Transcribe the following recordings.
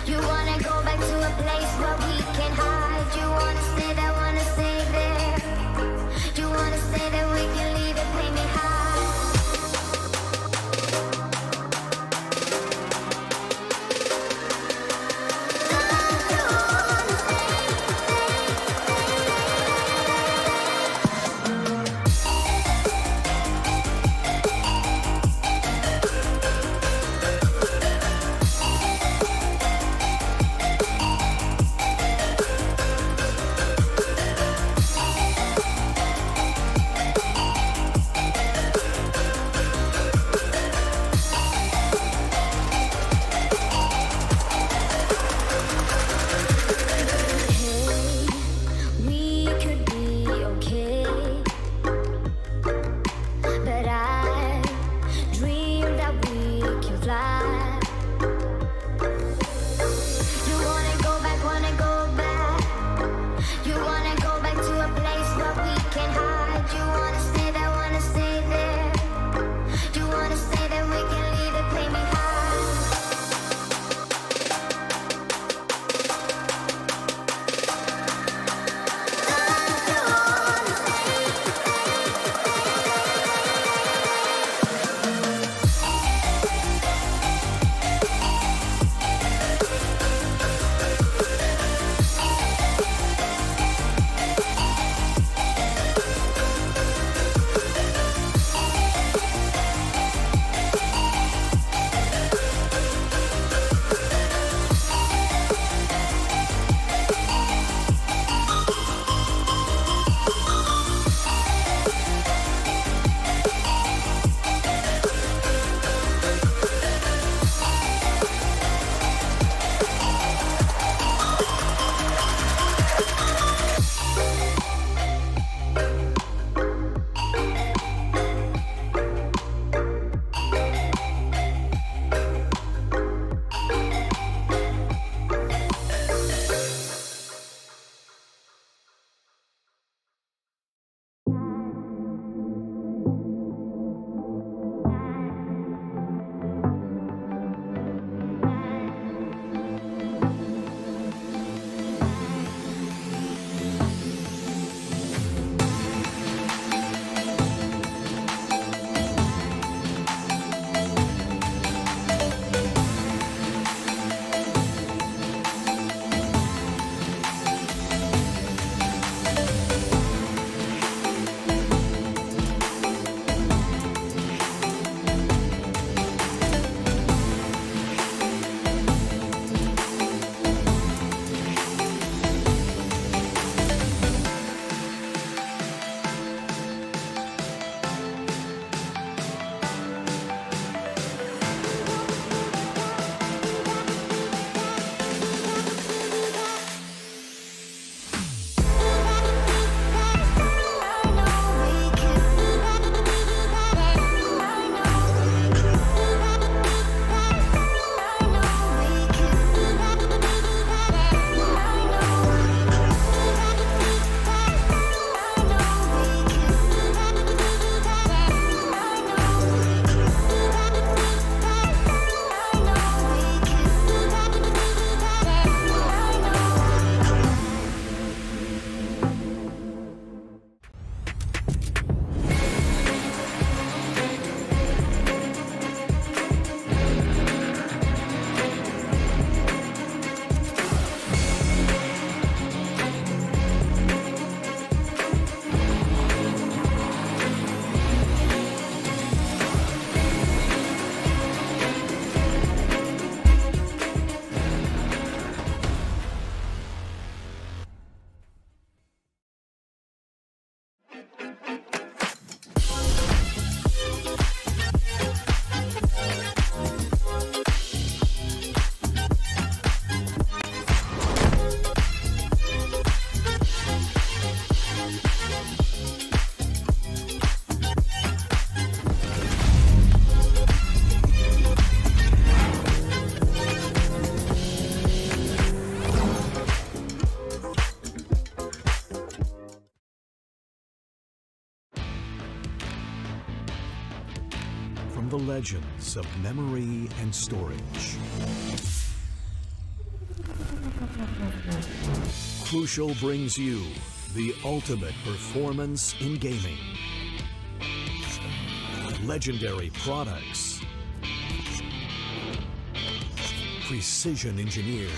You wanna go back to a place where we can hide. You from the legends of memory and storage. Crucial brings you the ultimate performance in gaming. Legendary products. Precision engineered.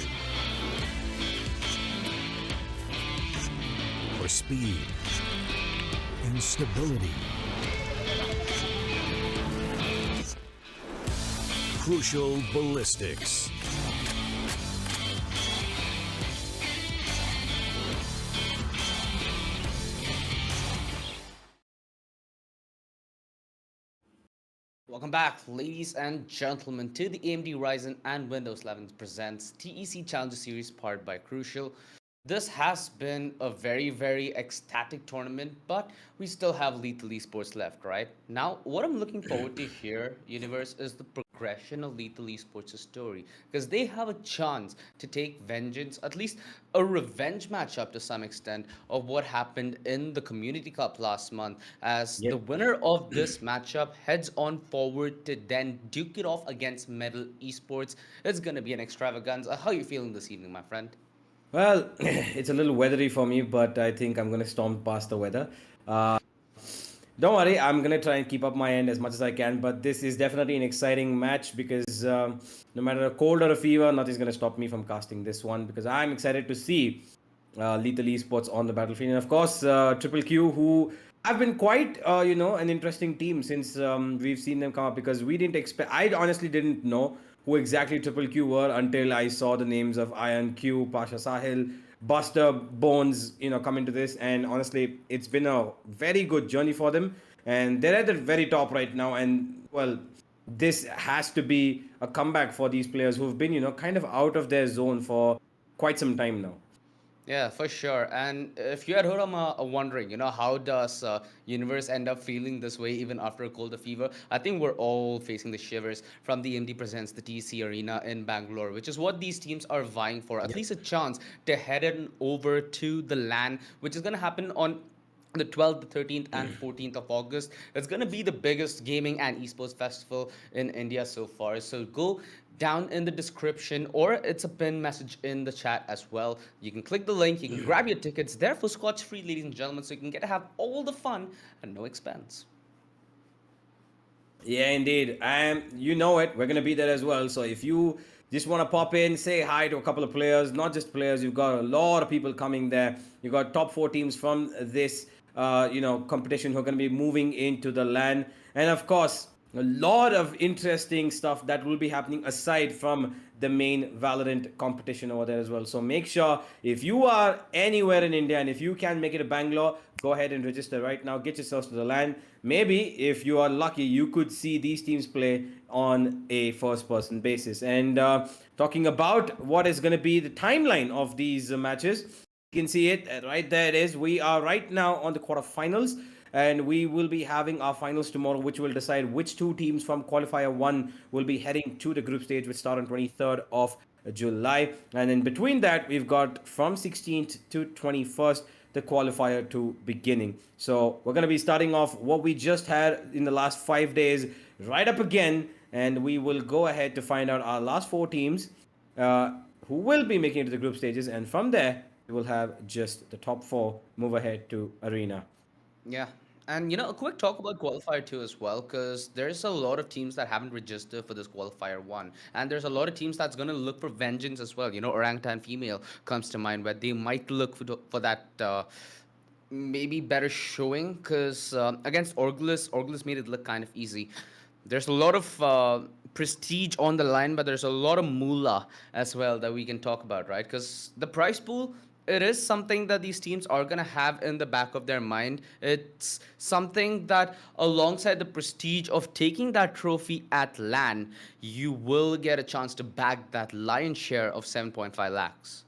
For speed and stability. Crucial ballistics. Welcome back, ladies and gentlemen, to the AMD Ryzen and Windows 11 presents TEC Challenger Series powered by Crucial. This has been a very ecstatic tournament, but we still have Lethal Esports left, right? Now, what I'm looking forward to here, Universe, is the progression of Lethal Esports' story, because they have a chance to take vengeance, at least a revenge matchup to some extent, of what happened in the Community Cup last month, as the winner of this matchup heads on forward to then duke it off against Metal Esports. It's going to be an extravaganza. How are you feeling this evening, my friend? Well, it's a little weathery for me, but I think I'm going to storm past the weather. Don't worry, I'm going to try and keep up my end as much as I can, but this is definitely an exciting match because no matter a cold or a fever, nothing's going to stop me from casting this one because I'm excited to see Lethal Esports on the battlefield. And of course, Triple Q, who have been quite, an interesting team since we've seen them come up because we didn't expect, I honestly didn't know who exactly Triple Q were until I saw the names of Iron Q, Pasha Sahil, Buster, Bones, come into this. And honestly, it's been a very good journey for them. And they're at the very top right now. And well, this has to be a comeback for these players who've been, kind of out of their zone for quite some time now. Yeah, for sure. And if you had heard, I'm wondering, how does Universe end up feeling this way even after a cold or fever? I think we're all facing the shivers from the AMD presents the TEC Arena in Bangalore, which is what these teams are vying for, at least a chance to head in over to the LAN, which is going to happen on the 12th, the 13th, and 14th of August. It's going to be the biggest gaming and esports festival in India so far. So go down in the description, or it's a pinned message in the chat as well. You can click the link, you can grab your tickets. They're for Scotch free, ladies and gentlemen, so you can get to have all the fun at no expense. Yeah, indeed. And you know it, we're going to be there as well. So if you just want to pop in, say hi to a couple of players, not just players, you've got a lot of people coming there. You've got top 4 teams from this, competition who are going to be moving into the LAN. And of course, a lot of interesting stuff that will be happening aside from the main Valorant competition over there as well. So make sure if you are anywhere in India and if you can make it to Bangalore, go ahead and register right now. Get yourselves to the LAN. Maybe if you are lucky, you could see these teams play on a first-person basis. And talking about what is going to be the timeline of these matches, you can see it right there. It is. We are right now on the quarterfinals. And we will be having our finals tomorrow, which will decide which 2 teams from Qualifier 1 will be heading to the group stage, which start on 23rd of July. And in between that, we've got from 16th to 21st, the Qualifier 2 beginning. So we're going to be starting off what we just had in the last 5 days, right up again. And we will go ahead to find out our last 4 teams who will be making it to the group stages. And from there, we will have just the top 4 move ahead to Arena. Yeah. And a quick talk about Qualifier 2 as well, because there's a lot of teams that haven't registered for this Qualifier 1. And there's a lot of teams that's going to look for vengeance as well. Orangutan Female comes to mind, where they might look for that maybe better showing, because against Orgulus made it look kind of easy. There's a lot of prestige on the line, but there's a lot of moolah as well that we can talk about, right? Because the prize pool, it is something that these teams are going to have in the back of their mind. It's something that, alongside the prestige of taking that trophy at LAN, you will get a chance to bag that lion's share of 7.5 lakhs.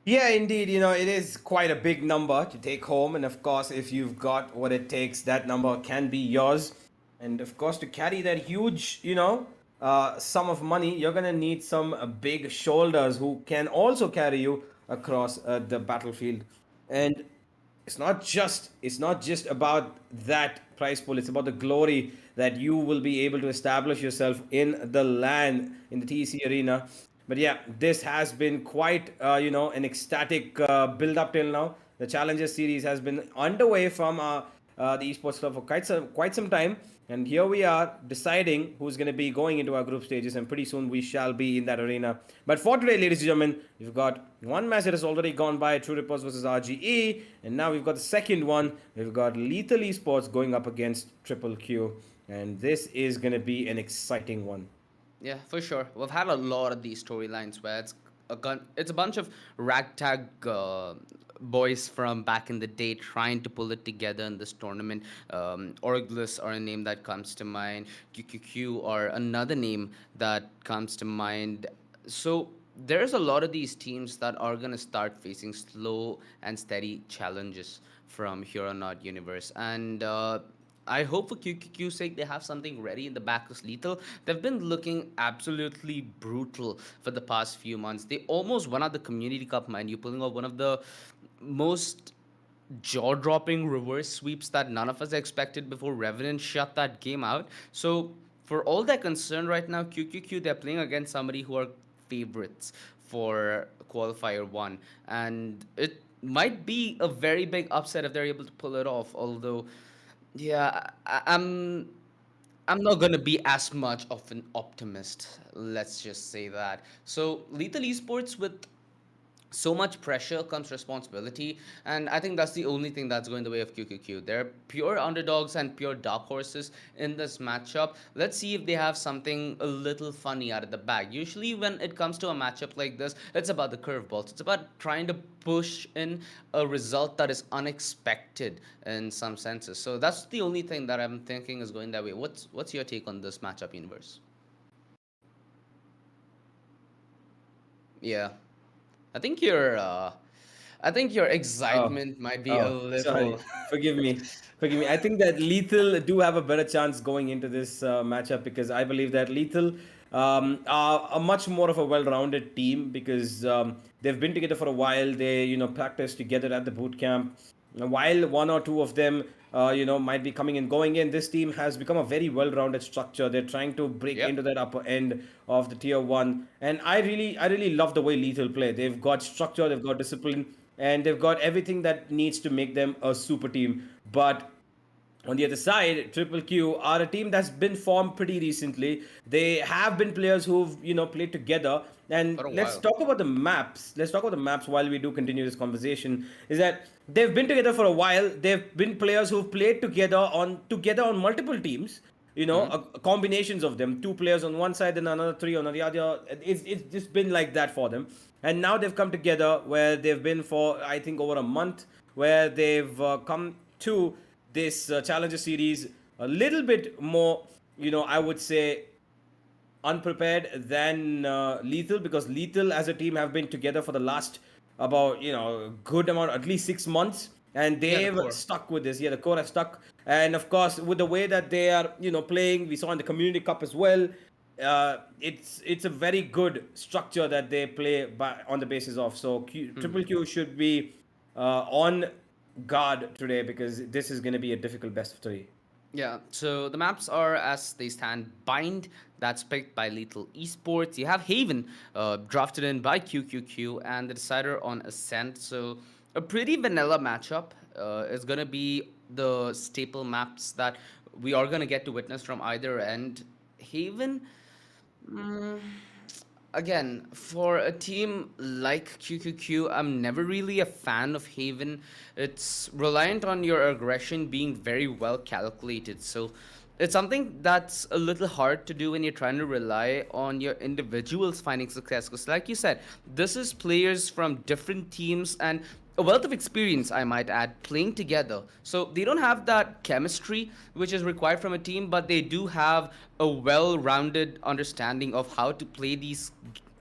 Yeah, indeed. It is quite a big number to take home. And of course, if you've got what it takes, that number can be yours. And of course, to carry that huge, sum of money, you're going to need some big shoulders who can also carry you across the battlefield. And it's not just about that prize pool. It's about the glory that you will be able to establish yourself in the LAN, in the TEC Arena. But yeah, this has been quite, an ecstatic build up till now. The Challenger Series has been underway from the Esports Club for quite some time. And here we are deciding who's going to be going into our group stages. And pretty soon we shall be in that arena. But for today, ladies and gentlemen, we've got one match that has already gone by, True Rippers versus RGE. And now we've got the second one. We've got Lethal Esports going up against Triple Q. And this is going to be an exciting one. Yeah, for sure. We've had a lot of these storylines where it's a bunch of ragtag boys from back in the day trying to pull it together in this tournament. Orglis are a name that comes to mind. QQQ are another name that comes to mind. So there's a lot of these teams that are going to start facing slow and steady challenges from here on out universe. And I hope for QQQ's sake they have something ready in the back because Lethal, they've been looking absolutely brutal for the past few months. They almost won out the Community Cup, mind you, pulling off one of the most jaw-dropping reverse sweeps that none of us expected before Revenant shut that game out. So for all they're concerned right now, QQQ, they're playing against somebody who are favorites for Qualifier 1. And it might be a very big upset if they're able to pull it off, although... Yeah, I'm not gonna be as much of an optimist. Let's just say that. So Lethal Esports with so much pressure comes responsibility, and I think that's the only thing that's going the way of QQQ. They're pure underdogs and pure dark horses in this matchup. Let's see if they have something a little funny out of the bag. Usually when it comes to a matchup like this, it's about the curveballs. It's about trying to push in a result that is unexpected in some senses. So that's the only thing that I'm thinking is going that way. What's your take on this matchup universe? Yeah. I think your Oh, excitement might be a sorry. little. Forgive me. Forgive me. I think that Lethal do have a better chance going into this matchup because I believe that Lethal are a much more of a well-rounded team because they've been together for a while. They, practice together at the boot camp. While one or two of them, might be coming and going in, this team has become a very well-rounded structure. They're trying to break Yep. into that upper end of the tier one, and I really love the way Lethal play. They've got structure, they've got discipline, and they've got everything that needs to make them a super team. But on the other side, Triple Q are a team that's been formed pretty recently. They have been players who've played together. And For a let's while. talk about the maps. Let's talk about the maps while we do continue this conversation. Is that they've been together for a while. They've been players who've played together on multiple teams. Combinations of them, two players on one side and another three on the other. It's just been like that for them. And now they've come together where they've been for I think over a month, where they've come to this Challenger Series a little bit more, I would say unprepared than Lethal because Lethal as a team have been together for the last about a good amount, at least 6 months, and Yeah, the they've core. stuck with this. Yeah, the core has stuck, and of course with the way that they are playing, we saw in the Community Cup as well. It's a very good structure that they play on the basis of. So Triple Q should be on guard today because this is going to be a difficult best of three. Yeah, so the maps are as they stand. Bind, that's picked by Lethal Esports. You have Haven, drafted in by QQQ, and the decider on Ascent. So a pretty vanilla matchup is going to be the staple maps that we are going to get to witness from either end. Haven, mm, again, for a team like QQQ, I'm never really a fan of Haven. It's reliant on your aggression being very well calculated. So it's something that's a little hard to do when you're trying to rely on your individuals finding success. Because, like you said, this is players from different teams and a wealth of experience, I might add, playing together. So they don't have that chemistry which is required from a team, but they do have a well-rounded understanding of how to play these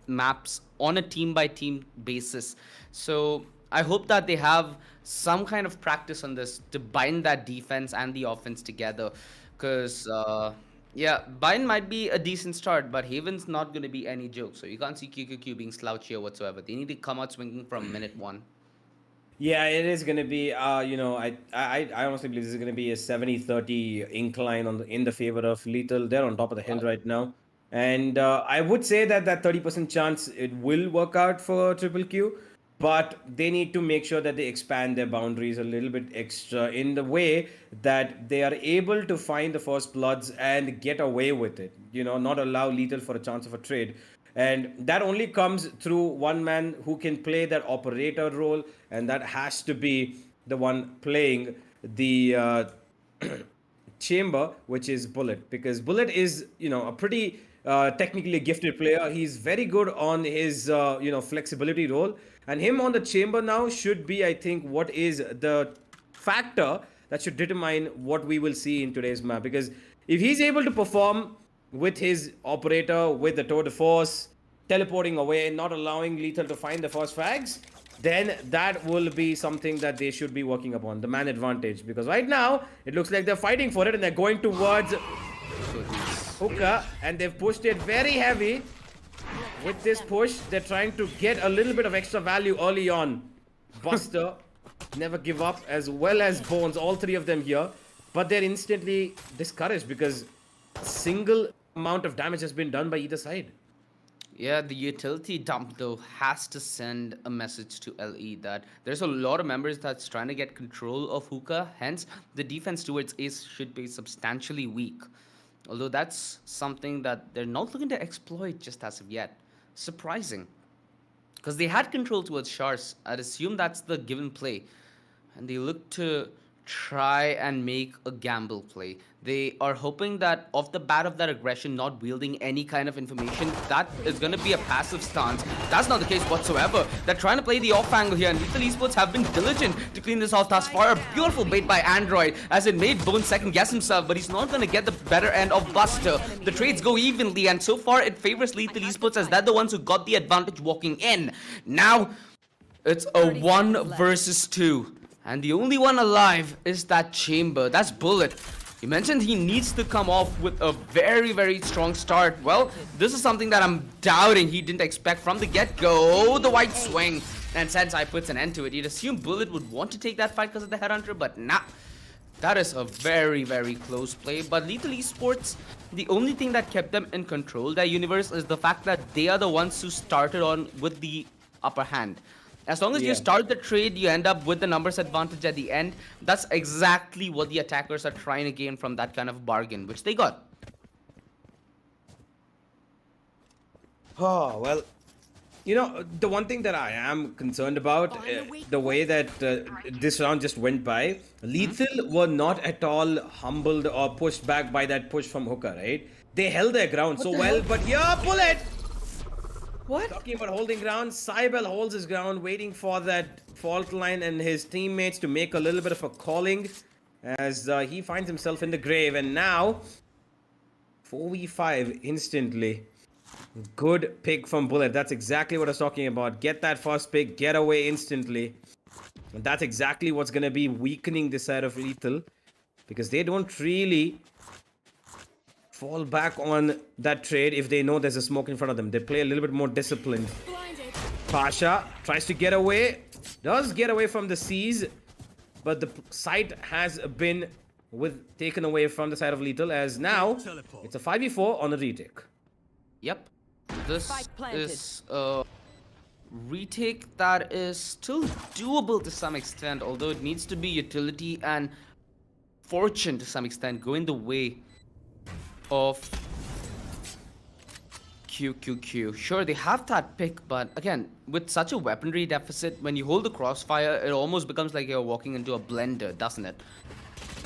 maps on a team-by-team basis. So I hope that they have some kind of practice on this to bind that defense and the offense together. Because yeah, Bind might be a decent start, but Haven's not going to be any joke. So you can't see QQQ being slouchy or whatsoever. They need to come out swinging from minute one. Yeah, it is going to be, I honestly believe this is going to be a 70-30 incline in the favor of Lethal. They're on top of the hill Wow. right now. And I would say that 30% chance it will work out for Triple Q, but they need to make sure that they expand their boundaries a little bit extra in the way that they are able to find the first bloods and get away with it. Not allow Lethal for a chance of a trade. And that only comes through one man who can play that operator role, and that has to be the one playing the chamber, which is Bullet, because Bullet is, a pretty technically gifted player. He's very good on his, flexibility role, and him on the chamber now should be, I think, what is the factor that should determine what we will see in today's map. Because if he's able to perform with his operator, with the tour de force, teleporting away, not allowing Lethal to find the first frags, then that will be something that they should be working upon, the man advantage. Because right now, it looks like they're fighting for it and they're going towards Hookah, and they've pushed it very heavy. With this push, they're trying to get a little bit of extra value early on. Buster, never give up, as well as Bones, all three of them here. But they're instantly discouraged because single amount of damage has been done by either side. Yeah, the utility dump though has to send a message to LE that there's a lot of members that's trying to get control of Hookah. Hence, the defense towards Ace should be substantially weak. Although that's something that they're not looking to exploit just as of yet. Surprising. Because they had control towards Shars. I'd assume that's the given play. And they look to try and make a gamble play. They are hoping that off the bat of that aggression, not wielding any kind of information, that is going to be a passive stance. That's not the case whatsoever. They're trying to play the off angle here, and Lethal Esports have been diligent to clean this off thus far. A beautiful bait by Android, as it made Bone second guess himself, but he's not going to get the better end of Buster. The trades go evenly, and so far it favors Lethal Esports as they're the ones who got the advantage walking in. Now, it's a 1 versus 2. And the only one alive is that chamber. That's Bullet. You mentioned he needs to come off with a very, very strong start. Well, this is something that I'm doubting he didn't expect from the get-go. The white swing. And Sensei puts an end to it. You'd assume Bullet would want to take that fight because of the Headhunter, but nah. That is a very, very close play. But Lethal Esports, the only thing that kept them in control, their universe, is the fact that they are the ones who started on with the upper hand. As long as you start the trade, you end up with the numbers advantage at the end. That's exactly what the attackers are trying to gain from that kind of bargain, which they got. Oh, well, the one thing that I am concerned about, the way that this round just went by, Lethal were not at all humbled or pushed back by that push from Hookah, right? They held their ground so well, but yeah, Bullet! What? Talking about holding ground, Cybele holds his ground, waiting for that fault line and his teammates to make a little bit of a calling as he finds himself in the grave. And now, 4v5 instantly. Good pick from Bullet. That's exactly what I was talking about. Get that first pick, get away instantly. And that's exactly what's going to be weakening this side of Lethal, because they don't really fall back on that trade if they know there's a smoke in front of them. They play a little bit more disciplined. Pasha tries to get away, does get away from the C's, but the site has been taken away from the side of Lethal, as now it's a 5v4 on a retake. Yep. This is a retake that is still doable to some extent, although it needs to be utility and fortune to some extent going the way of QQQ. Sure, they have that pick, but again, with such a weaponry deficit, when you hold the crossfire, it almost becomes like you're walking into a blender, doesn't it?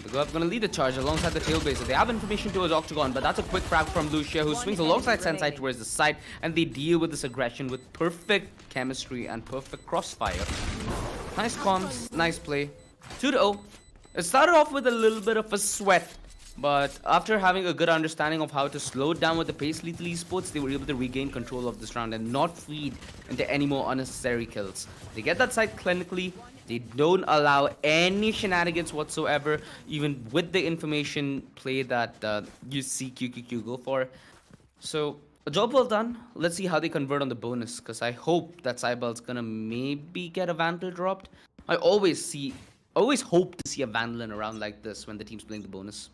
They're going to lead the charge alongside the tailbaser. They have information towards Octagon, but that's a quick frag from Lucia, who swings alongside Sensei towards the side, and they deal with this aggression with perfect chemistry and perfect crossfire. Nice comms, nice play. 2-0. It started off with a little bit of a sweat, but after having a good understanding of how to slow down with the pace, Lethal Esports, they were able to regain control of this round and not feed into any more unnecessary kills. They get that side clinically. They don't allow any shenanigans whatsoever, even with the information play that you see QQQ go for. So, a job well done. Let's see how they convert on the bonus, because I hope that Cybele's gonna maybe get a Vandal dropped. I always hope to see a Vandalin around like this when the team's playing the bonus.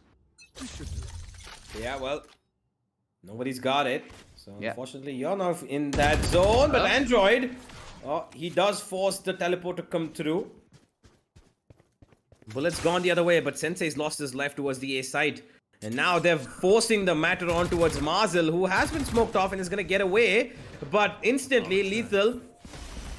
Yeah, well, nobody's got it. So Yeah. unfortunately, you're not in that zone. But Android, he does force the teleport to come through. Bullet's gone the other way, but Sensei's lost his life towards the A side. And now they're forcing the matter on towards Marzel, who has been smoked off and is going to get away. But instantly, Lethal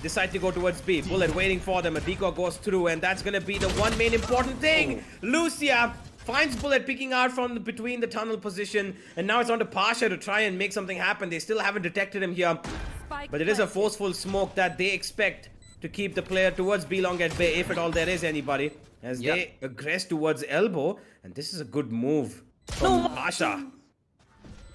decide to go towards B. Bullet waiting for them. A decoy goes through, and that's going to be the one main important thing. Lucia finds Bullet peeking out from between the tunnel position, and now it's on to Pasha to try and make something happen. They still haven't detected him here, but it is a forceful smoke that they expect to keep the player towards B long at bay, if at all there is anybody, as they aggress towards elbow, and this is a good move from Pasha.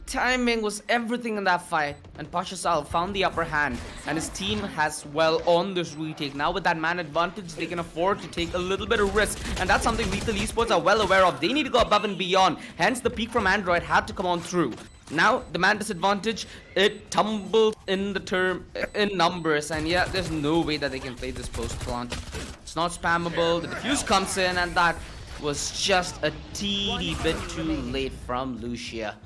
Timing was everything in that fight, and Pasha Sal found the upper hand, and his team has well on this retake. Now with that man advantage, they can afford to take a little bit of risk, and that's something Lethal Esports are well aware of. They need to go above and beyond, hence the peak from Android had to come on through. Now the man disadvantage, it tumbled in numbers, and yeah, there's no way that they can play this post plant. It's not spammable, the defuse comes in, and that was just a teeny bit too late from Lucia.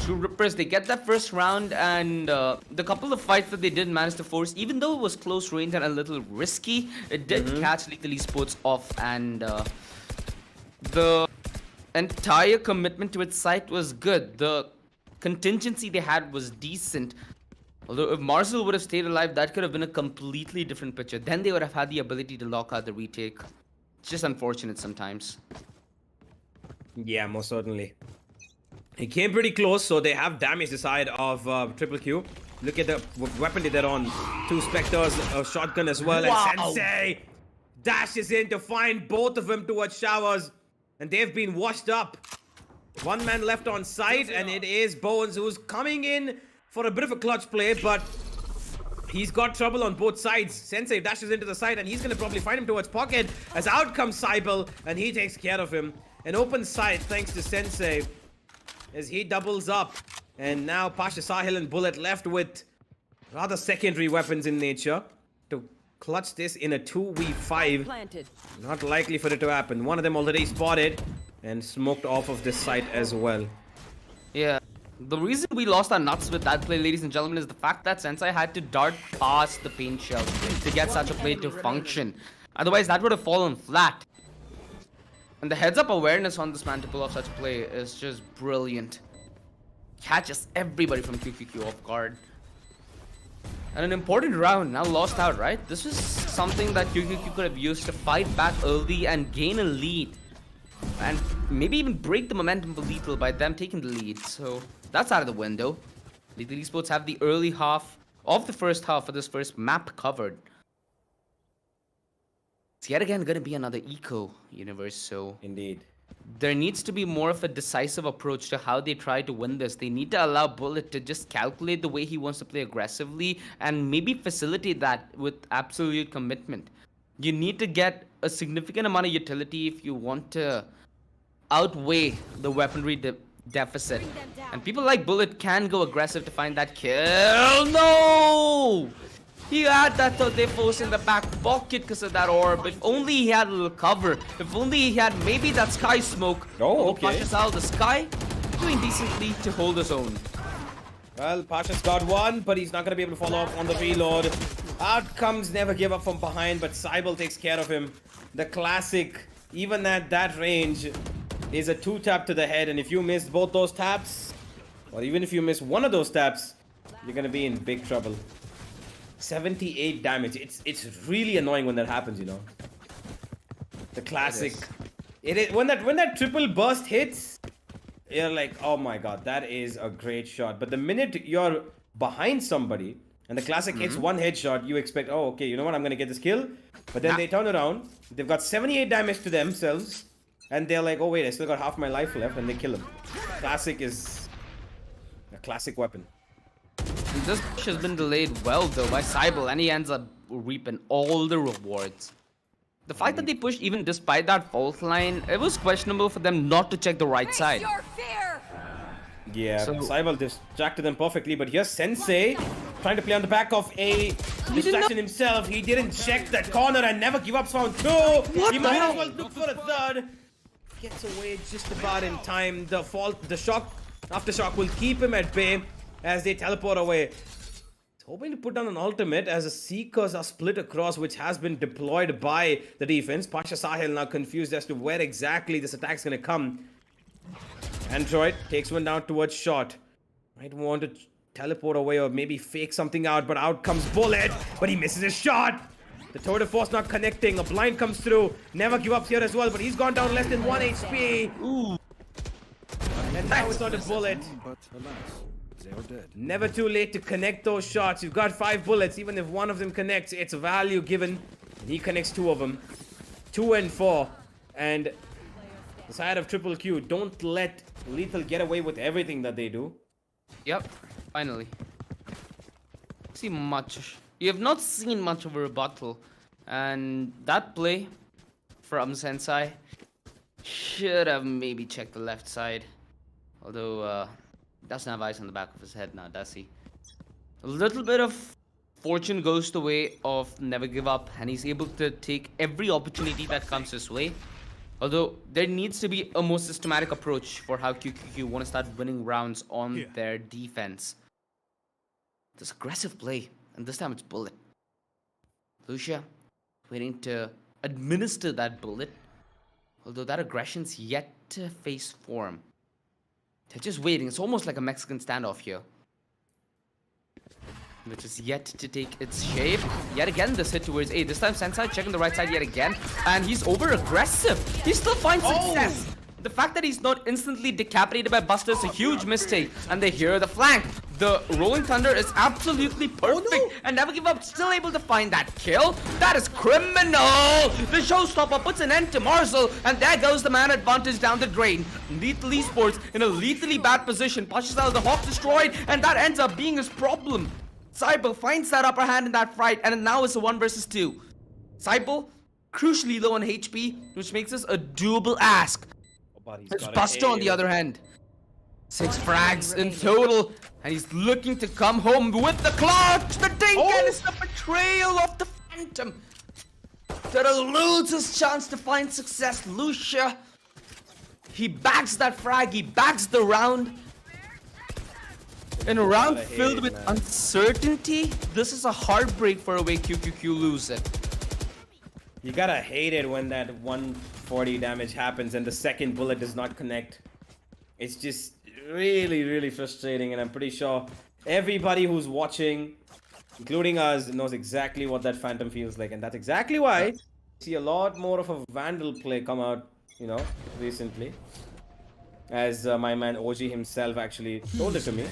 True Rippers, they get that first round, and the couple of fights that they did manage to force, even though it was close range and a little risky, it did catch Lethal Esports off, and the entire commitment to its site was good. The contingency they had was decent. Although if Marcel would have stayed alive, that could have been a completely different picture. Then they would have had the ability to lock out the retake. It's just unfortunate sometimes. Yeah, most certainly. He came pretty close, so they have damaged the side of Triple Q. Look at the weapon they're on. 2 Spectres, a shotgun as well. Wow. And Sensei dashes in to find both of them towards Showers. And they've been washed up. 1 man left on site, and it is Bones who's coming in for a bit of a clutch play, but he's got trouble on both sides. Sensei dashes into the side, and he's going to probably find him towards Pocket. As out comes Cybele, and he takes care of him. An open sight thanks to Sensei, as he doubles up. And now Pasha Sahil and Bullet left with rather secondary weapons in nature to clutch this in a 2v5. Not likely for it to happen. One of them already spotted and smoked off of this site as well. Yeah. The reason we lost our nuts with that play, ladies and gentlemen, is the fact that Sensei had to dart past the paint shell to get such a play to function. Otherwise, that would have fallen flat. And the heads-up awareness on this man to pull off such a play is just brilliant. Catches everybody from QQQ off guard. And an important round, now lost out, right? This was something that QQQ could have used to fight back early and gain a lead. And maybe even break the momentum for Lethal by them taking the lead. So that's out of the window. Lethal Esports have the early half of the first half for this first map covered. It's yet again going to be another eco universe, so Indeed. there needs to be more of a decisive approach to how they try to win this. They need to allow Bullet to just calculate the way he wants to play aggressively and maybe facilitate that with absolute commitment. You need to get a significant amount of utility if you want to outweigh the weaponry deficit. And people like Bullet can go aggressive to find that kill. No! He had that Defos in the back pocket because of that orb. If only he had a little cover. If only he had maybe that sky smoke. Oh, okay. Pasha's out of the sky, doing decently to hold his own. Well, Pasha's got one, but he's not going to be able to follow up on the reload. Out comes Never Give Up from behind, but Cybele takes care of him. The classic, even at that range, is a 2-tap to the head. And if you miss both those taps, or even if you miss one of those taps, you're going to be in big trouble. 78 damage. It's really annoying when that happens, you know. The classic. It is when that triple burst hits, you're like, oh my god, that is a great shot. But the minute you're behind somebody and the classic hits one headshot, you expect, oh okay, you know what, I'm gonna get this kill. But then they turn around, they've got 78 damage to themselves, and they're like, oh wait, I still got half my life left, and they kill him. Classic is a classic weapon. This push has been delayed well though by Cybele, and he ends up reaping all the rewards. The fact that they pushed even despite that fault line, it was questionable for them not to check the right side. Yeah, so Cybele distracted them perfectly, but here's Sensei trying to play on the back of a distraction himself. He didn't check that corner, and Never Give Up's found 2. He might as well look for a third. Gets away just about in time. The aftershock will keep him at bay as they teleport away. Hoping to put down an ultimate as the Seekers are split across, which has been deployed by the defense. Pasha Sahil now confused as to where exactly this attack's gonna come. Android takes one down towards shot. Might want to teleport away or maybe fake something out, but out comes Bullet, but he misses his shot. The tour de force not connecting. A blind comes through. Never Give Up here as well, but he's gone down less than 1 HP. Ooh. And now it's not a Bullet. But alas, they are dead. Never too late to connect those shots. You've got 5 bullets. Even if one of them connects, it's a value given. He connects 2 of them. 2 and 4. And the side of Triple Q, don't let Lethal get away with everything that they do. Yep, finally. You have not seen much of a rebuttal. And that play from Sensei should have maybe checked the left side. Although, doesn't have eyes on the back of his head now, does he? A little bit of fortune goes the way of Never Give Up, and he's able to take every opportunity that comes his way. Although, there needs to be a more systematic approach for how QQQ want to start winning rounds on their defense. This aggressive play, and this time it's Bullet. Lucia, waiting to administer that bullet. Although that aggression's yet to face form. They're just waiting. It's almost like a Mexican standoff here, which is yet to take its shape. Yet again, this hit towards A. This time, Sensei checking the right side yet again. And he's over-aggressive. He still finds success. The fact that he's not instantly decapitated by Buster is a huge mistake. And they hear the flank. The Rolling Thunder is absolutely perfect. And Never Give Up still able to find that kill. That is criminal. The showstopper puts an end to Marcel. And there goes the man advantage down the drain. Lethal Esports in a lethally bad position. Pasha the Hawk destroyed. And that ends up being his problem. Cybele finds that upper hand in that fight, and now it's a 1 versus 2. Cybele, crucially low on HP, which makes this a doable ask. It's Buster on the other hand. 6 frags in total, and he's looking to come home with the clutch. The dink, and it's the betrayal of the Phantom that eludes his chance to find success. Lucia, he backs that frag, he backs the round. In a round filled with uncertainty, this is a heartbreak for a way QQQ lose it. You gotta hate it when that 140 damage happens and the second bullet does not connect. It's just really, really frustrating, and I'm pretty sure everybody who's watching, including us, knows exactly what that Phantom feels like, and that's exactly why you see a lot more of a Vandal play come out, you know, recently. As my man OG himself actually told it to me.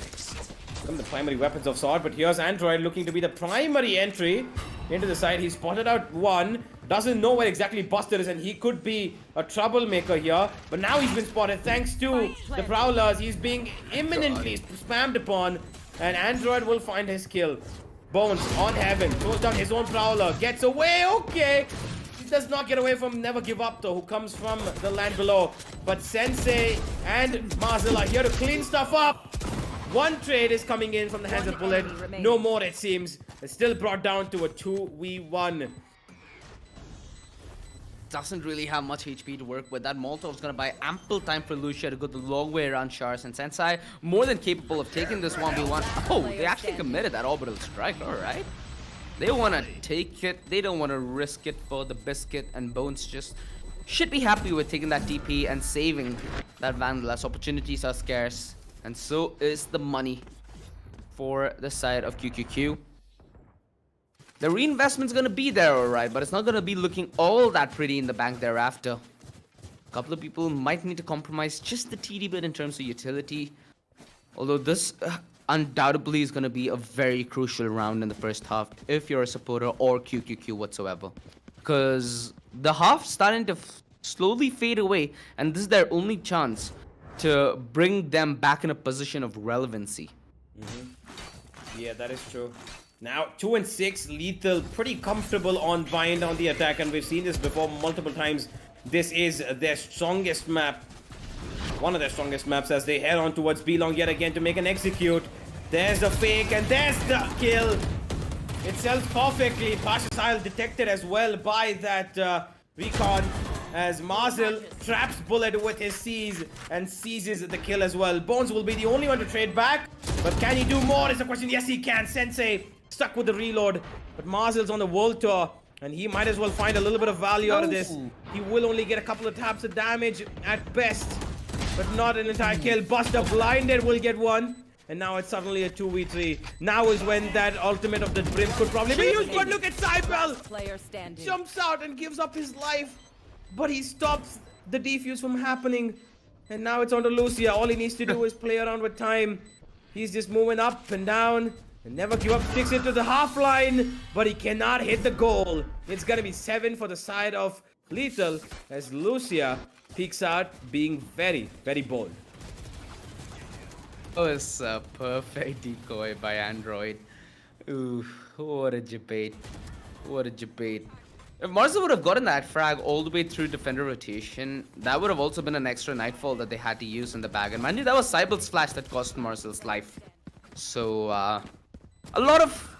Some of the primary weapons of sort, but here's Android looking to be the primary entry into the side. He spotted out one, doesn't know where exactly Buster is, and he could be a troublemaker here. But now he's been spotted thanks to the Prowlers. He's being imminently spammed upon, and Android will find his kill. Bones on Heaven, throws down his own Prowler, gets away, okay. He does not get away from Never Give Up though, who comes from the land below. But Sensei and Marcel are here to clean stuff up. One trade is coming in from the hands of Bullet. No more, it seems. It's still brought down to a 2v1. Doesn't really have much HP to work with. That Molotov's gonna buy ample time for Lucia to go the long way around Shars, and Sensei more than capable of taking this 1v1. Oh, they actually committed that orbital strike, alright. They wanna take it, they don't wanna risk it for the biscuit, and Bones just should be happy with taking that TP and saving that Vandal as opportunities are scarce. And so is the money for the side of QQQ. The reinvestment's gonna be there, alright, but it's not gonna be looking all that pretty in the bank thereafter. A couple of people might need to compromise just the TD bit in terms of utility. Although this undoubtedly is gonna be a very crucial round in the first half if you're a supporter or QQQ whatsoever. Because the half's starting to slowly fade away, and this is their only chance to bring them back in a position of relevancy. Yeah, that is true. Now, 2 and 6, Lethal pretty comfortable on Bind on the attack, and we've seen this before multiple times. This is their strongest map. One of their strongest maps as they head on towards B-Long yet again to make an execute. There's the fake and there's the kill. It sells perfectly. Pasha detected as well by that recon as Marzel traps Bullet with his seize and seizes the kill as well. Bones will be the only one to trade back, but can he do more is the question. Yes, he can. Sensei stuck with the reload, but Marzel's on the world tour and he might as well find a little bit of value out of this. He will only get a couple of taps of damage at best, but not an entire kill. Buster blinded will get one. And now it's suddenly a 2v3. Now is when that ultimate of the Brim could probably be used. But look at Cybel! Jumps out and gives up his life. But he stops the defuse from happening. And now it's on to Lucia. All he needs to do is play around with time. He's just moving up and down. And never give up. Sticks it to the half line. But he cannot hit the goal. It's going to be 7 for the side of Lethal. As Lucia peeks out being very, very bold. Oh, it's a perfect decoy by Android. Ooh, what a debate. What a debate. If Marcel would have gotten that frag all the way through defender rotation, that would have also been an extra nightfall that they had to use in the bag. And mind you, that was Cybel's flash that cost Marcel's life. So, a lot of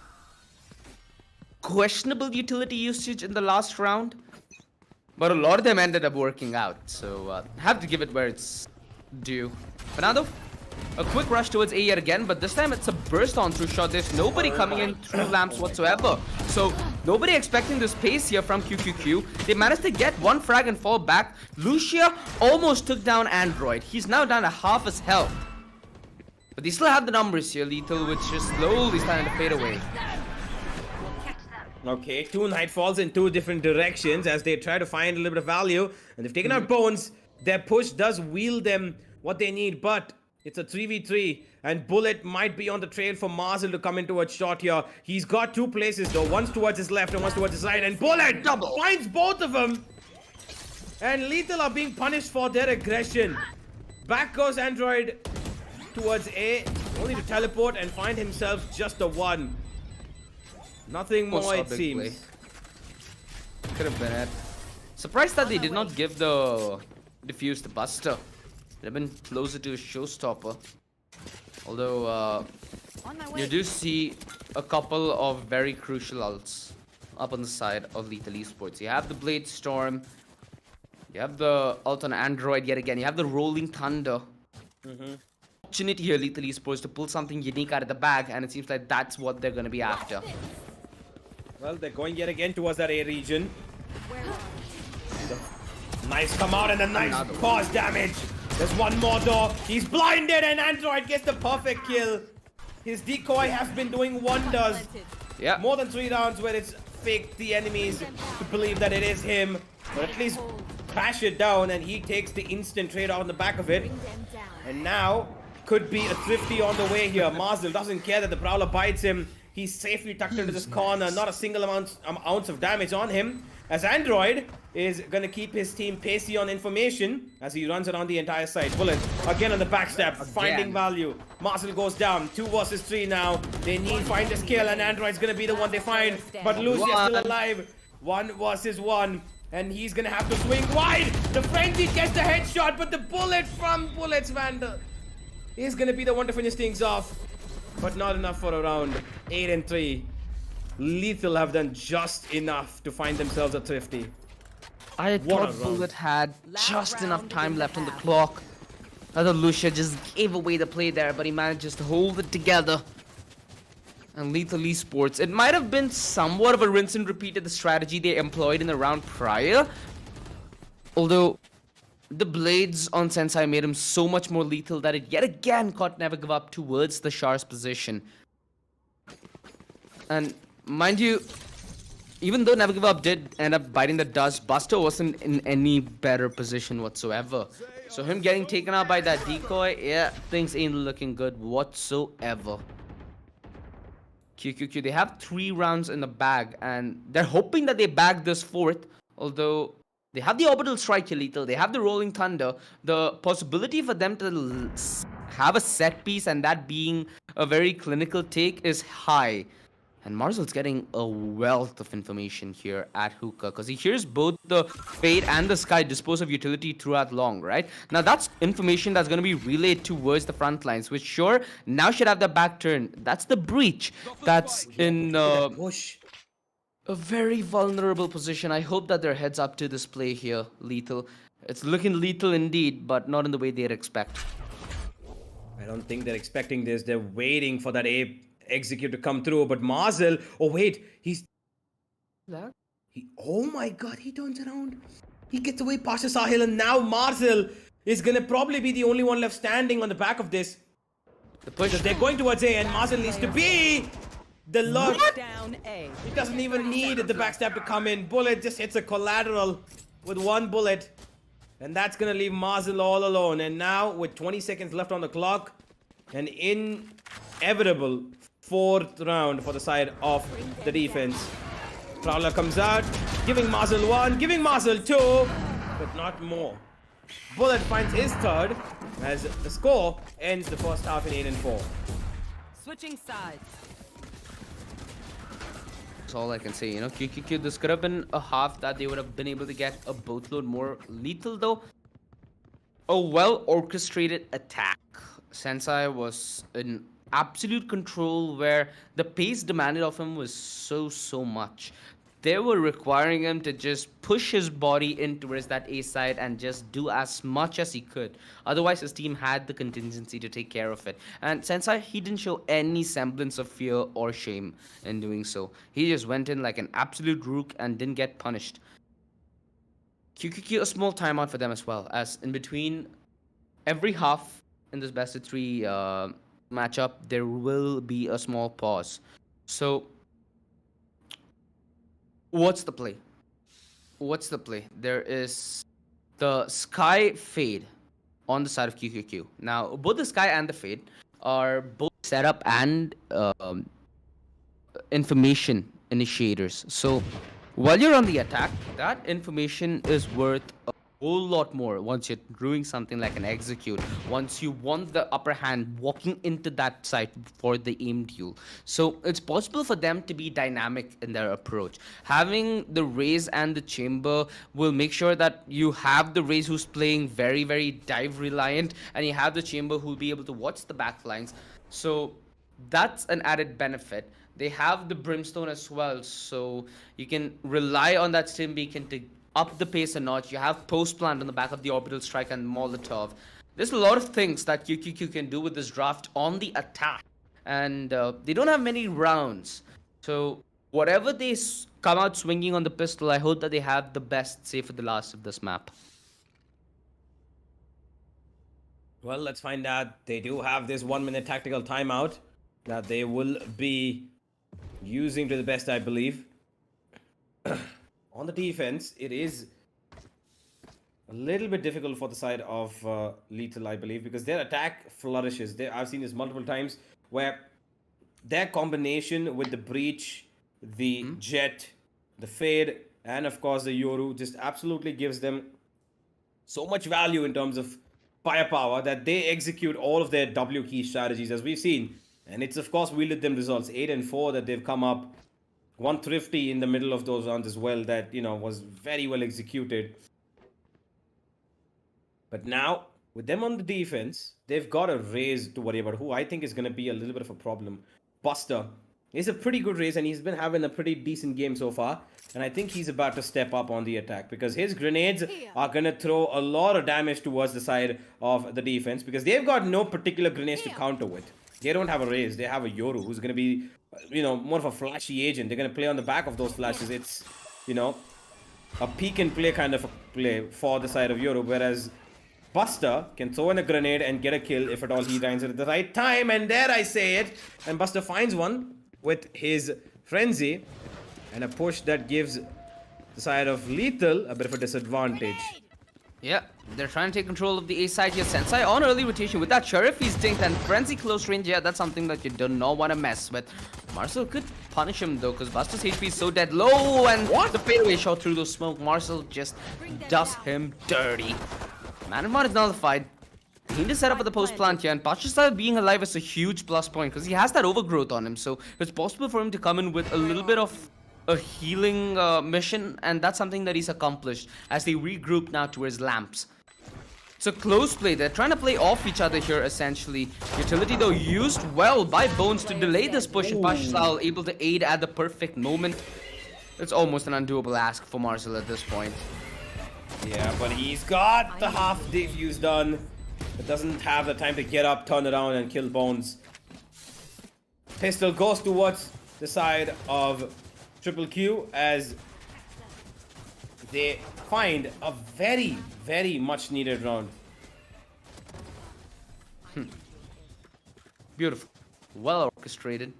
questionable utility usage in the last round. But a lot of them ended up working out. So, have to give it where it's due. But now though, a quick rush towards A yet again, but this time it's a burst on through shot. There's nobody coming in through lamps whatsoever. So nobody expecting this pace here from QQQ. They managed to get one frag and fall back. Lucia almost took down Android. He's now down to half his health. But they still have the numbers here, Lethal, which is slowly starting to fade away. Okay, 2 Nightfalls in 2 different directions as they try to find a little bit of value. And they've taken out Bones. Their push does wield them what they need, but it's a 3v3, and Bullet might be on the trail for Marzel to come into a shot here. He's got 2 places though, one's towards his left and one's towards his right, and Bullet finds both of them. And Lethal are being punished for their aggression. Back goes Android towards A, only to teleport and find himself just a 1. Nothing more it seems. Could have been it. Surprised that they did not give the defuse to Buster. They've been closer to a showstopper. Although, you do see a couple of very crucial ults up on the side of Lethal Esports. You have the Blade Storm. You have the ult on Android yet again. You have the Rolling Thunder. Opportunity here, Lethal Esports, to pull something unique out of the bag, and it seems like that's what they're going to be after. Well, they're going yet again towards that A region. Nice come out and a nice cause damage. There's one more door. He's blinded and Android gets the perfect kill. His decoy has been doing wonders. Yeah. More than 3 rounds where it's faked the enemies to believe that it is him. But at least crash it down and he takes the instant trade off on the back of it. And now could be a thrifty on the way here. Marzel doesn't care that the Prowler bites him. He's safely tucked into this corner. Not a single ounce of damage on him. As Android is going to keep his team pacey on information as he runs around the entire site. Bullet again on the backstab, finding value. Marcel goes down, 2 versus 3 now. They need find this kill and Android's going to be the one they find. But Lucia's still alive. 1 versus 1. And he's going to have to swing wide. The frenzy gets the headshot, but the bullet from Bullet's Vandal is going to be the one to finish things off. But not enough for a round. 8 and 3. Lethal have done just enough to find themselves a thrifty. I thought Bullet had just enough time left on the clock. I thought Lucia just gave away the play there, but he manages to hold it together. And Lethal Esports, it might have been somewhat of a rinse and repeat of the strategy they employed in the round prior. Although, the blades on Sensei made him so much more lethal that it yet again caught Never Give Up towards the Shar's position. And mind you, even though Never Give Up did end up biting the dust, Buster wasn't in any better position whatsoever. So him getting taken out by that decoy, yeah, things ain't looking good whatsoever. QQQ, they have 3 rounds in the bag, and they're hoping that they bag this 4th, although they have the Orbital Strike Lethal, they have the Rolling Thunder. The possibility for them to have a set piece and that being a very clinical take is high. And Marzel's getting a wealth of information here at Hookah because he hears both the Fade and the Sky dispose of utility throughout long, right? Now that's information that's going to be relayed towards the front lines, which sure now should have the back turn. That's the breach that's in Push. a very vulnerable position. I hope that their heads up to this play here, Lethal. It's looking lethal indeed, but not in the way they'd expect. I don't think they're expecting this. They're waiting for that A execute to come through. But Marzel, oh wait, oh my god, he turns around. He gets away past the Sahil, and now Marzel is gonna probably be the only one left standing on the back of this. The push. Because they're going towards A, and Marzel needs to be the lurk. Down A. He doesn't even need the backstab to come in. Bullet just hits a collateral with one bullet. And that's gonna leave Marzel all alone. And now, with 20 seconds left on the clock, an inevitable 4th round for the side of the defense. Prowler comes out, giving Marzel 1, giving Marzel 2, but not more. Bullet finds his 3rd as the score ends the first half in 8-4. Switching sides. That's all I can say. You know, QQQ, this could have been a half that they would have been able to get a boatload more lethal, though. A well-orchestrated attack. Sensei was in absolute control where the pace demanded of him was so much. They were requiring him to just push his body in towards that A side and just do as much as he could. Otherwise, his team had the contingency to take care of it. And Sensei, he didn't show any semblance of fear or shame in doing so. He just went in like an absolute rook and didn't get punished. QQQ, a small timeout for them as well, as in between every half in this best of 3 matchup, there will be a small pause. So, what's the play? What's the play? There is the Sky Fade on the side of QQQ. Now, both the Sky and the Fade are both setup and information initiators. So, while you're on the attack, that information is worth a whole lot more once you're doing something like an execute, once you want the upper hand walking into that site for the aim duel. So it's possible for them to be dynamic in their approach. Having the Raze and the Chamber will make sure that you have the Raze who's playing very dive reliant, and you have the Chamber who'll be able to watch the backlines. So that's an added benefit. They have the Brimstone as well, so you can rely on that Stim Beacon to up the pace a notch. You have Post Plant on the back of the Orbital Strike and Molotov. There's a lot of things that QQQ can do with this draft on the attack. And they don't have many rounds. So whatever they come out swinging on the pistol, I hope that they have the best save for the last of this map. Well, let's find out. They do have this 1-minute tactical timeout that they will be using to the best, I believe. On the defense, it is a little bit difficult for the side of Lethal, I believe, because their attack flourishes. I've seen this multiple times where their combination with the Breach, the Jet, the Fade, and of course the Yoru just absolutely gives them so much value in terms of firepower that they execute all of their W key strategies, as we've seen. And it's of course wielded them results. 8-4 that they've come up. One thrifty in the middle of those rounds as well that, you know, was very well executed. But now, with them on the defense, they've got a Raze to worry about, who I think is going to be a little bit of a problem. Buster is a pretty good Raze, and he's been having a pretty decent game so far. And I think he's about to step up on the attack, because his grenades are going to throw a lot of damage towards the side of the defense, because they've got no particular grenades to counter with. They don't have a Raze. They have a Yoru who's going to be, you know, more of a flashy agent. They're going to play on the back of those flashes. It's, you know, a peek and play kind of a play for the side of Yoru, whereas Buster can throw in a grenade and get a kill if at all he finds it at the right time. And there I say it. And Buster finds one with his Frenzy, and a push that gives the side of Lethal a bit of a disadvantage. Yeah, they're trying to take control of the A side here. Sensei on early rotation with that Sheriff Instinct and Frenzy close range. Yeah, that's something that you do not want to mess with. Marcel could punish him though, because Buster's HP is so dead low, and the fadeaway shot through the smoke. Marcel just does him dirty. Man of Mod is nullified. He needs to set up for the post plant here, and Pasha being alive is a huge plus point because he has that overgrowth on him, so it's possible for him to come in with a little bit of a healing mission, and that's something that he's accomplished as they regroup now towards lamps. So close play, they're trying to play off each other here essentially. Utility though used well by Bones to delay this push, and Pasha able to aid at the perfect moment. It's almost an undoable ask for Marcel at this point. Yeah, but he's got the half defuse done. It doesn't have the time to get up, turn around, and kill Bones. Pistol goes towards the side of Triple Q as they find a very, very much needed round. Beautiful. Well orchestrated.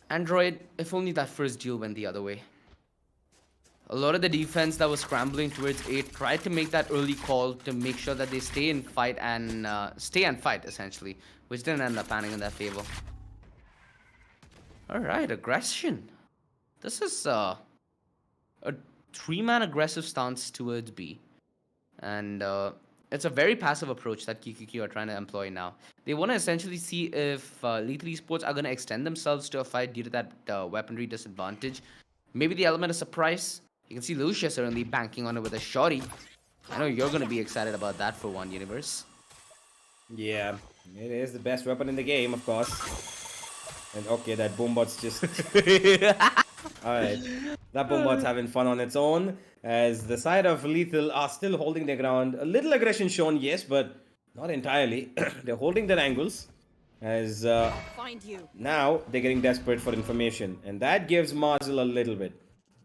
Android, if only that first duel went the other way. A lot of the defense that was scrambling towards 8 tried to make that early call to make sure that they stay and fight essentially, which didn't end up panning in their favor. Alright, aggression. This is a 3-man aggressive stance towards B. And it's a very passive approach that QQQ are trying to employ now. They want to essentially see if Lethal Esports are going to extend themselves to a fight due to that weaponry disadvantage. Maybe the element of surprise. You can see Lucia certainly banking on it with a shotty. I know you're going to be excited about that for one universe. Yeah, it is the best weapon in the game, of course. And okay, that boombot's just... Alright, that boombot's having fun on its own. As the side of Lethal are still holding their ground. A little aggression shown, yes, but not entirely. They're holding their angles. As now they're getting desperate for information. And that gives Marzel a little bit.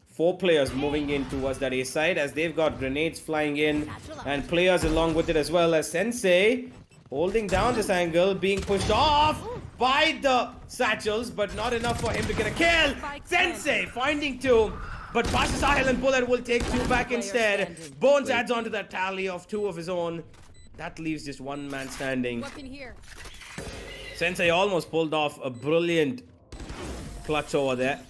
4 players moving in towards that A side as they've got grenades flying in. And players along with it as well, as Sensei holding down this angle, being pushed off by the satchels, but not enough for him to get a kill. Sensei finding 2, but passes Sahil and Bullet will take 2 back instead. Bones adds on to that tally of 2 of his own. That leaves just 1 man standing. Sensei almost pulled off a brilliant clutch over there,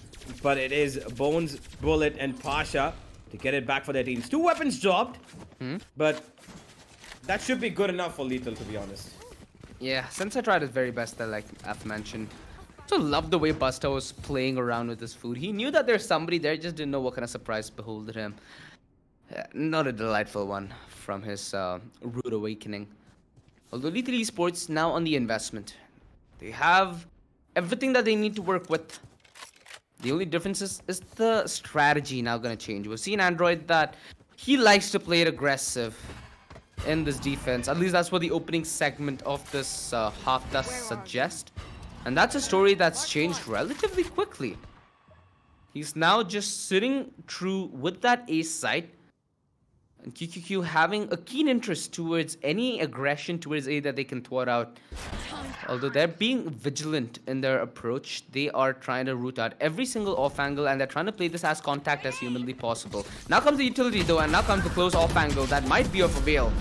but it is Bones, Bullet, and Pasha to get it back for their teams. 2 weapons dropped, but that should be good enough for Lethal, to be honest. Yeah, Sensei tried his very best there, like I've mentioned. Also love the way Buster was playing around with his food. He knew that there's somebody there, just didn't know what kind of surprise beholded him. Not a delightful one from his rude awakening. Although Lethal Esports now on the investment. They have everything that they need to work with. The only difference is the strategy now going to change. We've seen Android that he likes to play it aggressive in this defense. At least that's what the opening segment of this half does suggest. And that's a story that's changed relatively quickly. He's now just sitting true with that ace side. And QQQ having a keen interest towards any aggression towards A that they can thwart out. Although they're being vigilant in their approach, they are trying to root out every single off angle, and they're trying to play this as contact as humanly possible. Now comes the utility though, and now comes the close off angle that might be of avail.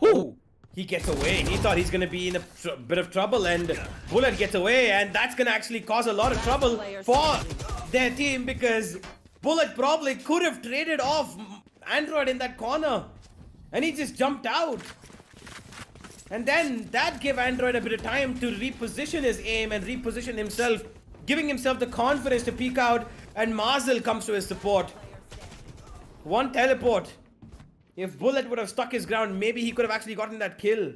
Ooh, he gets away. He thought he's going to be in a bit of trouble, and Bullet gets away, and that's going to actually cause a lot of trouble for their team, because Bullet probably could have traded off Android in that corner, and he just jumped out. And then that gave Android a bit of time to reposition his aim and reposition himself, giving himself the confidence to peek out, and Marzel comes to his support. 1 teleport. If Bullet would have stuck his ground, maybe he could have actually gotten that kill.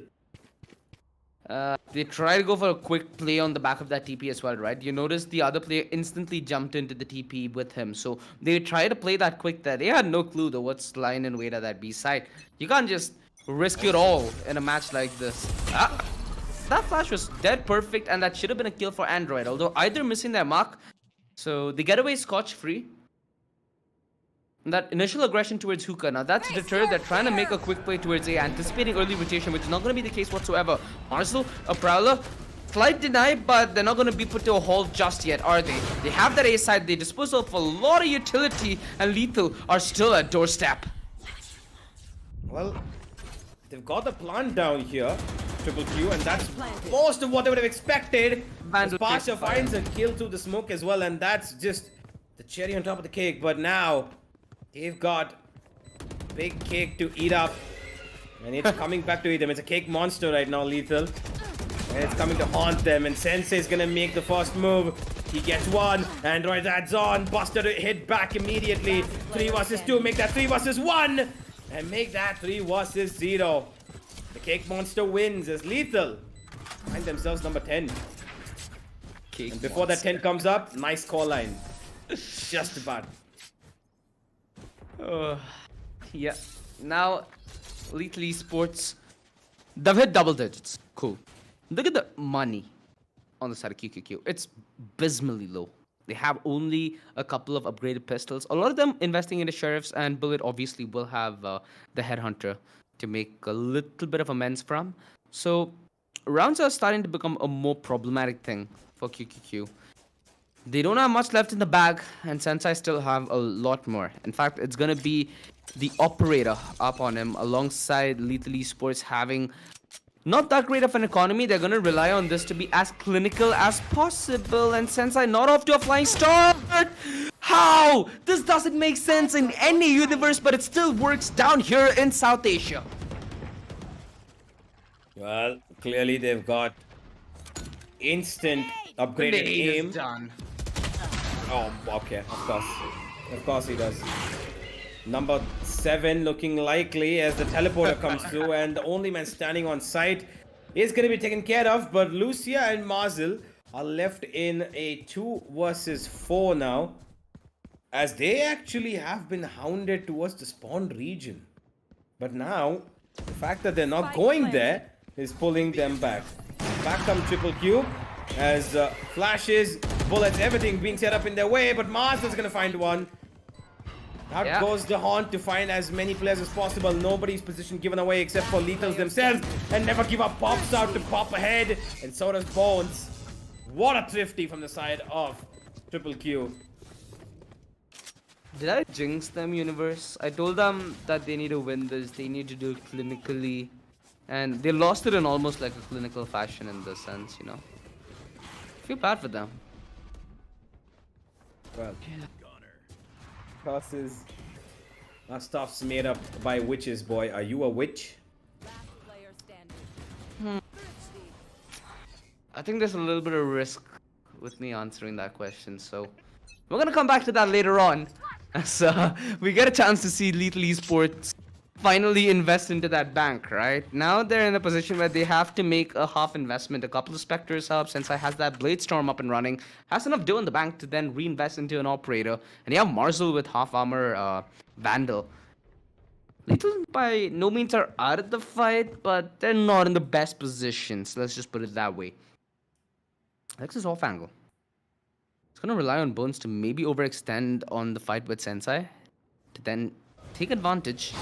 They try to go for a quick play on the back of that TP as well, right? You notice the other player instantly jumped into the TP with him. So they try to play that quick there. They had no clue though what's lying in wait at that B side. You can't just risk it all in a match like this. That flash was dead perfect, and that should have been a kill for Android, although either missing their mark. So they get away scotch-free. And that initial aggression towards Hookah, now that's deterred. They're trying to make a quick play towards A, anticipating early rotation, which is not going to be the case whatsoever. Marcel, a Prowler, slight deny, but they're not going to be put to a halt just yet, are they? They have that A side, they dispose of a lot of utility, and Lethal are still at doorstep. Well, they've got the plant down here, Triple Q, and that's most of what they would have expected. As Pasha finds a kill through the smoke as well, and that's just the cherry on top of the cake. But now they've got big cake to eat up. And it's coming back to eat them. It's a cake monster right now, Lethal. And it's coming to haunt them. And Sensei is gonna make the first move. He gets one. Android adds on. Buster to hit back immediately. 3 versus 2. Make that 3 versus 1. And make that 3 versus 0. The cake monster wins as Lethal find themselves number 10. Cake And before that 10 comes up, nice call line. Just about. Yeah. Now, Lethal Esports, they've hit double digits. Cool. Look at the money on the side of QQQ. It's abysmally low. They have only a couple of upgraded pistols. A lot of them investing into sheriffs, and Bullet obviously will have the headhunter to make a little bit of amends from. So rounds are starting to become a more problematic thing for QQQ. They don't have much left in the bag, and Sensei still have a lot more. In fact, it's gonna be the operator up on him alongside Lethal Esports having not that great of an economy. They're gonna rely on this to be as clinical as possible, and Sensei not off to a flying start. How? This doesn't make sense in any universe, but it still works down here in South Asia. Well, clearly they've got instant upgraded aim. Done. Oh, okay, of course. Of course he does. Number 7 looking likely as the teleporter comes through, and the only man standing on site is going to be taken care of, but Lucia and Mazel are left in a 2 versus 4 now, as they actually have been hounded towards the spawn region. But now, the fact that they're not going there is pulling them back. Back come Triple Q, as flashes, bullets, everything being set up in their way, but Mazel's going to find one. Out goes the haunt to find as many players as possible. Nobody's position given away except for Lethals themselves. And Never Give Up pops out to pop ahead. And so does Bones. What a thrifty from the side of Triple Q. Did I jinx them, universe? I told them that they need to win this. They need to do it clinically. And they lost it in almost like a clinical fashion in this sense, you know. Feel bad for them. Well, crosses. Our stuff's made up by witches, boy. Are you a witch? I think there's a little bit of risk with me answering that question, so we're gonna come back to that later on. As we get a chance to see Lethal Esports finally invest into that bank, right? Now they're in a position where they have to make a half investment. A couple of Spectres up, Sensei has that Blade Storm up and running, has enough dough in the bank to then reinvest into an operator, and you have Marzel with half armor Vandal. Lethal by no means are out of the fight, but they're not in the best positions. Let's just put it that way. Alex is off angle. It's gonna rely on Bones to maybe overextend on the fight with Sensei to then take advantage.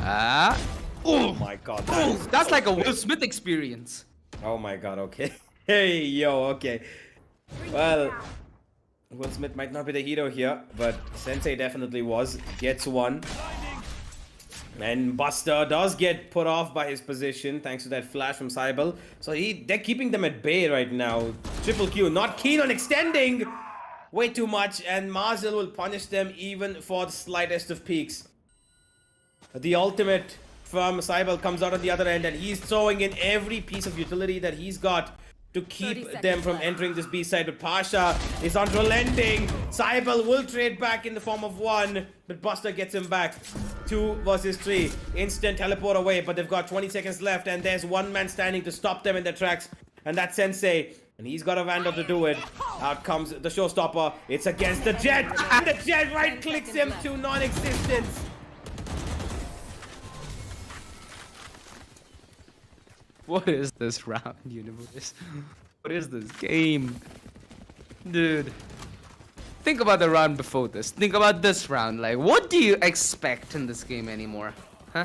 Oh my god. That's like a Will Smith experience. Oh my god, okay. Hey, yo, okay. Well, Will Smith might not be the hero here, but Sensei definitely was. Gets one. And Buster does get put off by his position thanks to that flash from Cybele. So they're keeping them at bay right now. Triple Q not keen on extending way too much, and Mazel will punish them even for the slightest of peaks. The ultimate from Cybele comes out on the other end, and he's throwing in every piece of utility that he's got to keep them from entering this B side. But Pasha is unrelenting. Cybele will trade back in the form of 1, but Buster gets him back. 2 versus 3. Instant teleport away, but they've got 20 seconds left, and there's one man standing to stop them in their tracks, and that's Sensei. And he's got a Vandal to do it. Out comes the showstopper. It's against the Jet, and the Jet right clicks him to non-existence. What is this round, universe? What is this game? Dude. Think about the round before this. Think about this round. Like, what do you expect in this game anymore? Huh?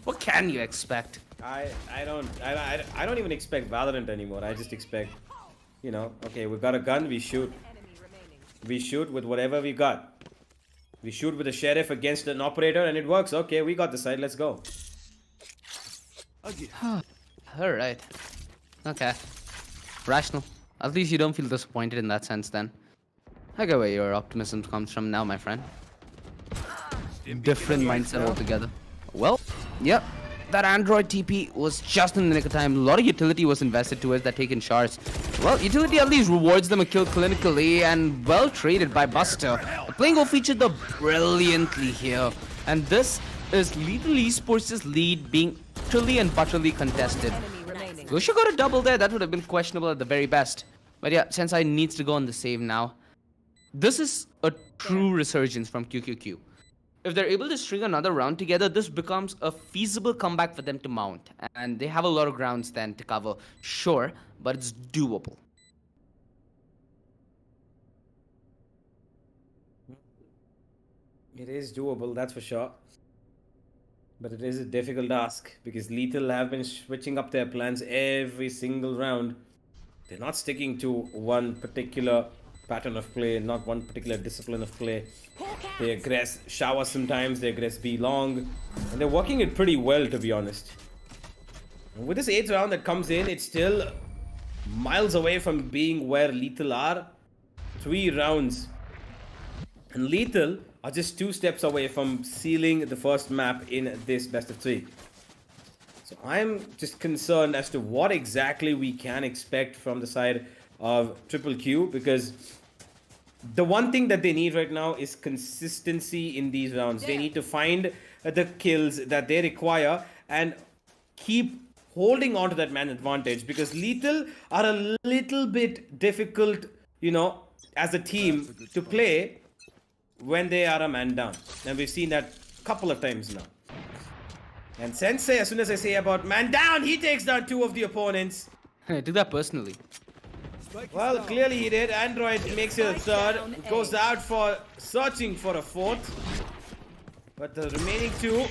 What can you expect? I don't even expect Valorant anymore. I just expect, you know, okay, we've got a gun, we shoot. We shoot with whatever we got. We shoot with a sheriff against an operator and it works. Okay, we got the side, let's go. Alright. Okay. Rational. At least you don't feel disappointed in that sense then. I get where your optimism comes from now, my friend. Different mindset altogether. Well, yep. that Android TP was just in the nick of time. A lot of utility was invested towards that taken shards. Well, utility at least rewards them a kill clinically and well traded by Buster. The playing goal featured the brilliantly here. And this is Lethal Esports' lead being utterly and butterly contested. Gosha got a double there. That would have been questionable at the very best. But yeah, Sensei needs to go on the save now. This is a true resurgence from QQQ. If they're able to string another round together, this becomes a feasible comeback for them to mount. And they have a lot of grounds then to cover. Sure, but it's doable. It is doable, that's for sure. But it is a difficult task because Lethal have been switching up their plans every single round. They're not sticking to one particular pattern of play, not one particular discipline of play. They aggress shower sometimes, they aggress B long, and they're working it pretty well, to be honest. And with this 8th round that comes in, it's still miles away from being where Lethal are. 3 rounds. And Lethal are just 2 steps away from sealing the first map in this best of 3. So I'm just concerned as to what exactly we can expect from the side of QQQ, because the one thing that they need right now is consistency in these rounds. They need to find the kills that they require and keep holding on to that man advantage, because Lethal are a little bit difficult, you know, as a team to play when they are a man down. And we've seen that a couple of times now. And Sensei, as soon as I say about man down, he takes down 2 of the opponents. I took that personally. Well, clearly he did. Android makes it a 3rd. Goes out for searching for a 4th. But the remaining 2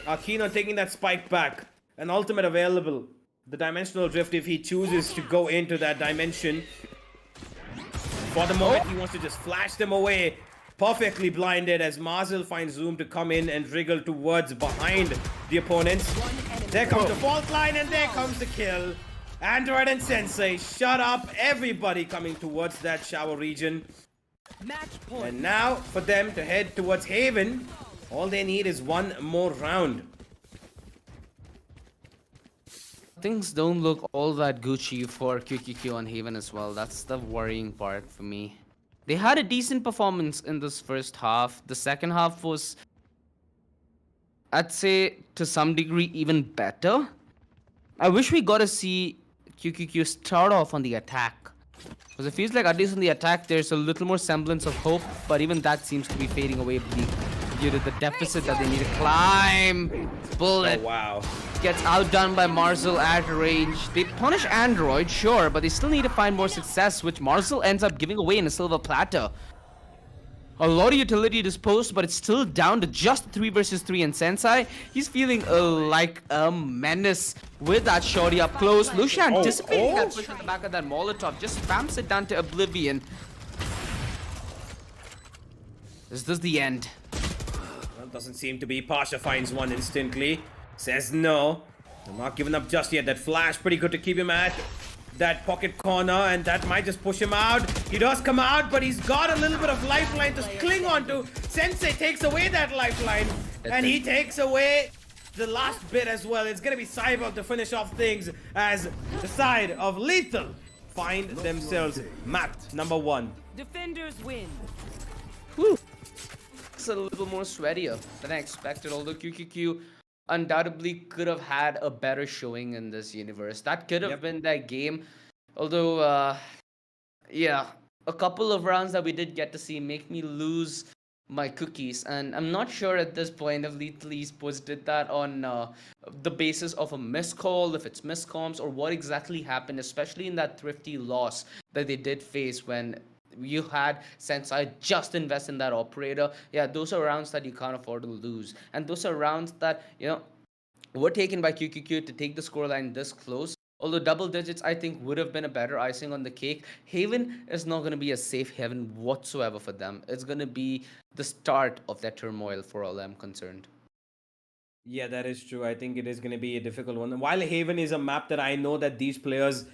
are keen on taking that spike back. An ultimate available. The dimensional drift if he chooses to go into that dimension. For the moment, he wants to just flash them away. Perfectly blinded as Marzel finds room to come in and wriggle towards behind the opponents. There comes the fault line and there comes the kill. Android and Sensei shut up everybody coming towards that shower region. And now for them to head towards Haven, all they need is 1 more round. Things don't look all that Gucci for QQQ on Haven as well. That's the worrying part for me. They had a decent performance in this first half. The second half was, I'd say, to some degree, even better. I wish we got to see QQQ start off on the attack. Because it feels like at least on the attack, there's a little more semblance of hope. But even that seems to be fading away due to the deficit that they need to climb. Bullet. Oh, wow. Gets outdone by Marzel at range. They punish Android, sure, but they still need to find more success, which Marzel ends up giving away in a silver platter. A lot of utility disposed, but it's still down to just 3 versus 3, and Sensei, he's feeling like a menace with that shorty up close. Lucia anticipating that push on the back of that Molotov, just spams it down to oblivion. Is this the end? Well, doesn't seem to be. Pasha finds one instantly. Says no. I'm not giving up just yet. That flash, pretty good to keep him at that pocket corner, and that might just push him out. He does come out, but he's got a little bit of lifeline to cling on to. Sensei takes away that lifeline, and he takes away the last bit as well. It's gonna be Cyborg to finish off things as the side of Lethal find themselves mapped number 1. Defenders win. Whew. It's a little more sweatier than I expected, although QQQ undoubtedly could have had a better showing in this universe. That could have been their game. Although, yeah, a couple of rounds that we did get to see make me lose my cookies. And I'm not sure at this point if Lethal Esports did that on the basis of a miscall, if it's miscomms, or what exactly happened, especially in that thrifty loss that they did face when you had Sensei just invest in that operator. Yeah, those are rounds that you can't afford to lose. And those are rounds that, you know, were taken by QQQ to take the scoreline this close. Although double digits, I think, would have been a better icing on the cake. Haven is not going to be a safe haven whatsoever for them. It's going to be the start of that turmoil for all I'm concerned. Yeah, that is true. I think it is going to be a difficult one. While Haven is a map that I know that these players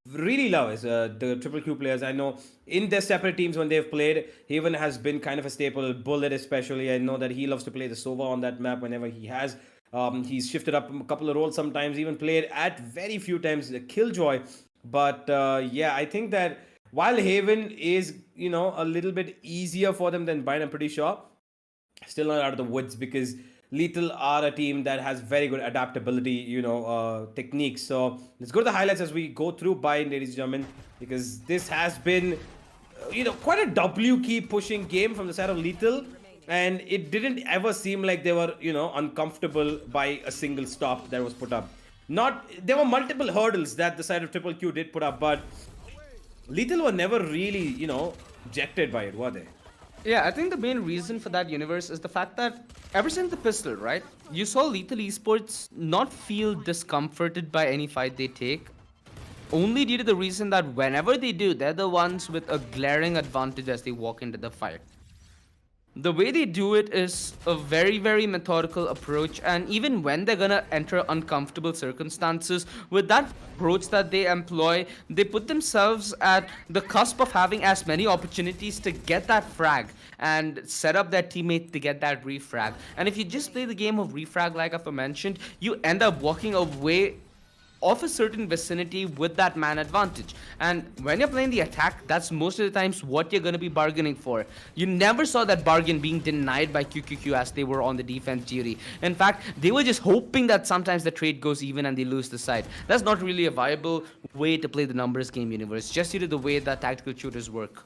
really love, is the QQQ players. I know in their separate teams when they've played, Haven has been kind of a staple. Bullet especially, I know that he loves to play the Sova on that map whenever he has He's shifted up a couple of roles sometimes, even played at very few times the Killjoy. But yeah, I think that while Haven is, a little bit easier for them than Bind, I'm pretty sure, still not out of the woods because Lethal are a team that has very good adaptability, techniques. So let's go to the highlights as we go through Bind, ladies and gentlemen, because this has been, quite a W key pushing game from the side of Lethal. And it didn't ever seem like they were, uncomfortable by a single stop that was put up. There were multiple hurdles that the side of Triple Q did put up, but Lethal were never really, ejected by it, were they? Yeah, I think the main reason for that universe is the fact that ever since the pistol, right? You saw Lethal Esports not feel discomforted by any fight they take. Only due to the reason that whenever they do, they're the ones with a glaring advantage as they walk into the fight. The way they do it is a very, very methodical approach, and even when they're gonna enter uncomfortable circumstances, with that approach that they employ, they put themselves at the cusp of having as many opportunities to get that frag and set up their teammate to get that refrag. And if you just play the game of refrag like I've mentioned, you end up walking away of a certain vicinity with that man advantage. And when you're playing the attack, that's most of the times what you're going to be bargaining for. You never saw that bargain being denied by QQQ as they were on the defense duty. In fact, they were just hoping that sometimes the trade goes even and they lose the side. That's not really a viable way to play the numbers game universe, just due to the way that tactical shooters work.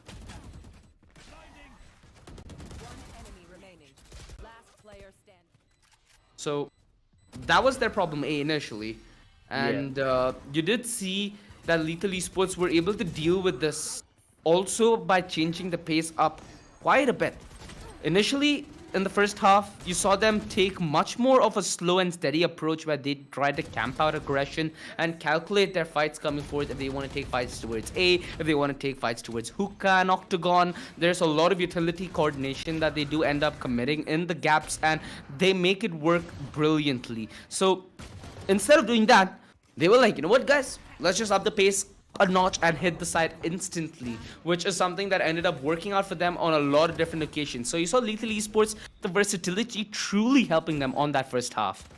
So that was their problem A initially. And you did see that Lethal Esports were able to deal with this also by changing the pace up quite a bit. Initially, in the first half, you saw them take much more of a slow and steady approach where they tried to camp out aggression and calculate their fights coming forward if they want to take fights towards A, if they want to take fights towards Hookah and Octagon. There's a lot of utility coordination that they do end up committing in the gaps, and they make it work brilliantly. So instead of doing that, they were like, you know what, guys, let's just up the pace a notch and hit the side instantly, which is something that ended up working out for them on a lot of different occasions. So you saw Lethal Esports, the versatility truly helping them on that first half.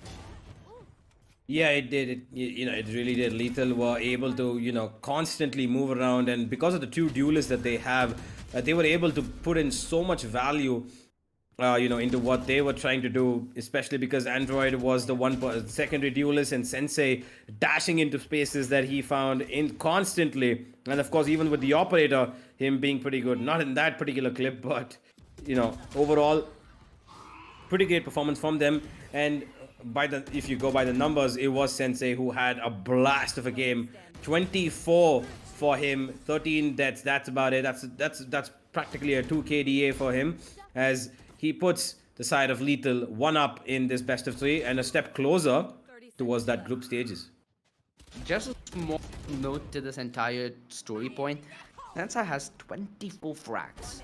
Yeah, it did. It really did. Lethal were able to, constantly move around, and because of the two duelists that they have, they were able to put in so much value into what they were trying to do, especially because Android was the secondary duelist and Sensei dashing into spaces that he found in constantly. And of course, even with the operator, him being pretty good, not in that particular clip, but, overall, pretty great performance from them. And if you go by the numbers, it was Sensei who had a blast of a game. 24 for him, 13 deaths. That's about it. That's practically a 2 KDA for him, as he puts the side of Lethal one up in this best of 3 and a step closer towards that group stages. Just a small note to this entire story point. Sensei has 24 frags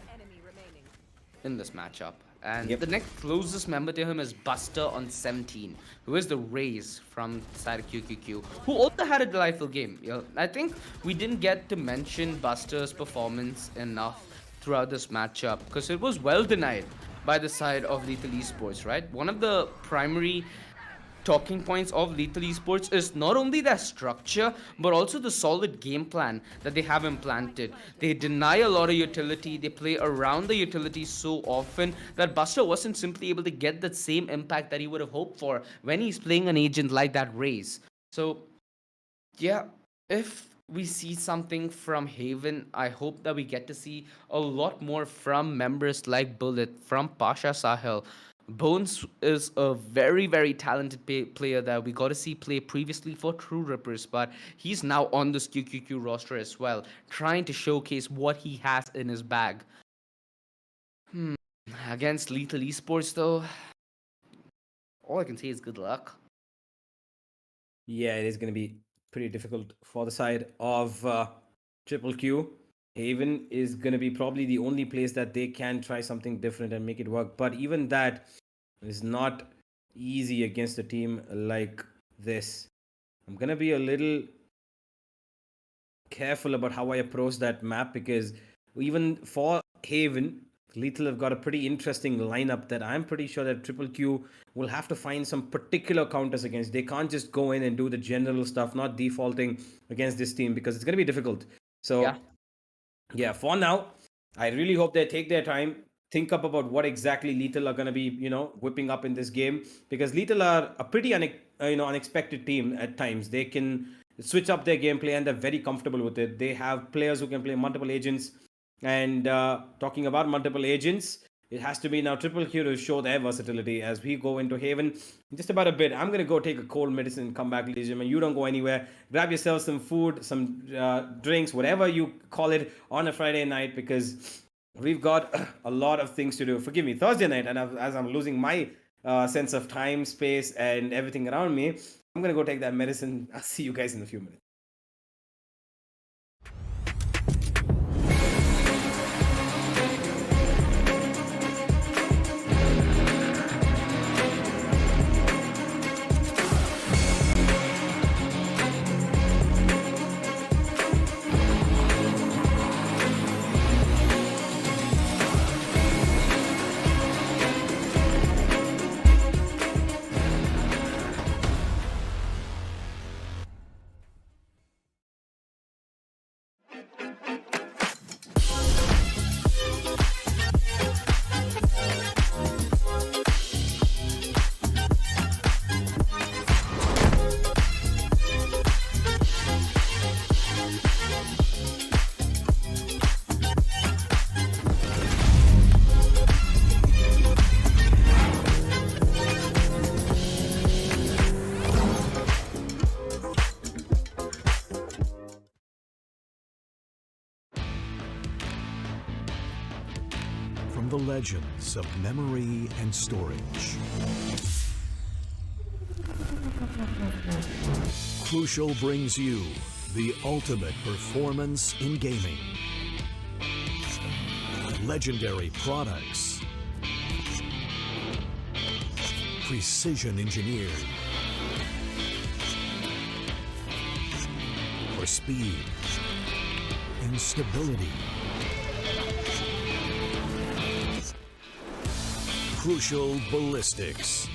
in this matchup. And the next closest member to him is Buster on 17, who is the Raze from the side of QQQ, who also had a delightful game. I think we didn't get to mention Buster's performance enough throughout this matchup because it was well denied by the side of Lethal Esports, right? One of the primary talking points of Lethal Esports is not only their structure, but also the solid game plan that they have implanted. They deny a lot of utility, they play around the utility so often that Buster wasn't simply able to get the same impact that he would have hoped for when he's playing an agent like that Raze. So, yeah, if we see something from Haven, I hope that we get to see a lot more from members like Bullet, from Pasha Sahel. Bones is a very, very talented player that we got to see play previously for True Rippers, but he's now on this QQQ roster as well, trying to showcase what he has in his bag. Against Lethal Esports, though, all I can say is good luck. Yeah, it is going to be pretty difficult for the side of Triple Q. Haven is going to be probably the only place that they can try something different and make it work. But even that is not easy against a team like this. I'm going to be a little careful about how I approach that map, because even for Haven, Lethal have got a pretty interesting lineup that I'm pretty sure that Triple Q will have to find some particular counters against. They can't just go in and do the general stuff, not defaulting against this team, because it's going to be difficult. So, yeah, for now, I really hope they take their time, think up about what exactly Lethal are going to be, whipping up in this game, because Lethal are a pretty unexpected team at times. They can switch up their gameplay and they're very comfortable with it. They have players who can play multiple agents. And talking about multiple agents, it has to be now Triple Q to show their versatility as we go into Haven in just about a bit. I'm going to go take a cold medicine and come back, ladies and gentlemen. You don't go anywhere. Grab yourself some food, some drinks, whatever you call it, on a Friday night, because we've got a lot of things to do. Forgive me, Thursday night, and as I'm losing my sense of time, space, and everything around me, I'm going to go take that medicine. I'll see you guys in a few minutes. From the legends of memory and storage, Crucial brings you the ultimate performance in gaming. Legendary products, precision engineered for speed and stability. Crucial Ballistics.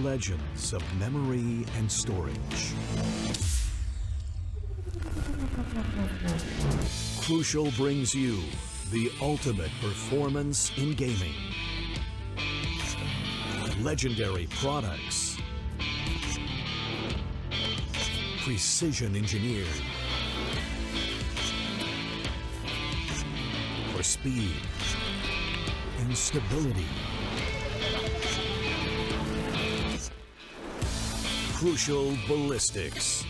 legends of memory and storage. Crucial brings you the ultimate performance in gaming. Legendary products. Precision engineered. For speed and stability. Crucial ballistics.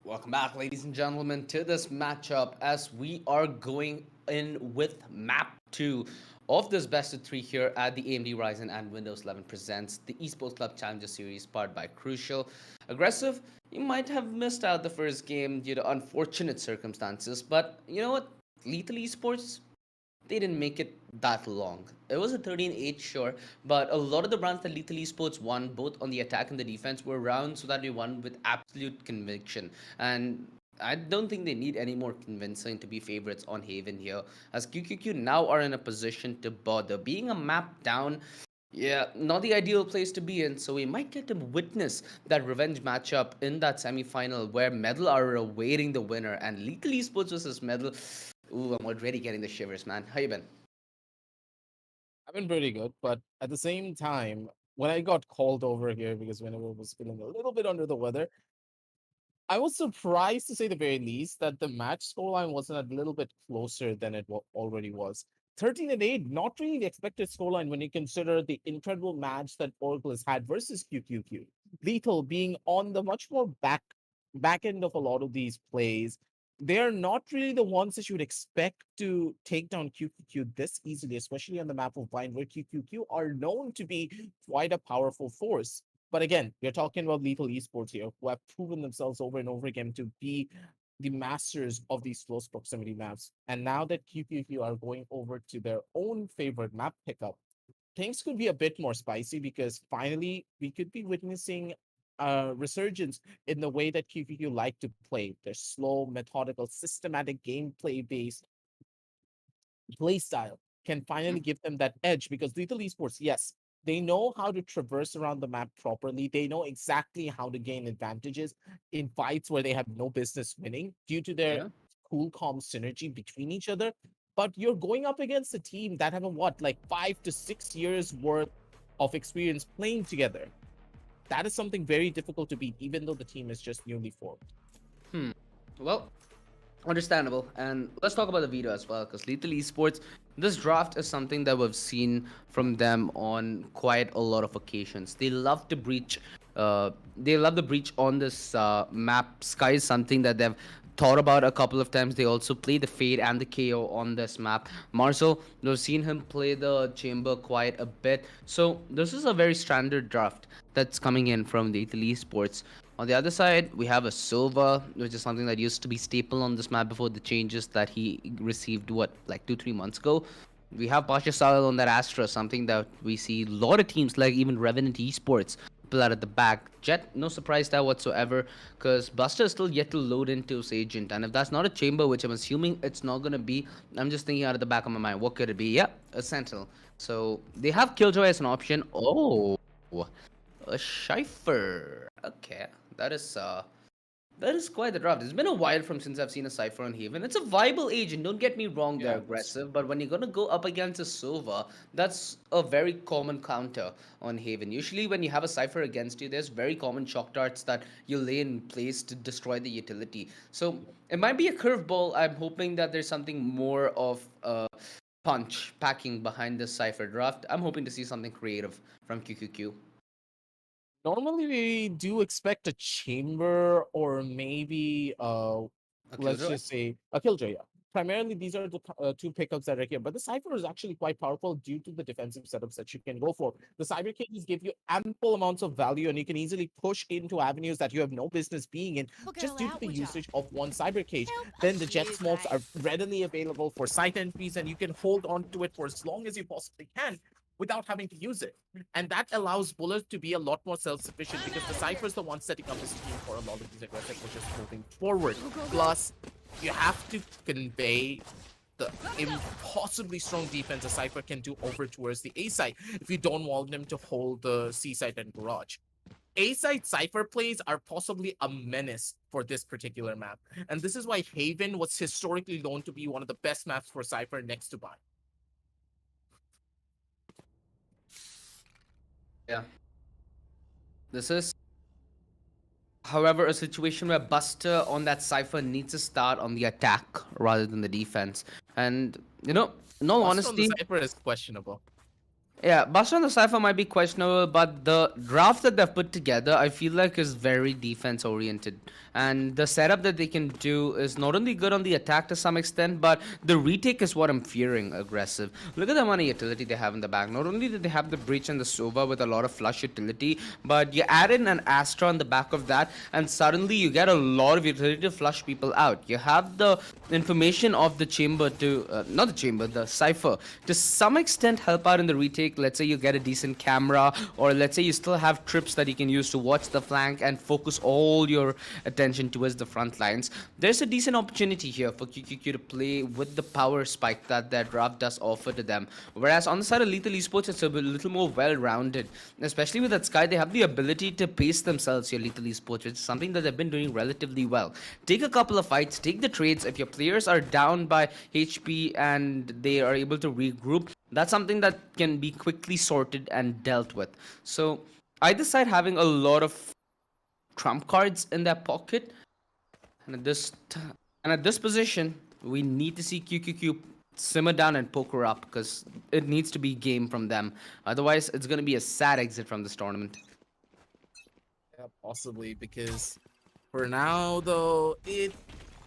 Welcome back, ladies and gentlemen, to this matchup as we are going in with map 2 of this best of 3 here at the AMD Ryzen and Windows 11 presents the Esports Club Challenger Series powered by Crucial. Aggressive, you might have missed out the first game due to unfortunate circumstances, but you know what? Lethal Esports, they didn't make it that long. It was a 13-8, sure, but a lot of the rounds that Lethal Esports won, both on the attack and the defense, were rounds so that we won with absolute conviction. And I don't think they need any more convincing to be favorites on Haven here, as QQQ now are in a position to bother. Being a map down, yeah, not the ideal place to be in, so we might get to witness that revenge matchup in that semi-final where Medal are awaiting the winner, and Lethal Esports versus Medal. Ooh, I'm already getting the shivers, man. How you been? I've been pretty good, but at the same time, when I got called over here because whenever I was feeling a little bit under the weather, I was surprised to say the very least that the match scoreline wasn't a little bit closer than it already was. 13-8, not really the expected scoreline when you consider the incredible match that Oracle has had versus QQQ. Lethal being on the much more back end of a lot of these plays. They're not really the ones that you would expect to take down QQQ this easily, especially on the map of Vine, where QQQ are known to be quite a powerful force. But again, we're talking about Lethal Esports here, who have proven themselves over and over again to be the masters of these close proximity maps. And now that QQQ are going over to their own favorite map pickup, things could be a bit more spicy because finally we could be witnessing a resurgence in the way that QQQ like to play. Their slow, methodical, systematic gameplay based play style can finally give them that edge because Lethal Esports, yes, they know how to traverse around the map properly. They know exactly how to gain advantages in fights where they have no business winning due to their Yeah. cool, calm synergy between each other. But you're going up against a team that have a what, like 5 to 6 years worth of experience playing together. That is something very difficult to beat, even though the team is just newly formed. Well, understandable. And let's talk about the veto as well, because Lethal Esports, this draft is something that we've seen from them on quite a lot of occasions. They love to breach. They love the breach on this map. Sky is something that they've thought about a couple of times. They also play the Fade and the KO on this map. Marcel, we've seen him play the Chamber quite a bit. So this is a very standard draft that's coming in from the Lethal Esports. On the other side, we have a Silva, which is something that used to be staple on this map before the changes that he received, what, like 2-3 months ago. We have Pasha Salal on that Astra, something that we see a lot of teams like even Revenant Esports pull out at the back. Jet, no surprise there whatsoever, because Buster is still yet to load into Sagent. And if that's not a Chamber, which I'm assuming it's not going to be, I'm just thinking out of the back of my mind, what could it be? Yep, a Sentinel. So they have Killjoy as an option. Oh, a Cypher. Okay, that is quite the draft. It's been a while from since I've seen a Cypher on Haven. It's a viable agent, don't get me wrong, they're aggressive, but when you're gonna go up against a Silva, that's a very common counter on Haven. Usually when you have a Cypher against you, there's very common shock darts that you lay in place to destroy the utility. So it might be a curveball. I'm hoping that there's something more of a punch packing behind this Cypher draft. I'm hoping to see something creative from QQQ. Normally, we do expect a chamber or maybe, A let's Killjoy? just say a killjoy. Yeah. Primarily, these are the two pickups that are here. But the Cypher is actually quite powerful due to the defensive setups that you can go for. The Cyber Cages give you ample amounts of value, and you can easily push into avenues that you have no business being in just due to the usage of one Cyber Cage. Then the Jet Smokes are readily available for site entries, and you can hold on to it for as long as you possibly can, without having to use it. And that allows Bullet to be a lot more self-sufficient because the Cypher is the one setting up his team for a lot of these aggressive pushes moving forward. Plus, you have to convey the impossibly strong defense a Cypher can do over towards the A side if you don't want them to hold the C side and garage. A side Cypher plays are possibly a menace for this particular map. And this is why Haven was historically known to be one of the best maps for Cypher next to Buy. Yeah. This is, however, a situation where Buster on that Cypher needs to start on the attack rather than the defense. And, in all honesty, The Cypher is questionable. yeah, Buster on the Cypher might be questionable, but the draft that they've put together, I feel like is very defense oriented. And the setup that they can do is not only good on the attack to some extent, but the retake is what I'm fearing aggressive. Look at the amount of utility they have in the back. Not only do they have the Breach and the Sova with a lot of flush utility, but you add in an Astra on the back of that, and suddenly you get a lot of utility to flush people out. You have the information of the chamber to, not the chamber, the Cypher, to some extent help out in the retake. Let's say you get a decent camera, or let's say you still have trips that you can use to watch the flank and focus all your attention towards the front lines. There's a decent opportunity here for QQQ to play with the power spike that their draft does offer to them. Whereas on the side of Lethal Esports, it's a little more well-rounded. Especially with that Sky, they have the ability to pace themselves here, Lethal Esports, which is something that they've been doing relatively well. Take a couple of fights, take the trades. If your players are down by HP and they are able to regroup, that's something that can be quickly sorted and dealt with. So either side having a lot of trump cards in their pocket, and at this position, we need to see QQQ simmer down and poker up because it needs to be game from them. Otherwise, it's going to be a sad exit from this tournament. Yeah, possibly, because for now, though, it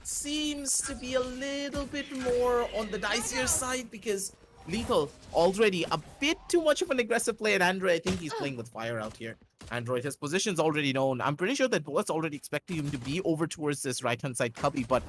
seems to be a little bit more on the dicier side because Lethal already a bit too much of an aggressive play, and Android, I think he's playing with fire out here. Android, his position's already known. I'm pretty sure that Bullet's already expecting him to be over towards this right-hand side cubby, but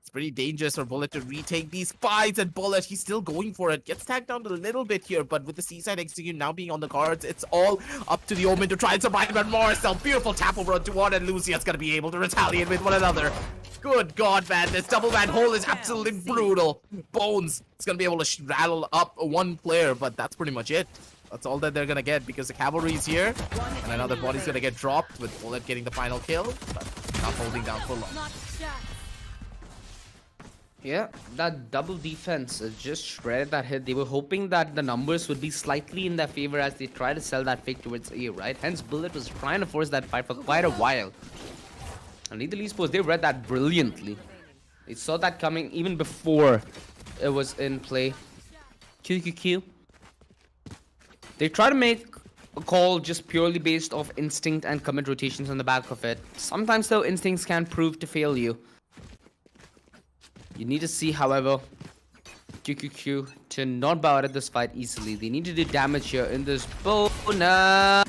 it's pretty dangerous for Bullet to retake these fights, and Bullet, he's still going for it. Gets tagged down a little bit here, but with the C-side execute now being on the cards, it's all up to the Omen to try and survive, and Morrisell, beautiful tap over onto one, and Lucia's gonna be able to retaliate with one another. Good God, man, this double man hole is absolutely brutal. Bones is gonna be able to rattle up one player, but that's pretty much it. That's all that they're gonna get because the cavalry is here, and another body's gonna get dropped with Bullet getting the final kill, but not holding down for long. Yeah, that double defense just shredded that hit. They were hoping that the numbers would be slightly in their favor as they try to sell that fake towards A, right? Hence, Bullet was trying to force that fight for quite a while. And Lethal Esports, they read that brilliantly. They saw that coming even before it was in play. QQQ. They try to make a call just purely based off instinct and commit rotations on the back of it. Sometimes, though, instincts can prove to fail you. You need to see, however, QQQ to not bow out of this fight easily. They need to do damage here in this bonus.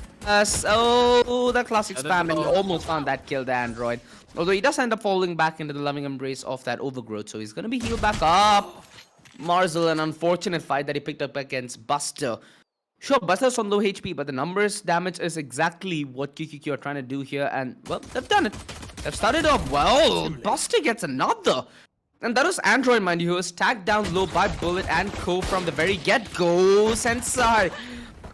Oh, the classic spam, and he almost found that kill, the Android. Although he does end up falling back into the loving embrace of that overgrowth, so he's going to be healed back up. Marzel, an unfortunate fight that he picked up against Buster. Sure, Buster's on low HP, but the numbers damage is exactly what QQQ are trying to do here, and, well, they've done it. They've started off well. Buster gets another. And that was Android, mind you, who was tagged down low by Bullet and Co from the very get-go. Sensei.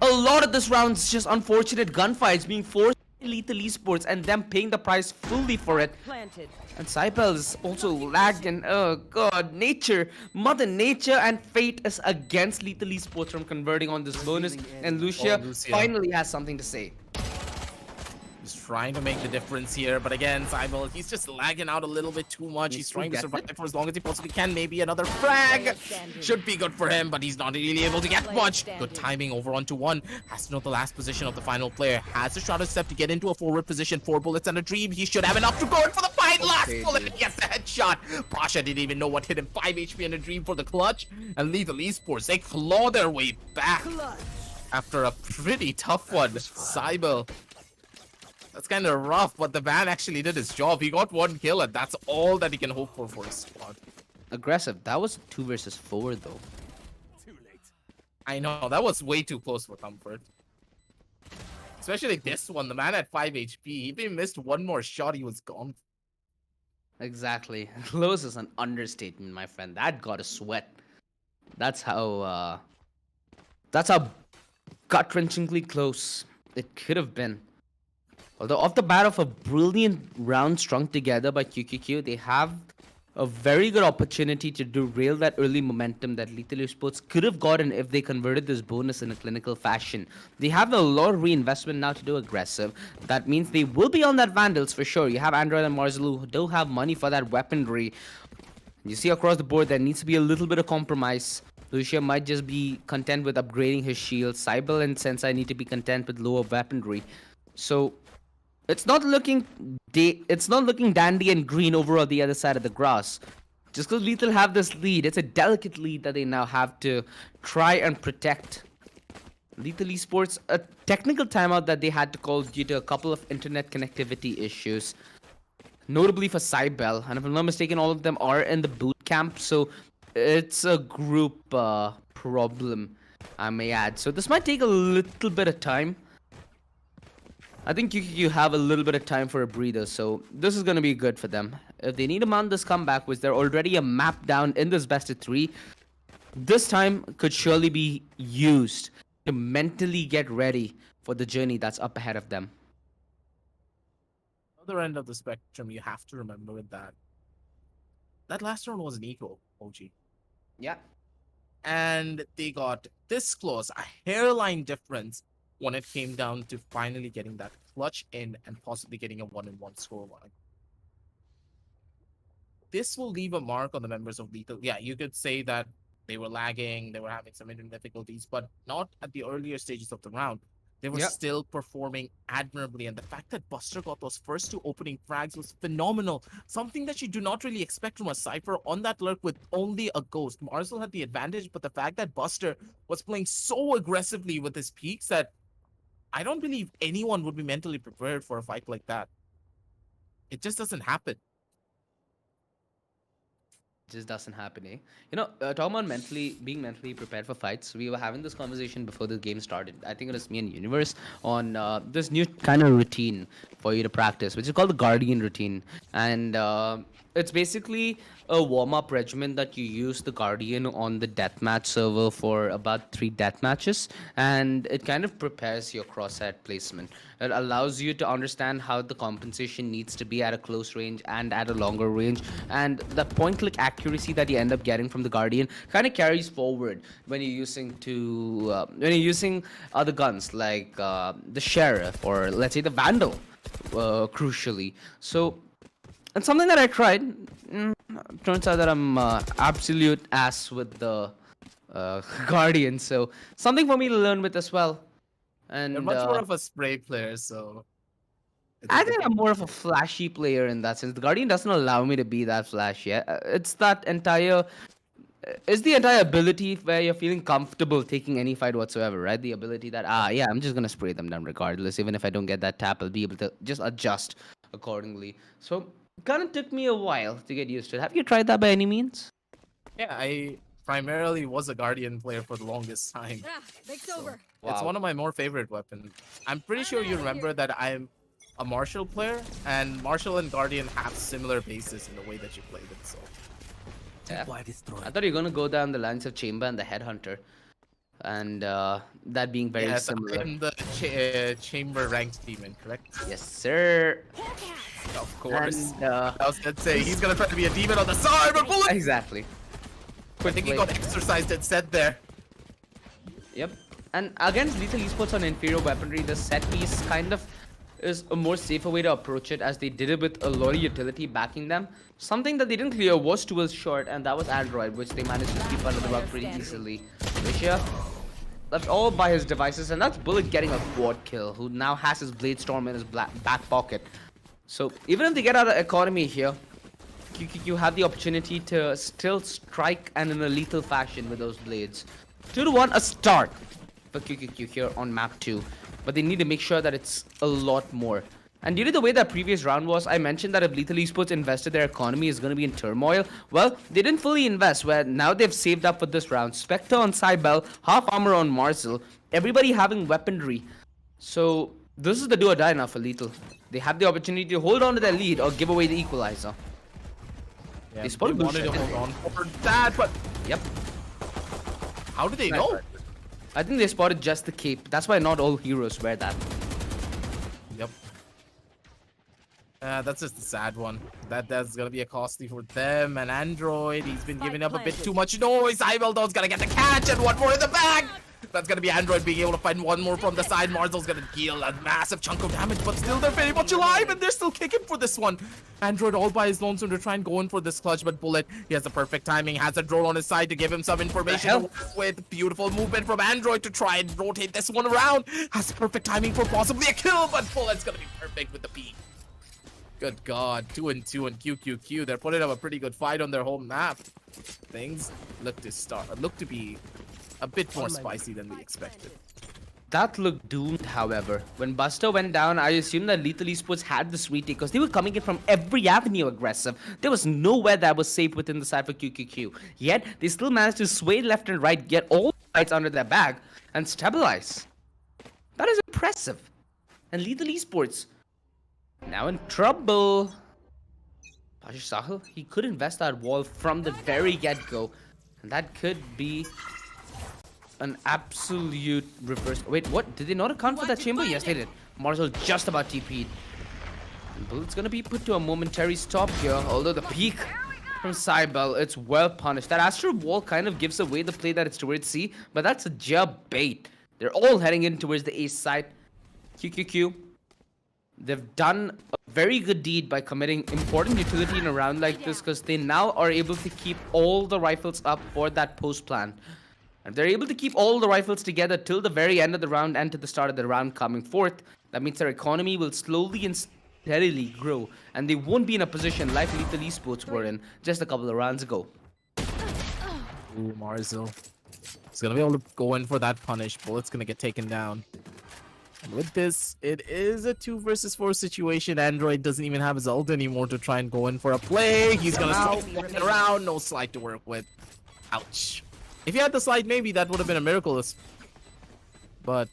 A lot of this round is just unfortunate gunfights being forced by Lethal Esports and them paying the price fully for it. Planted. And Saipel is also lagged, and oh god, nature, Mother Nature and fate is against Lethal Esports from converting on this bonus, and Lucia finally has something to say. He's trying to make the difference here, but again, Cybele, he's just lagging out a little bit too much. He's trying to survive for as long as he possibly can. Maybe another frag should be good for him, but he's not really able to get much. Good timing over onto one. Has to know the last position of the final player. Has a shot of step to get into a forward position. 4 bullets and a dream. He should have enough to go in for the fight. Last bullet gets the headshot. Pasha didn't even know what hit him. 5 HP and a dream for the clutch. And Lethal Esports, they claw their way back after a pretty tough one. Cybele. That's kind of rough, but the man actually did his job. He got 1 kill, and that's all that he can hope for his squad. Aggressive. That was 2 versus 4, though. I know, that was way too close for comfort. Especially this one, the man at 5 HP. If he missed one more shot, he was gone. Exactly. Close is an understatement, my friend. That got a sweat. That's how. That's how gut-wrenchingly close it could have been. Although off the bat of a brilliant round strung together by QQQ, they have a very good opportunity to derail that early momentum that Lethal Esports could have gotten if they converted this bonus in a clinical fashion. They have a lot of reinvestment now to do aggressive. That means they will be on that Vandals for sure. You have Android and Marzalu who don't have money for that weaponry. You see across the board there needs to be a little bit of compromise. Lucia might just be content with upgrading his shield. Cybele and Sensei need to be content with lower weaponry. So it's not looking dandy and green over on the other side of the grass. Just because Lethal have this lead, it's a delicate lead that they now have to try and protect. Lethal Esports, a technical timeout that they had to call due to a couple of internet connectivity issues. Notably for Cybele, and if I'm not mistaken, all of them are in the boot camp, so it's a group problem, I may add. So this might take a little bit of time. I think you have a little bit of time for a breather, so this is going to be good for them. If they need to mount this comeback, which they're already a map down in this best of 3, this time could surely be used to mentally get ready for the journey that's up ahead of them. Other end of the spectrum, you have to remember with that last round was an equal, OG. Yeah. And they got this close, a hairline difference, when it came down to finally getting that clutch in and possibly getting a 1-1 scoreline. This will leave a mark on the members of Lethal. Yeah, you could say that they were lagging, they were having some internet difficulties, but not at the earlier stages of the round. They were still performing admirably, and the fact that Buster got those first 2 opening frags was phenomenal. Something that you do not really expect from a Cypher on that lurk with only a ghost. Marcel had the advantage, but the fact that Buster was playing so aggressively with his peaks that I don't believe anyone would be mentally prepared for a fight like that. It just doesn't happen. Just doesn't happen, eh? Talking about being mentally prepared for fights, we were having this conversation before the game started. I think it was me and Universe on this new kind of routine for you to practice, which is called the Guardian routine. And it's basically a warm-up regimen that you use the Guardian on the deathmatch server for about 3 death matches, and it kind of prepares your crosshair placement. It allows you to understand how the compensation needs to be at a close range and at a longer range, and the point-click accuracy that you end up getting from the Guardian kind of carries forward when you're using other guns like the Sheriff or let's say the Vandal, crucially. So it's something that I tried. Turns out that I'm absolute ass with the Guardian, so something for me to learn with as well. And You're much more of a spray player, so I think I'm more of a flashy player in that sense. The Guardian doesn't allow me to be that flashy. It's the entire ability where you're feeling comfortable taking any fight whatsoever, right? The ability that I'm just gonna spray them down regardless. Even if I don't get that tap, I'll be able to just adjust accordingly. So it kind of took me a while to get used to it. Have you tried that by any means? yeah, I primarily was a Guardian player for the longest time. Break's over. It's one of my more favorite weapons. I'm pretty sure you remember that I'm a Marshall player, and Marshall and Guardian have similar bases in the way that you play them. So Yeah. I thought you were gonna go down the lines of Chamber and the Headhunter, and that being very yes, similar. I'm the Chamber ranked demon, correct? Yes, sir. Of course. And, I was gonna say he's gonna try to be a demon on the side, but bullet. exactly. I think he got exercised instead there. Yep. And against Lethal Esports on inferior weaponry, the set piece kind of is a more safer way to approach it, as they did it with a lot of utility backing them. Something that they didn't clear was towards short, and that was Android, which they managed to keep under the rug pretty easily. Risha left all by his devices, and that's Bullet getting a quad kill, who now has his Blade Storm in his back pocket. So even if they get out of economy here, QQQ have the opportunity to still strike and in a lethal fashion with those blades. 2-1, a start for QQQ here on map 2. But they need to make sure that it's a lot more. And due to the way that previous round was, I mentioned that if Lethal Esports invested, their economy is going to be in turmoil. Well, they didn't fully invest, where now they've saved up for this round. Spectre on Cybele, half armor on Marcel, everybody having weaponry. So this is the do or die now for Lethal. They have the opportunity to hold on to their lead or give away the equalizer. Yeah, They spotted blue wanted to shit. hold on for that, but Yep. how did they know? I think they spotted just the cape. That's why not all heroes wear that. Yep. That's just a sad one. That's gonna be a costly for them. And Android, he's been giving up a bit too much noise. Iveldo's gonna get the catch and one more in the bag. That's gonna be Android being able to find one more from the side. Marzel's gonna deal a massive chunk of damage, but still they're very much alive and they're still kicking for this one. Android all by his lonesome to try and go in for this clutch, but Bullet, he has the perfect timing, has a drone on his side to give him some information to work with. Beautiful movement from Android to try and rotate this one around. Has the perfect timing for possibly a kill, but Bullet's gonna be perfect with the peek. Good God, 2-2 and QQQ. They're putting up a pretty good fight on their home map. Things look to be a bit more spicy than we expected. That looked doomed, however. When Buster went down, I assumed that Lethal Esports had this retake because they were coming in from every avenue aggressive. There was nowhere that was safe within the side for QQQ. Yet, they still managed to sway left and right, get all the fights under their bag, and stabilize. That is impressive. And Lethal Esports, now in trouble. Pashish Sahil, he could invest that wall from the very get-go. And that could be an absolute reverse. Wait, what? Did they not account for that chamber? Yes, they did. Marcel just about TP'd. And Bullet's gonna be put to a momentary stop here, although the peak from Cybele, it's well punished. That Astro wall kind of gives away the play that it's towards C, but that's a jab bait. They're all heading in towards the ace side. QQQ, they've done a very good deed by committing important utility in a round like this because they now are able to keep all the rifles up for that post plan. If they're able to keep all the rifles together till the very end of the round and to the start of the round coming forth, that means their economy will slowly and steadily grow, and they won't be in a position like Lethal Esports were in just a couple of rounds ago. Ooh, Marzel. He's gonna be able to go in for that punish. Bullet's gonna get taken down. And with this, it is a 2 versus 4 situation. Android doesn't even have his ult anymore to try and go in for a play. He's gonna start walking around. No slide to work with. Ouch. If he had the slide, maybe that would have been a miracle. But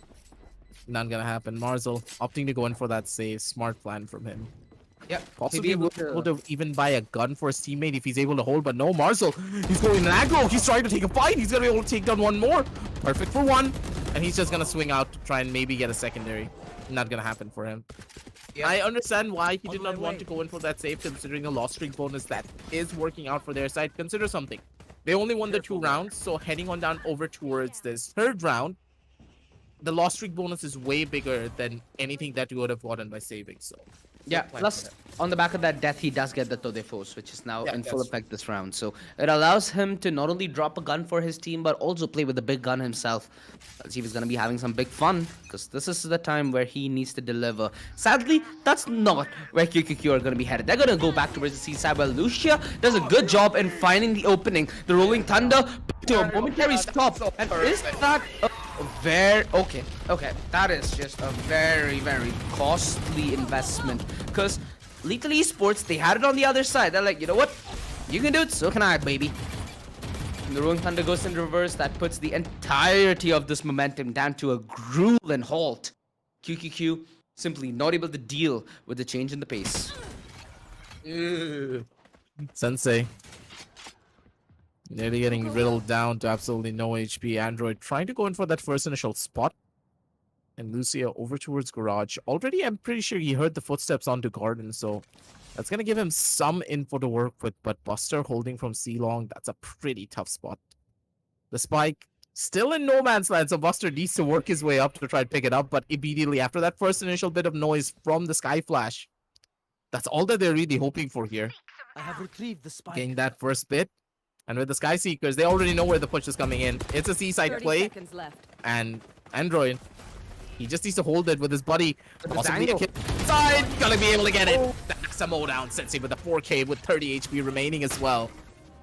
not gonna happen. Marzel opting to go in for that save. Smart plan from him. Yep. Possibly able to even buy a gun for his teammate if he's able to hold, but no, Marzel, he's going in aggro. He's trying to take a fight. He's gonna be able to take down one more. Perfect for one. And he's just gonna swing out to try and maybe get a secondary. Not gonna happen for him. Yeah. I understand why he did not want to go in for that save, considering the loss streak bonus that is working out for their side. Consider something. They only won the 2 rounds, so heading on down over towards this 3rd round, the loss streak bonus is way bigger than anything that you would have gotten by saving. So yeah, plus on the back of that death, he does get the Tode Force, which is now in full effect this round. So it allows him to not only drop a gun for his team, but also play with the big gun himself. Let's see if he's going to be having some big fun, because this is the time where he needs to deliver. Sadly, that's not where QQQ are going to be headed. They're going to go back towards the seaside, where Lucia does a good job in finding the opening. The Rolling Thunder to a momentary stop. And is that okay, that is just a very costly investment, because Lethal Esports, they had it on the other side. They're like, you know what, you can do it, so can I, baby. And the Rolling Thunder goes in reverse. That puts the entirety of this momentum down to a grueling halt. QQQ simply not able to deal with the change in the pace. Sensei nearly getting riddled down to absolutely no HP. Android trying to go in for that first initial spot. And Lucia over towards Garage. Already, I'm pretty sure he heard the footsteps onto Garden, so that's going to give him some info to work with. But Buster holding from C-Long, that's a pretty tough spot. The spike still in no man's land, so Buster needs to work his way up to try and pick it up. But immediately after that first initial bit of noise from the Sky Flash, that's all that they're really hoping for here. I have retrieved the spike. Getting that first bit. And with the Sky Seekers, they already know where the push is coming in. It's a seaside play. And Android, he just needs to hold it with his buddy. Possibly a kill side. Gonna be able to get it. That's a mow down. Sensei with the 4K with 30 HP remaining as well.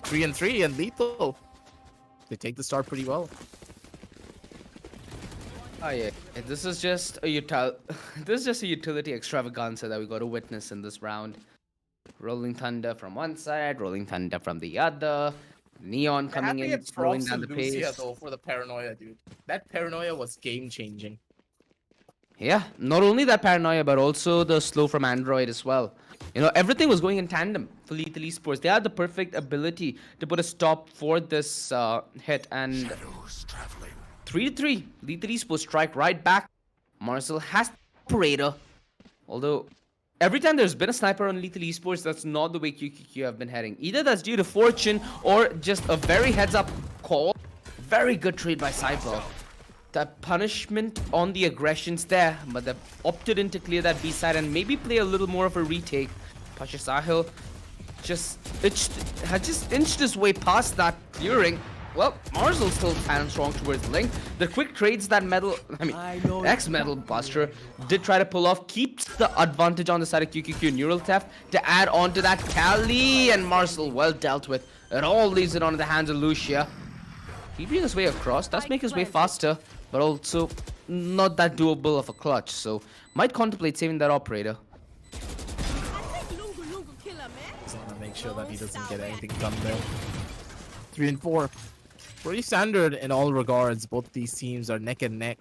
3-3 and Lethal. They take the start pretty well. Oh yeah, this is just a this is just a utility extravaganza that we got to witness in this round. Rolling Thunder from one side, Rolling Thunder from the other. Neon I have coming to in, give slowing props to down the Lucia pace. though for the paranoia, dude. That paranoia was game changing. Yeah, not only that paranoia, but also the slow from Android as well. You know, everything was going in tandem for Lethal Esports. They had the perfect ability to put a stop for this hit, and 3-3. Lethal Esports strike right back. Marcel has the operator, although every time there's been a sniper on Lethal Esports, that's not the way QQQ have been heading. Either that's due to fortune or just a very heads-up call. Very good trade by Cyber. That punishment on the aggression's there, but they've opted in to clear that B side and maybe play a little more of a retake. Pasha Sahil had just inched his way past that clearing. Well, Marzel still standing strong towards Link. The quick trades that ex-Metal Buster did try to pull off, keeps the advantage on the side of QQQ. Neural Theft to add on to that. Kali and Marcel well dealt with. It all leaves it on the hands of Lucia. Keeping his way across does make his way faster, but also not that doable of a clutch, so might contemplate saving that operator. Just want to make sure that he doesn't get anything done there. 3 and 4. Pretty standard in all regards. Both these teams are neck and neck,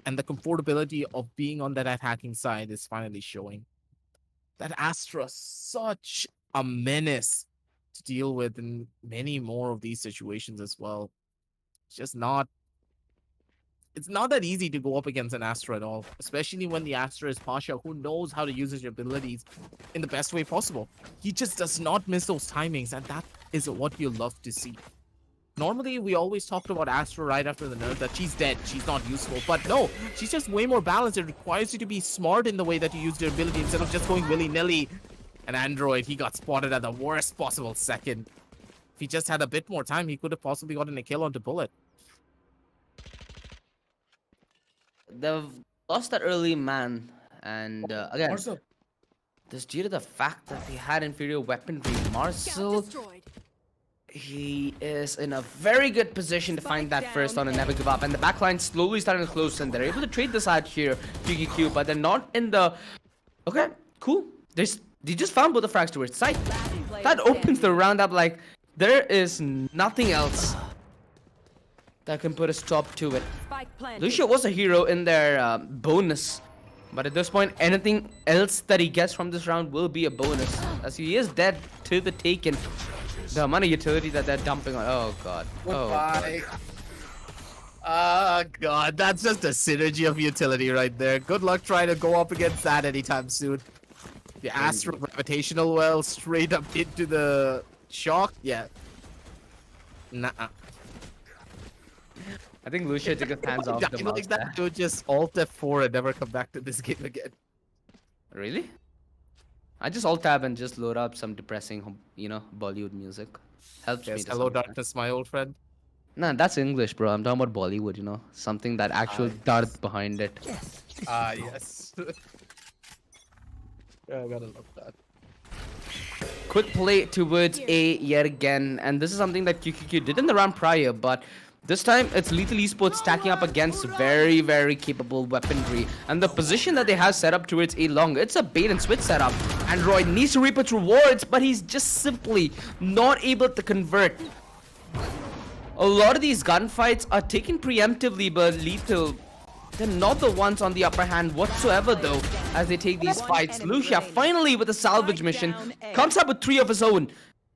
and the comfortability of being on that attacking side is finally showing. That Astra, such a menace to deal with in many more of these situations as well. It's not that easy to go up against an Astra at all, especially when the Astra is Pasha, who knows how to use his abilities in the best way possible. He just does not miss those timings, and that is what you love to see. Normally, we always talked about Astra right after the nerf that she's dead, she's not useful, but no, she's just way more balanced. It requires you to be smart in the way that you use your ability instead of just going willy-nilly. And Android, he got spotted at the worst possible second. If he just had a bit more time, he could have possibly gotten a kill onto Bullet. They've lost that early man, and again, Marcel. this due to the fact that they had inferior weaponry. Marcel, he is in a very good position to find that first on and never give up, and the backline slowly starting to close in. They're able to trade this out here, QQQ, but they're not in the... Okay, cool. They just found both the frags towards site. That opens the round up like there is nothing else that can put a stop to it. Lucia was a hero in their bonus, but at this point, anything else that he gets from this round will be a bonus, as he is dead to the taken. The amount of utility that they're dumping on. Oh god. Goodbye. God, that's just a synergy of utility right there. Good luck trying to go up against that anytime soon. The Astral Gravitational Well straight up into the shock. Yeah. Nah. I think Lucia took his hands off the mouse like there. that dude just Alt F4 and never come back to this game again. Really? I just alt tab and just load up some depressing, Bollywood music. Helps me. Yes, to hello some extent. darkness, my old friend. Nah, that's English, bro. I'm talking about Bollywood, something that actual dart behind it. Yes. Yeah, I gotta love that. Quick play towards A yet again, and this is something that QQQ did in the round prior, but this time it's Lethal Esports stacking up against very, very capable weaponry, and the position that they have set up towards A long, it's a bait and switch setup. Android needs to reap its rewards, but he's just simply not able to convert. A lot of these gunfights are taken preemptively, but Lethal, they're not the ones on the upper hand whatsoever though, as they take these fights. Lucia finally with a salvage mission, comes up with 3 of his own,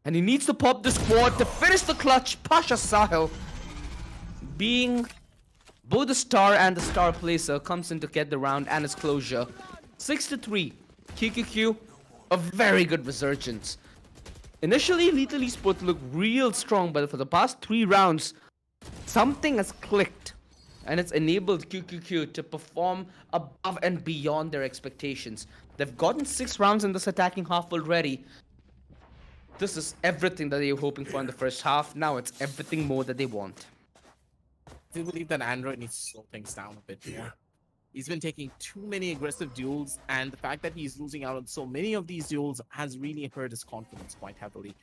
and he needs to pop the squad to finish the clutch. Pasha Sahil, being both the star and the star placer, comes in to get the round and its closure. 6-3, QQQ, a very good resurgence. Initially, Lethal Esports looked real strong, but for the past 3 rounds, something has clicked, and it's enabled QQQ to perform above and beyond their expectations. They've gotten 6 rounds in this attacking half already. This is everything that they were hoping for in the first half. Now it's everything more that they want. I do believe that Android needs to slow things down a bit more. He's been taking too many aggressive duels, and the fact that he's losing out on so many of these duels has really hurt his confidence quite heavily.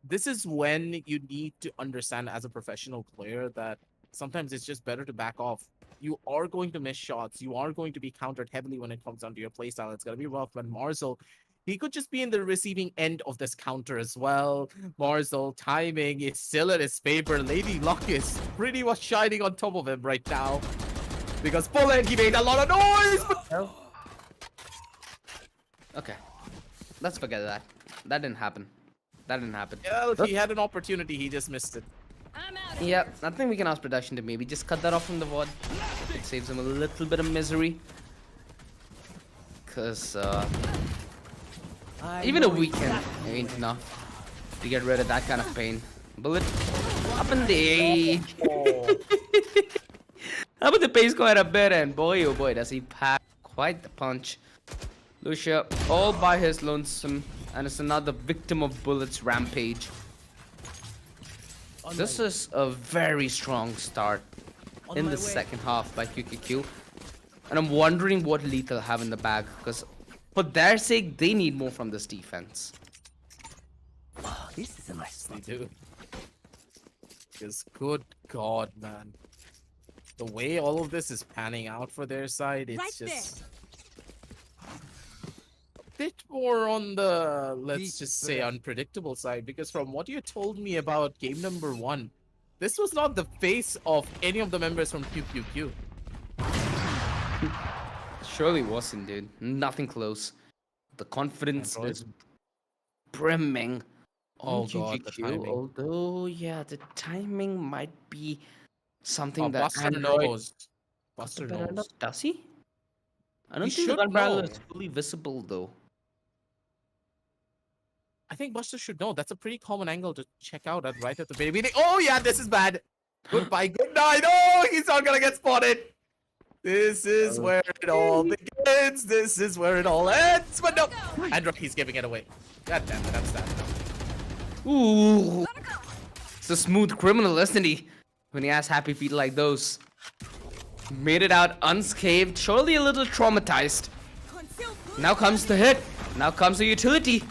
This is when you need to understand as a professional player that sometimes it's just better to back off. you are going to miss shots. You are going to be countered heavily when it comes down to your playstyle. It's going to be rough. But Marzel, he could just be in the receiving end of this counter as well. Marzel, timing is still in his favor. Lady Luck is pretty much shining on top of him right now. Because Bullet, he made a lot of noise! But... Okay. Let's forget that. That didn't happen. That didn't happen. Yeah, if he had an opportunity, he just missed it. Yeah, I think we can ask production to maybe just cut that off from the VOD. It saves him a little bit of misery. Because, even a weekend ain't enough to get rid of that kind of pain. Bullet up in the age. Up in the pace quite a bit, and boy, oh boy, does he pack quite the punch. Lucia, all by his lonesome, and it's another victim of Bullet's rampage. This is a very strong start in the second half by QQQ. And I'm wondering what Lethal have in the bag, because for their sake, they need more from this defense. Oh, this is a nice spot. They do. Because good God, man. The way all of this is panning out for their side, it's just a bit more on the, let's just say, unpredictable side. Because from what you told me about game number 1, this was not the face of any of the members from QQQ. Surely wasn't, dude. Nothing close. The confidence is brimming. Oh God, the QQQ, timing. although, yeah, the timing might be something Oh, that Buster Android knows. Buster better knows. knows. Does he? I don't He think the should gun barrel know. is fully visible, though. I think Buster should know. That's a pretty common angle to check out at right at the very beginning. Oh yeah, this is bad. Goodbye, good night. Oh, he's not gonna get spotted. This is where it all begins. This is where it all ends. But no, Android, he's giving it away. God damn it, I'm sad. Ooh. It's a smooth criminal, isn't he? When he has happy feet like those. Made it out unscathed, surely a little traumatized. Now comes the hit. Now comes the utility.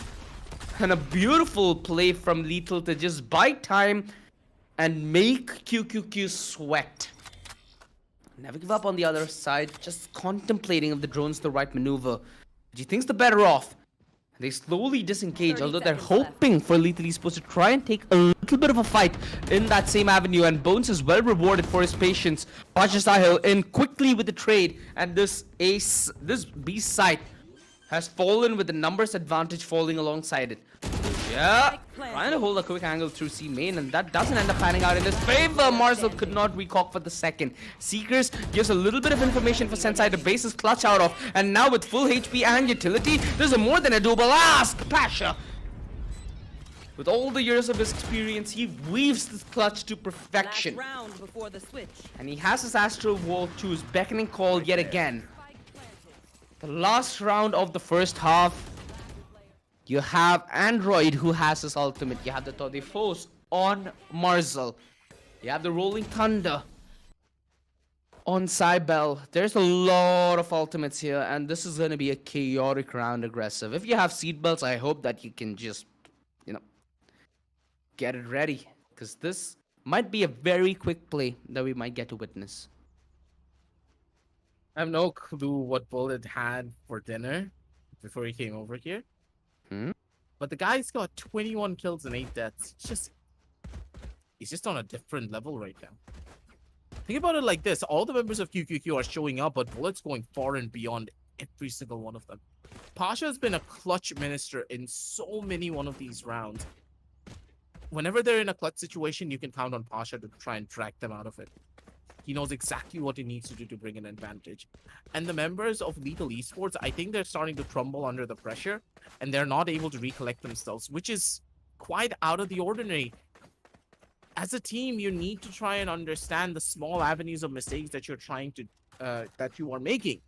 And a beautiful play from Lethal to just buy time and make QQQ sweat. Never give up on the other side, just contemplating if the drone's the right maneuver. But he thinks the better off. They slowly disengage, 30 although they're seconds left. hoping for Lethal Esports to try and take a little bit of a fight in that same avenue. And Bones is well rewarded for his patience. Pacha Sahil in quickly with the trade, and this B site has fallen with the numbers advantage falling alongside it. Yeah, trying to hold a quick angle through C main, and that doesn't end up panning out in his favor. Marzel could not recock for the second. Seekers gives a little bit of information for Sensei to base his clutch out of, and now with full HP and utility, there's a more than a doable ask. Pasha, with all the years of his experience, he weaves this clutch to perfection, Last round before the switch. and he has his astral wall to his beckoning call yet again. The last round of the first half. You have Android who has his ultimate. You have the Toddy Force on Marzel. You have the Rolling Thunder on Cybele. There's a lot of ultimates here, and this is going to be a chaotic round aggressive. If you have seatbelts, I hope that you can just, get it ready. Because this might be a very quick play that we might get to witness. I have no clue what Bullet had for dinner before he came over here. But the guy's got 21 kills and 8 deaths. He's just on a different level right now. Think about it like this. All the members of QQQ are showing up, but Bullet's going far and beyond every single one of them. Pasha has been a clutch minister in so many one of these rounds. Whenever they're in a clutch situation, you can count on Pasha to try and drag them out of it. He knows exactly what he needs to do to bring an advantage. And the members of Lethal Esports, I think they're starting to crumble under the pressure, and they're not able to recollect themselves, which is quite out of the ordinary. As a team, you need to try and understand the small avenues of mistakes that you're trying to, that you are making,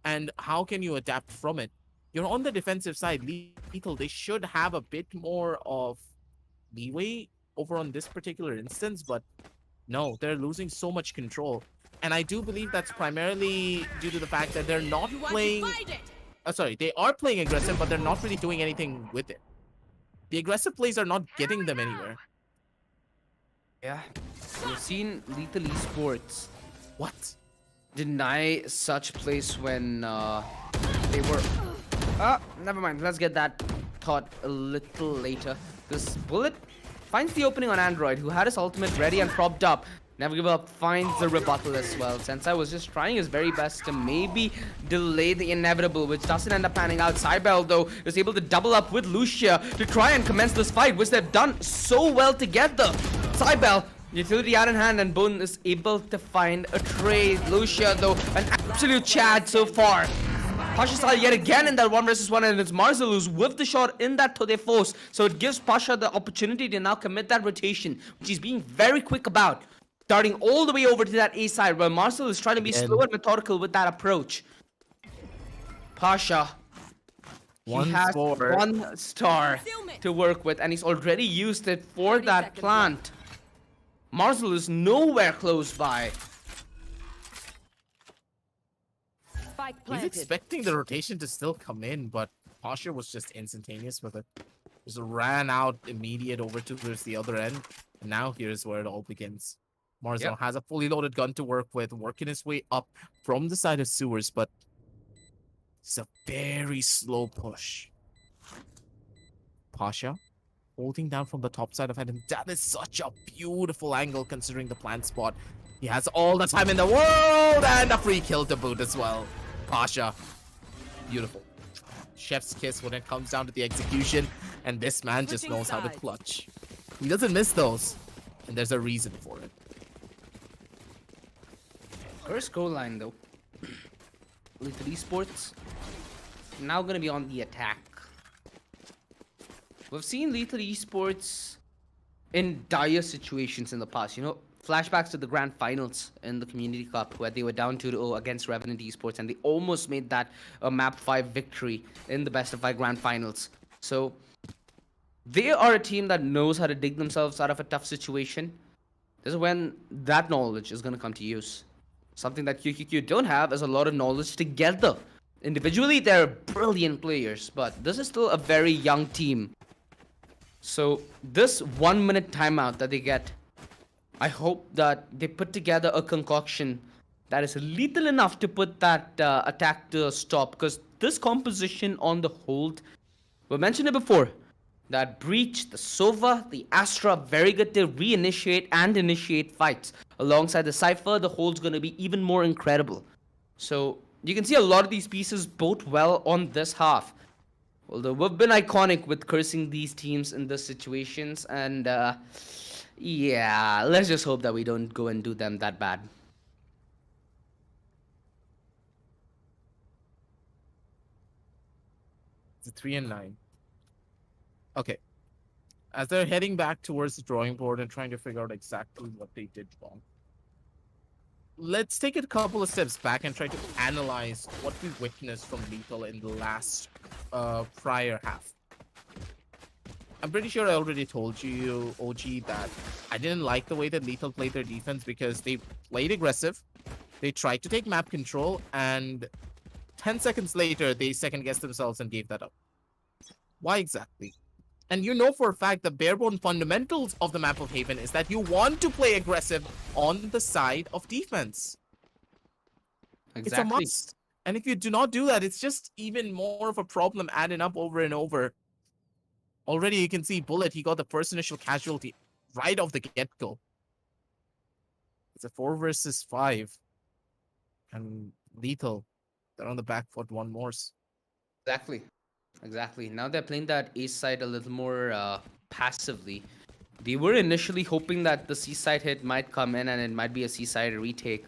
and how can you adapt from it. You're on the defensive side. Lethal, they should have a bit more of leeway over on this particular instance, but no, they're losing so much control. And I do believe that's primarily due to the fact that they're not playing... sorry, they are playing aggressive, but they're not really doing anything with it. The aggressive plays are not getting them anywhere. Yeah. We've seen Lethal Esports. What? deny such place when they were... never mind. Let's get that thought a little later. This Bullet finds the opening on Android, who had his ultimate ready and propped up. Never give up finds the rebuttal as well. Sensei was just trying his very best to maybe delay the inevitable, which doesn't end up panning out. Cybele, though, is able to double up with Lucia to try and commence this fight, which they've done so well together. Cybele, utility out in hand, and Boone is able to find a trade. Lucia, though, an absolute Chad so far. Pasha style yet again in that 1 versus 1, and it's Marcel who's with the shot in that Tode force. So it gives Pasha the opportunity to now commit that rotation, which he's being very quick about. Starting all the way over to that A side, where Marcel is trying to be slow and methodical with that approach. Pasha, he has 1 star to work with, and he's already used it for that plant. Marcel is nowhere close by. Spike He's planted. expecting the rotation to still come in, but Pasha was just instantaneous with it. Just ran out immediate over towards the other end, and now here's where it all begins. Marcel has a fully loaded gun to work with, working his way up from the side of sewers, but it's a very slow push. Pasha holding down from the top side of head, and that is such a beautiful angle considering the plant spot. He has all the time in the world, and a free kill to boot as well. Pasha, beautiful. Chef's kiss when it comes down to the execution, and this man just knows how to clutch. He doesn't miss those, and there's a reason for it. First goal line, though. Lethal Esports now going to be on the attack. We've seen Lethal Esports in dire situations in the past. You know, flashbacks to the grand finals in the Community Cup, where they were down 2-0 against Revenant Esports, and they almost made that a map 5 victory in the best of 5 grand finals. So they are a team that knows how to dig themselves out of a tough situation. This is when that knowledge is going to come to use. Something that QQQ don't have is a lot of knowledge together. Individually, they're brilliant players, but this is still a very young team. So this 1 minute timeout that they get, I hope that they put together a concoction that is lethal enough to put that attack to a stop. Because this composition on the hold, we mentioned it before, that Breach, the Sova, the Astra, very good to reinitiate and initiate fights. Alongside the Cypher, the hold's going to be even more incredible. So you can see a lot of these pieces both well on this half. Although we've been iconic with cursing these teams in these situations, and yeah, let's just hope that we don't go and do them that bad. It's a 3 and 9. Okay. As they're heading back towards the drawing board and trying to figure out exactly what they did wrong, let's take a couple of steps back and try to analyze what we witnessed from Lethal in the last prior half. I'm pretty sure I already told you, OG, that I didn't like the way that Lethal played their defense because they played aggressive, they tried to take map control, and 10 seconds later, they second-guessed themselves and gave that up. Why exactly? And you know for a fact the bare-bone fundamentals of the map of Haven is that you want to play aggressive on the side of defense. Exactly. It's a must. And if you do not do that, it's just even more of a problem adding up over and over. Already you can see Bullet, he got the first initial casualty right off the get-go. It's a 4 versus 5. And Lethal, they're on the back foot one more. Exactly. Now they're playing that A side a little more passively. They were initially hoping that the C side hit might come in and it might be a C side retake.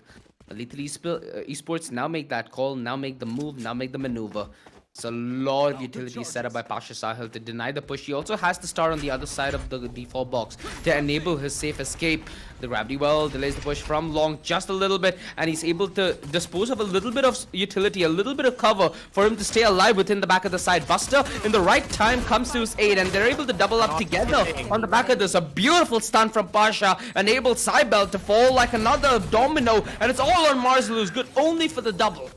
Lethal Esports now make that call, now make the move, now make the maneuver. It's a lot of utility set up by Pasha Sahil to deny the push. He also has to start on the other side of the default box to enable his safe escape. The gravity well delays the push from long just a little bit, and he's able to dispose of a little bit of utility, a little bit of cover for him to stay alive within the back of the side. Buster in the right time comes to his aid, and they're able to double up together on the back of this. A beautiful stun from Pasha enables Cybele to fall like another domino, and it's all on Marcel, who's good only for the double.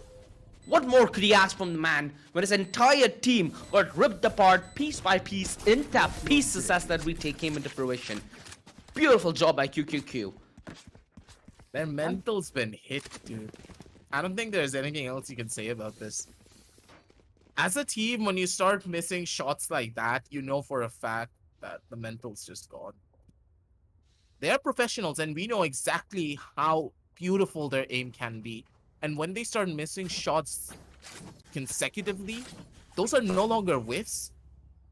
What more could he ask from the man when his entire team got ripped apart piece by piece into pieces as that retake came into fruition? Beautiful job by QQQ. Their mental's been hit, dude. I don't think there's anything else you can say about this. As a team, when you start missing shots like that, you know for a fact that the mental's just gone. They're professionals, and we know exactly how beautiful their aim can be. And when they start missing shots consecutively, those are no longer whiffs.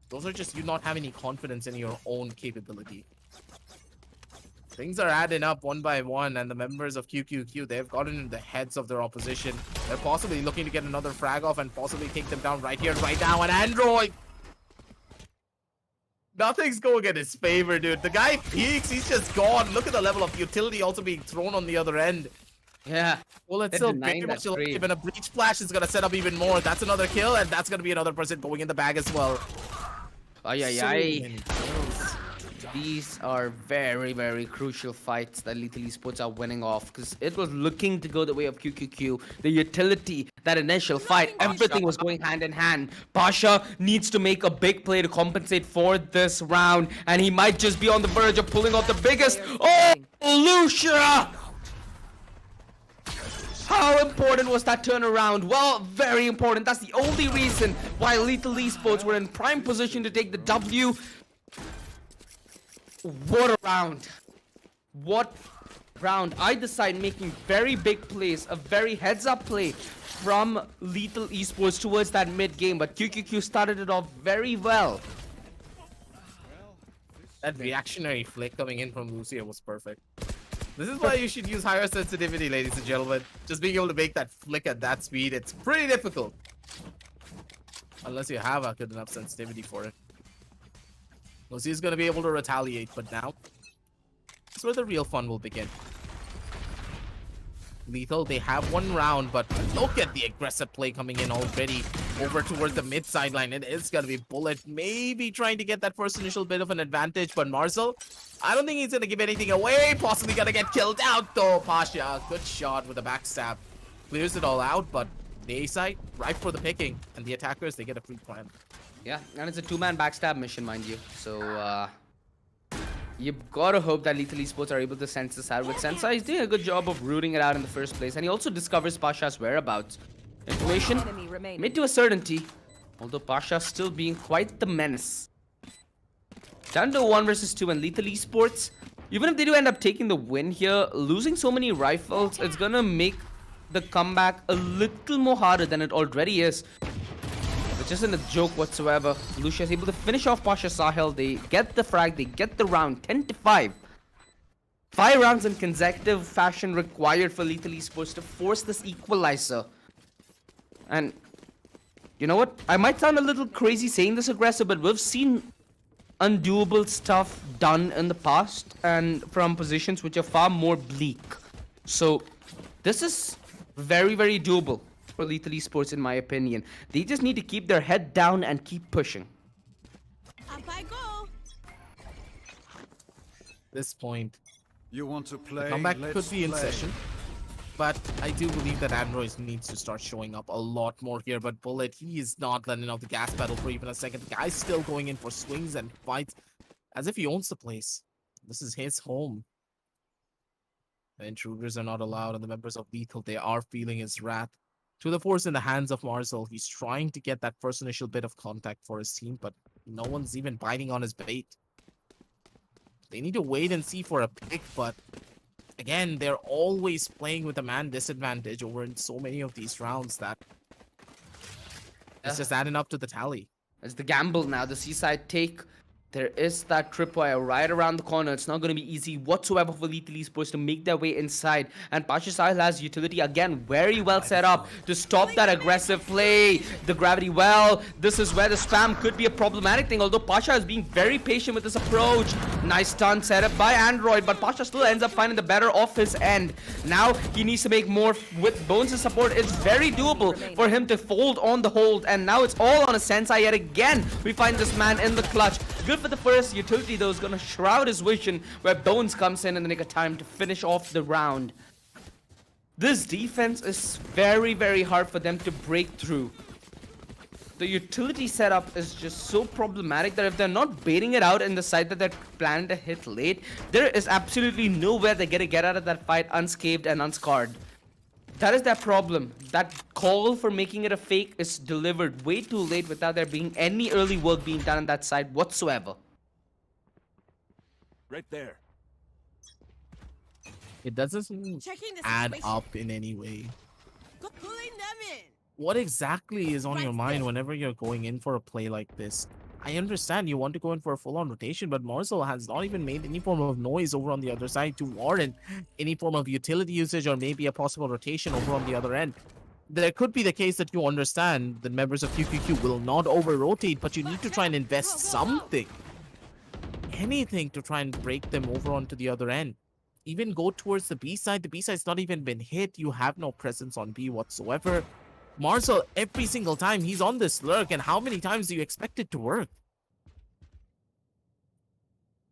Those are just you not having any confidence in your own capability. Things are adding up one by one, and the members of QQQ, they've gotten in the heads of their opposition. They're possibly looking to get another frag off and possibly take them down right here, right now. And Android, nothing's going in his favor, dude. The guy peeks, he's just gone. Look at the level of utility also being thrown on the other end. Yeah. Well, it's They're still denying very that much alive, trade. and a breach flash is gonna set up even more. That's another kill, and that's gonna be another person going in the bag as well. Ay, ay, So ay. many kills. These are very, very crucial fights that Lethal Esports are winning off, because it was looking to go the way of QQQ. The utility, that initial fight, everything was going hand in hand. Pasha needs to make a big play to compensate for this round, and he might just be on the verge of pulling off the biggest. Oh, Lucia! How important was that turnaround? Well, very important. That's the only reason why Lethal Esports were in prime position to take the W. What a round. What round. Either side making very big plays, a very heads-up play from Lethal Esports towards that mid-game, but QQQ started it off very well. That reactionary flick coming in from Lucia was perfect. This is why you should use higher sensitivity, ladies and gentlemen. Just being able to make that flick at that speed, it's pretty difficult. Unless you have a good enough sensitivity for it. Lucia's going to be able to retaliate, but now that's where the real fun will begin. Lethal, they have one round, but look at the aggressive play coming in already over towards the mid sideline. It is going to be Bullet maybe trying to get that first initial bit of an advantage, but Marcel, I don't think he's going to give anything away. Possibly going to get killed out though. Pasha, good shot with a backstab. Clears it all out, but the A side, ripe for the picking. And the attackers, they get a free plan. Yeah, and it's a two-man backstab mission, mind you. So, you've got to hope that Lethal Esports are able to sense this out. With Sensei, he's doing a good job of rooting it out in the first place. And he also discovers Pasha's whereabouts. Information Enemy remaining. made to a certainty. Although Pasha still being quite the menace. Down to 1 versus 2, and Lethal Esports, even if they do end up taking the win here, losing so many rifles, it's gonna make the comeback a little more harder than it already is. Which isn't a joke whatsoever. Lucia is able to finish off Pasha Sahel. They get the frag, they get the round 10-5. 5 rounds in consecutive fashion required for Lethal Esports to force this equalizer. And you know what? I might sound a little crazy saying this aggressive, but we've seen undoable stuff done in the past and from positions which are far more bleak. So this is very, very doable for Lethal Esports in my opinion. They just need to keep their head down and keep pushing. Up I go. This point, You want to play? the comeback Let's could be in play. session. But I do believe that Android needs to start showing up a lot more here. But Bullet, he is not letting out the gas pedal for even a second. The guy's still going in for swings and fights as if he owns the place. This is his home. The intruders are not allowed, and the members of Lethal, they are feeling his wrath. To the force in the hands of Marcel, he's trying to get that first initial bit of contact for his team, but no one's even biting on his bait. They need to wait and see for a pick, but again, they're always playing with a man disadvantage over in so many of these rounds that it's just adding up to the tally. It's the gamble now, the seaside take. There is that tripwire right around the corner. It's not going to be easy whatsoever for Lethal Esports to make their way inside. And Pasha Sahil has utility again, very well set up to stop that aggressive play. The gravity well. This is where the spam could be a problematic thing. Although Pasha is being very patient with this approach. Nice stun set up by Android, but Pasha still ends up finding the better off his end. Now he needs to make more with Bones' support. It's very doable for him to fold on the hold. And now it's all on a Sensei yet again. We find this man in the clutch. Good for the first utility though, is gonna shroud his vision where Bones comes in the nick of time to finish off the round. This defense is very, very hard for them to break through. The utility setup is just so problematic that if they're not baiting it out in the side that they're planning to hit late, there is absolutely nowhere they're gonna get out of that fight unscathed and unscarred. That is that problem. That call for making it a fake is delivered way too late without there being any early work being done on that side whatsoever. Right there. It doesn't seem Checking the add situation. up in any way. Go pulling them in. What exactly is on your Right mind there. whenever you're going in for a play like this? I understand you want to go in for a full-on rotation, but Marcel has not even made any form of noise over on the other side to warrant any form of utility usage or maybe a possible rotation over on the other end. There could be the case that you understand that members of QQQ will not over-rotate, but you need to try and invest something. Anything to try and break them over onto the other end. Even go towards the B side. The B side's not even been hit. You have no presence on B whatsoever. Marcel, every single time he's on this lurk, and how many times do you expect it to work?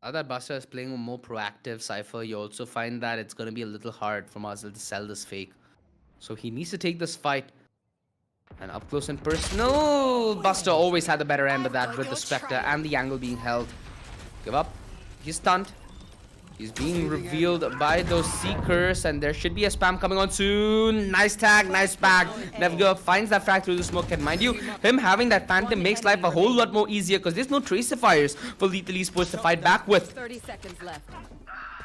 Now that Buster is playing a more proactive Cypher, you also find that it's going to be a little hard for Marcel to sell this fake. So he needs to take this fight. And up close and personal, Buster always had the better end of that with the Spectre and the angle being held. Give up. He's stunned. He's being revealed by those Seekers, and there should be a spam coming on soon. Nice tag, nice bag. Never give up, finds that frag through the smoke, and mind you, him having that Phantom makes life a whole lot more easier because there's no Tracifiers for Lethal Esports to fight back with. 30 seconds left.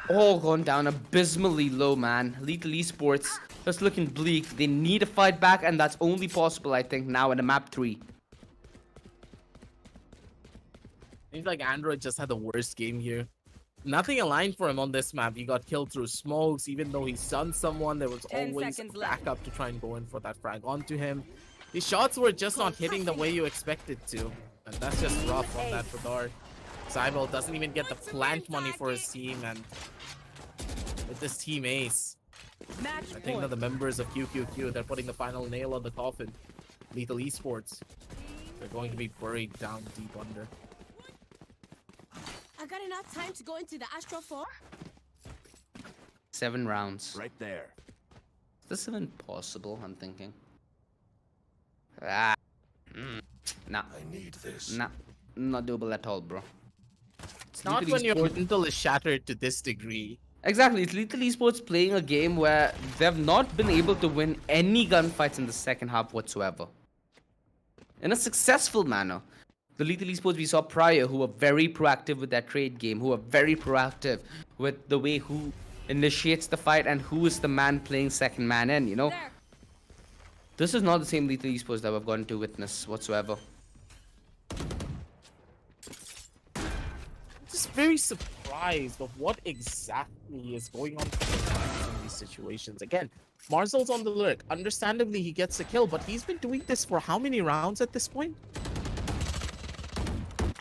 All gone down abysmally low, man. Lethal Esports just looking bleak. They need a fight back, and that's only possible, I think, now in a map 3. Seems like Android just had the worst game here. Nothing aligned for him on this map. He got killed through smokes. Even though he stunned someone, there was 10 always seconds left. backup to try and go in for that frag onto him. His shots were just not hitting the way you expected to. And that's just rough on that regard. Cybel doesn't even get the plant money for his team, and with this team ace, Match I think that the members of QQQ, they're putting the final nail on the coffin. Lethal Esports, they're going to be buried down deep under. I got enough time to go into the Astro 4? 7 rounds. Right there. Is this even possible, I'm thinking? Ah. Nah. I need this. Nah. Not doable at all, bro. It's Not Lethal when your Esports- mental is shattered to this degree. Exactly, it's Lethal Esports playing a game where they've not been able to win any gunfights in the second half whatsoever. In a successful manner. The Lethal Esports we saw prior, who were very proactive with that trade game, who were very proactive with the way who initiates the fight and who is the man playing second man in, you know? There. This is not the same Lethal Esports that we've gotten to witness whatsoever. Just very surprised of what exactly is going on in these situations. Again, Marcel's on the lurk. Understandably, he gets a kill, but he's been doing this for how many rounds at this point?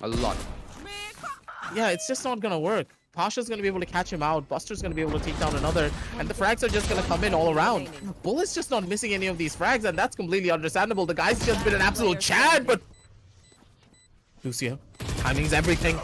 A lot. Yeah, it's just not gonna work. Pasha's gonna be able to catch him out. Buster's gonna be able to take down another, and the frags are just gonna come in all around. Bull is just not missing any of these frags, and that's completely understandable. The guy's just been an absolute Chad, but Lucio, timing's everything.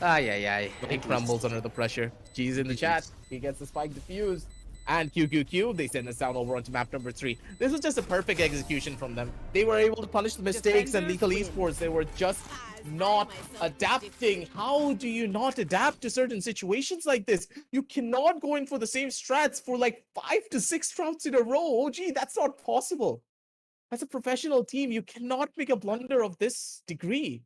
Ay, ay, ay. He crumbles under the pressure. G's in the chat. He gets the spike defused. And QQQ, they send us down over onto map number 3. This was just a perfect execution from them. They were able to punish the mistakes, and Lethal Esports, they were just not adapting. How do you not adapt to certain situations like this? You cannot go in for the same strats for like 5 to 6 rounds in a row. OG, that's not possible. As a professional team, you cannot make a blunder of this degree.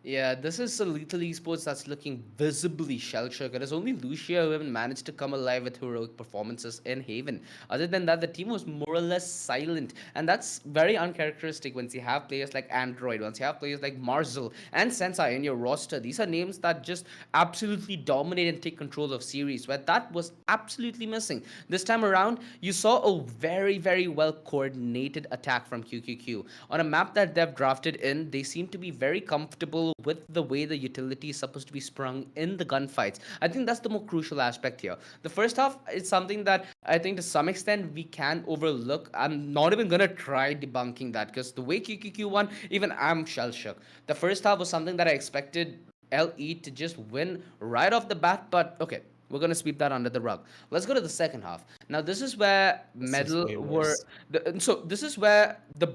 Yeah, this is a Lethal Esports that's looking visibly shell-shocked. It is only Lucia who haven't managed to come alive with heroic performances in Haven. Other than that, the team was more or less silent. And that's very uncharacteristic once you have players like Android, once you have players like Marzel and Sensei in your roster. These are names that just absolutely dominate and take control of series, where that was absolutely missing. This time around, you saw a very, very well-coordinated attack from QQQ. On a map that they've drafted in, they seem to be very comfortable with the way the utility is supposed to be sprung in the gunfights. I think that's the more crucial aspect here. The first half is something that I think to some extent we can overlook. I'm not even gonna try debunking that because the way QQQ won, even I'm shell-shook. The first half was something that I expected LE to just win right off the bat, but okay. We're gonna sweep that under the rug. Let's go to the second half. Now this is where this is where the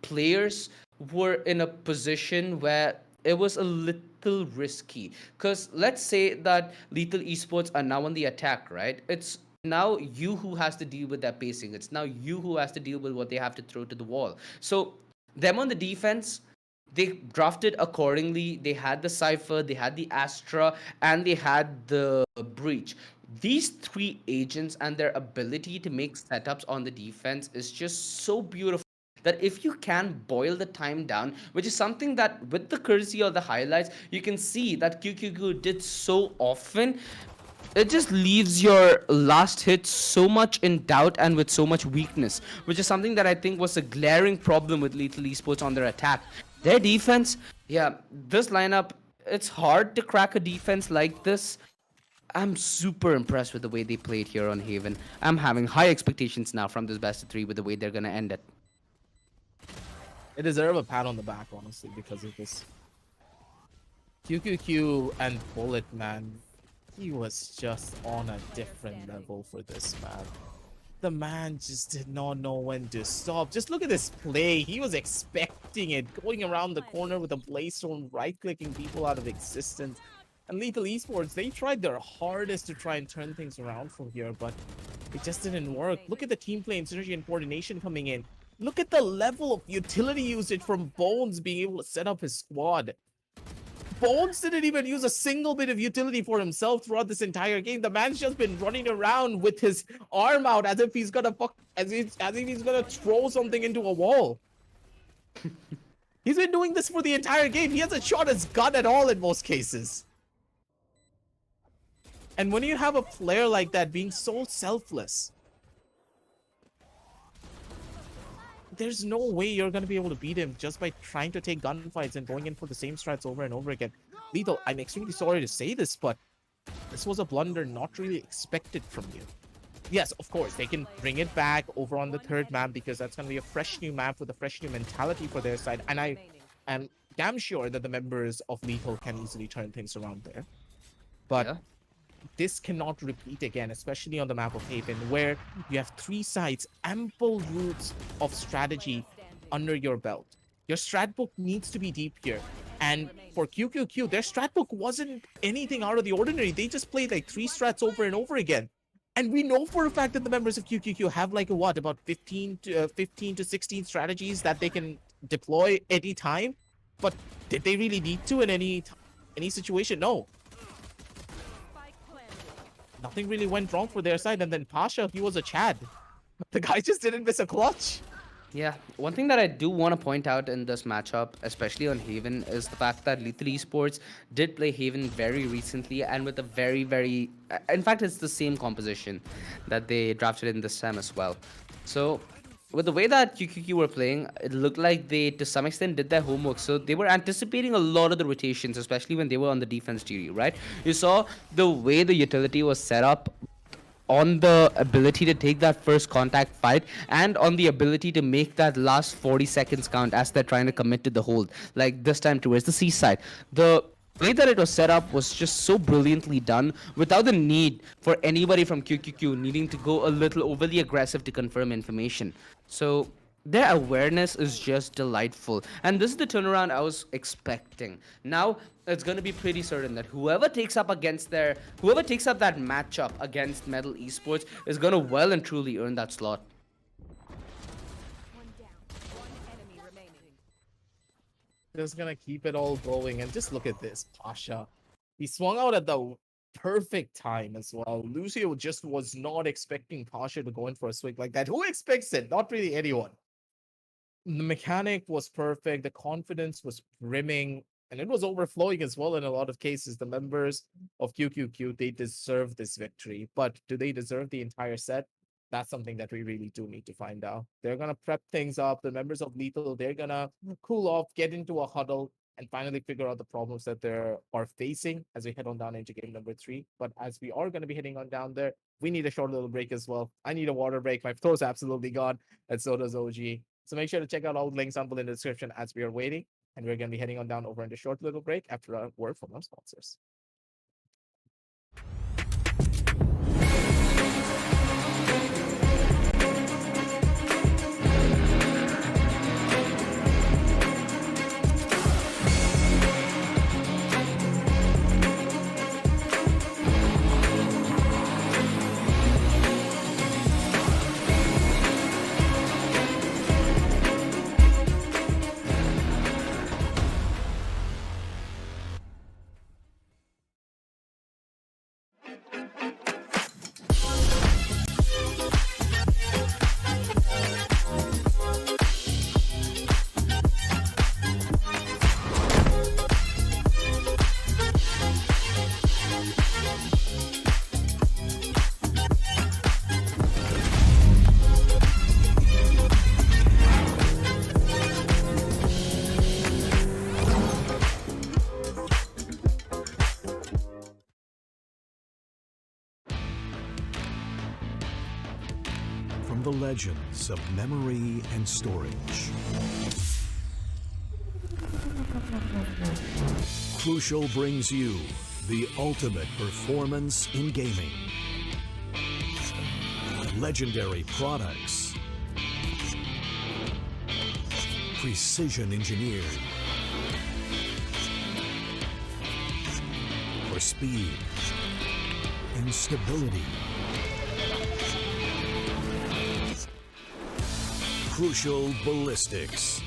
players were in a position where it was a little risky. Because let's say that Lethal Esports are now on the attack, right? It's Now you who has to deal with that pacing. It's now you who has to deal with what they have to throw to the wall. So them on the defense, they drafted accordingly. They had the Cypher, they had the Astra, and they had the Breach. These three agents and their ability to make setups on the defense is just so beautiful that if you can boil the time down, which is something that with the courtesy of the highlights, you can see that QQQ did so often, it just leaves your last hit so much in doubt and with so much weakness, which is something that I think was a glaring problem with Lethal Esports on their attack. Their defense, yeah, this lineup, it's hard to crack a defense like this. I'm super impressed with the way they played here on Haven. I'm having high expectations now from this best of three with the way they're gonna end it. They deserve a pat on the back, honestly, because of this. QQQ and Bullet, man, he was just on a different level for this, man. The man just did not know when to stop. Just look at this play. He was expecting it, going around the corner with a Blaze-Stone, right-clicking people out of existence. And Lethal Esports, they tried their hardest to try and turn things around from here, but it just didn't work. Look at the team play and synergy and coordination coming in. Look at the level of utility usage from Bones being able to set up his squad. Bones didn't even use a single bit of utility for himself throughout this entire game. The man's just been running around with his arm out as if he's gonna as if he's gonna throw something into a wall. He's been doing this for the entire game. He hasn't shot his gun at all in most cases. And when you have a player like that being so selfless, there's no way you're going to be able to beat him just by trying to take gunfights and going in for the same strats over and over again. Lethal, I'm extremely sorry to say this, but this was a blunder not really expected from you. Yes, of course, they can bring it back over on the third map because that's going to be a fresh new map with a fresh new mentality for their side. And I am damn sure that the members of Lethal can easily turn things around there. But... yeah. This cannot repeat again, especially on the map of Haven, where you have three sides, ample roots of strategy under your belt. Your strat book needs to be deep here. And for QQQ, their strat book wasn't anything out of the ordinary. They just played like three strats over and over again. And we know for a fact that the members of QQQ have like about 15 to 16 strategies that they can deploy any time. But did they really need to in any situation? No. Nothing really went wrong for their side, and then Pasha, he was a Chad. The guy just didn't miss a clutch. Yeah, one thing that I do want to point out in this matchup, especially on Haven, is the fact that Lethal Esports did play Haven very recently and with a very... In fact, it's the same composition that they drafted in this time as well. So, with the way that QQQ were playing, it looked like they, to some extent, did their homework. So they were anticipating a lot of the rotations, especially when they were on the defense duty, right? You saw the way the utility was set up on the ability to take that first contact fight and on the ability to make that last 40 seconds count as they're trying to commit to the hold. Like this time towards the seaside. The way that it was set up was just so brilliantly done without the need for anybody from QQQ needing to go a little overly aggressive to confirm information. So their awareness is just delightful. And this is the turnaround I was expecting. Now it's going to be pretty certain that whoever takes up that matchup against Metal Esports is going to well and truly earn that slot. Just gonna keep it all going, and just look at this, Pasha. He swung out at the perfect time as well. Lucio just was not expecting Pasha to go in for a swing like that. Who expects it? Not really anyone. The mechanic was perfect. The confidence was brimming, and it was overflowing as well in a lot of cases. The members of QQQ, they deserve this victory, but do they deserve the entire set? That's something that we really do need to find out. They're going to prep things up. The members of Lethal, they're going to cool off, get into a huddle, and finally figure out the problems that they are facing as we head on down into game number 3. But as we are going to be heading on down there, we need a short little break as well. I need a water break. My throat's absolutely gone, and so does OG. So make sure to check out all the links down below in the description as we are waiting. And we're going to be heading on down over into a short little break after a word from our sponsors. the legends of memory and storage. Crucial brings you the ultimate performance in gaming. Legendary products. Precision engineered. For speed and stability. Crucial ballistics.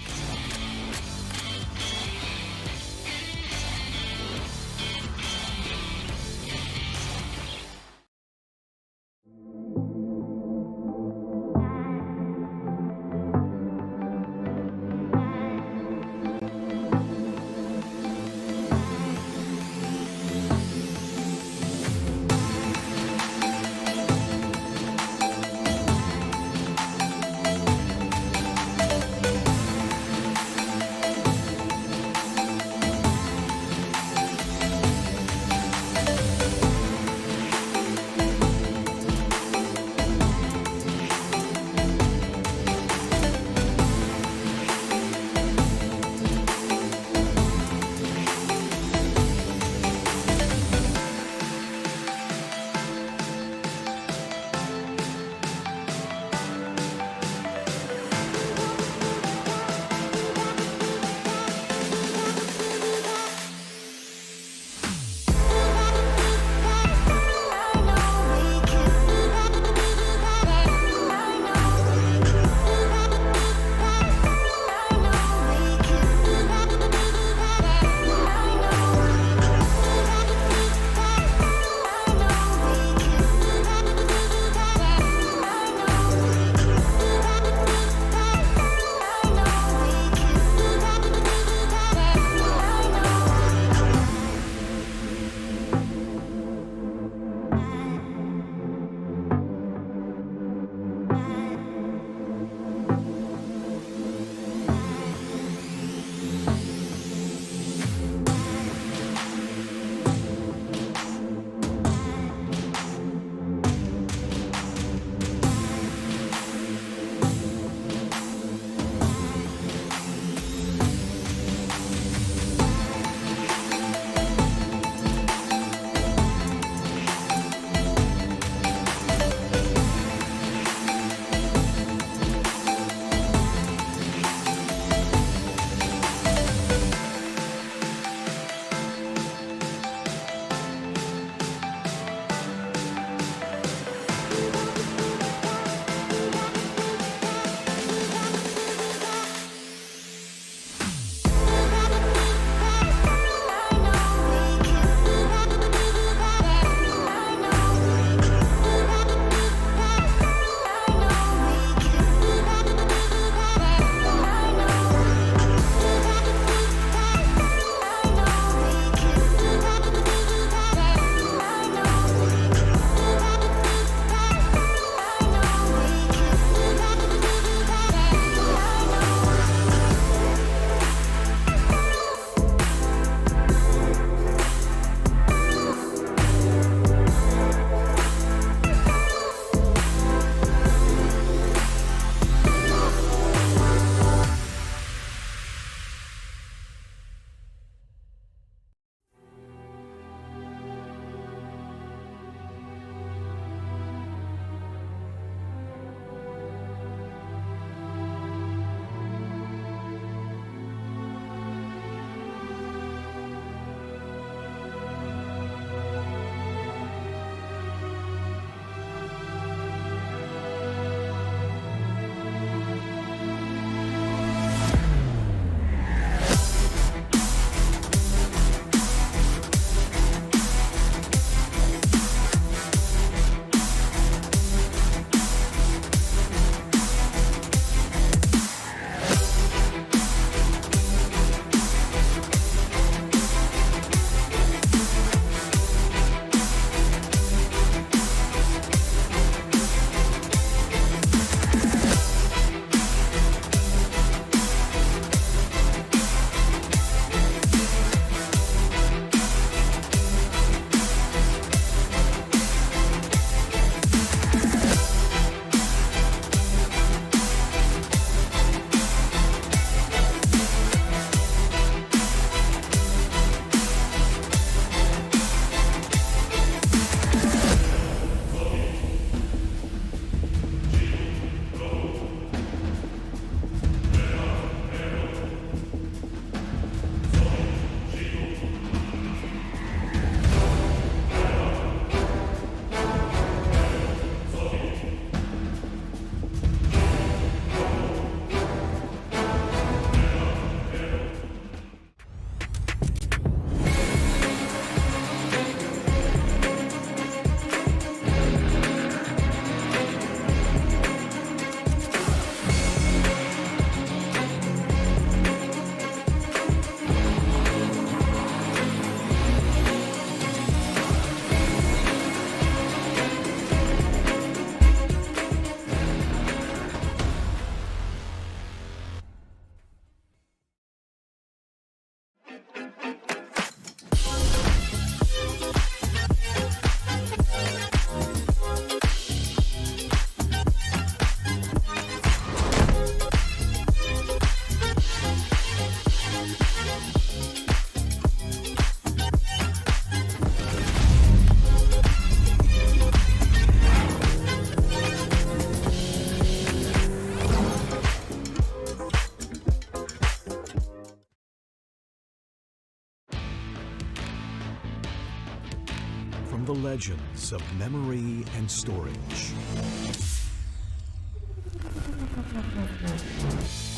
legends of memory and storage.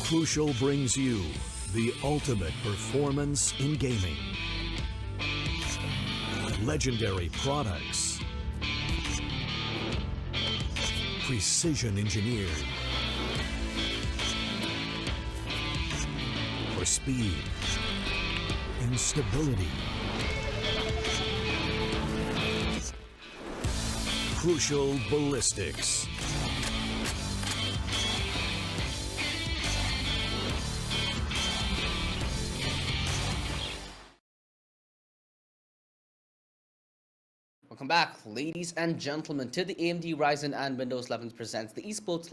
Crucial brings you the ultimate performance in gaming. Legendary products. Precision engineered. For speed and stability. Crucial ballistics. Welcome back, ladies and gentlemen, to the AMD Ryzen and Windows 11 presents the Esports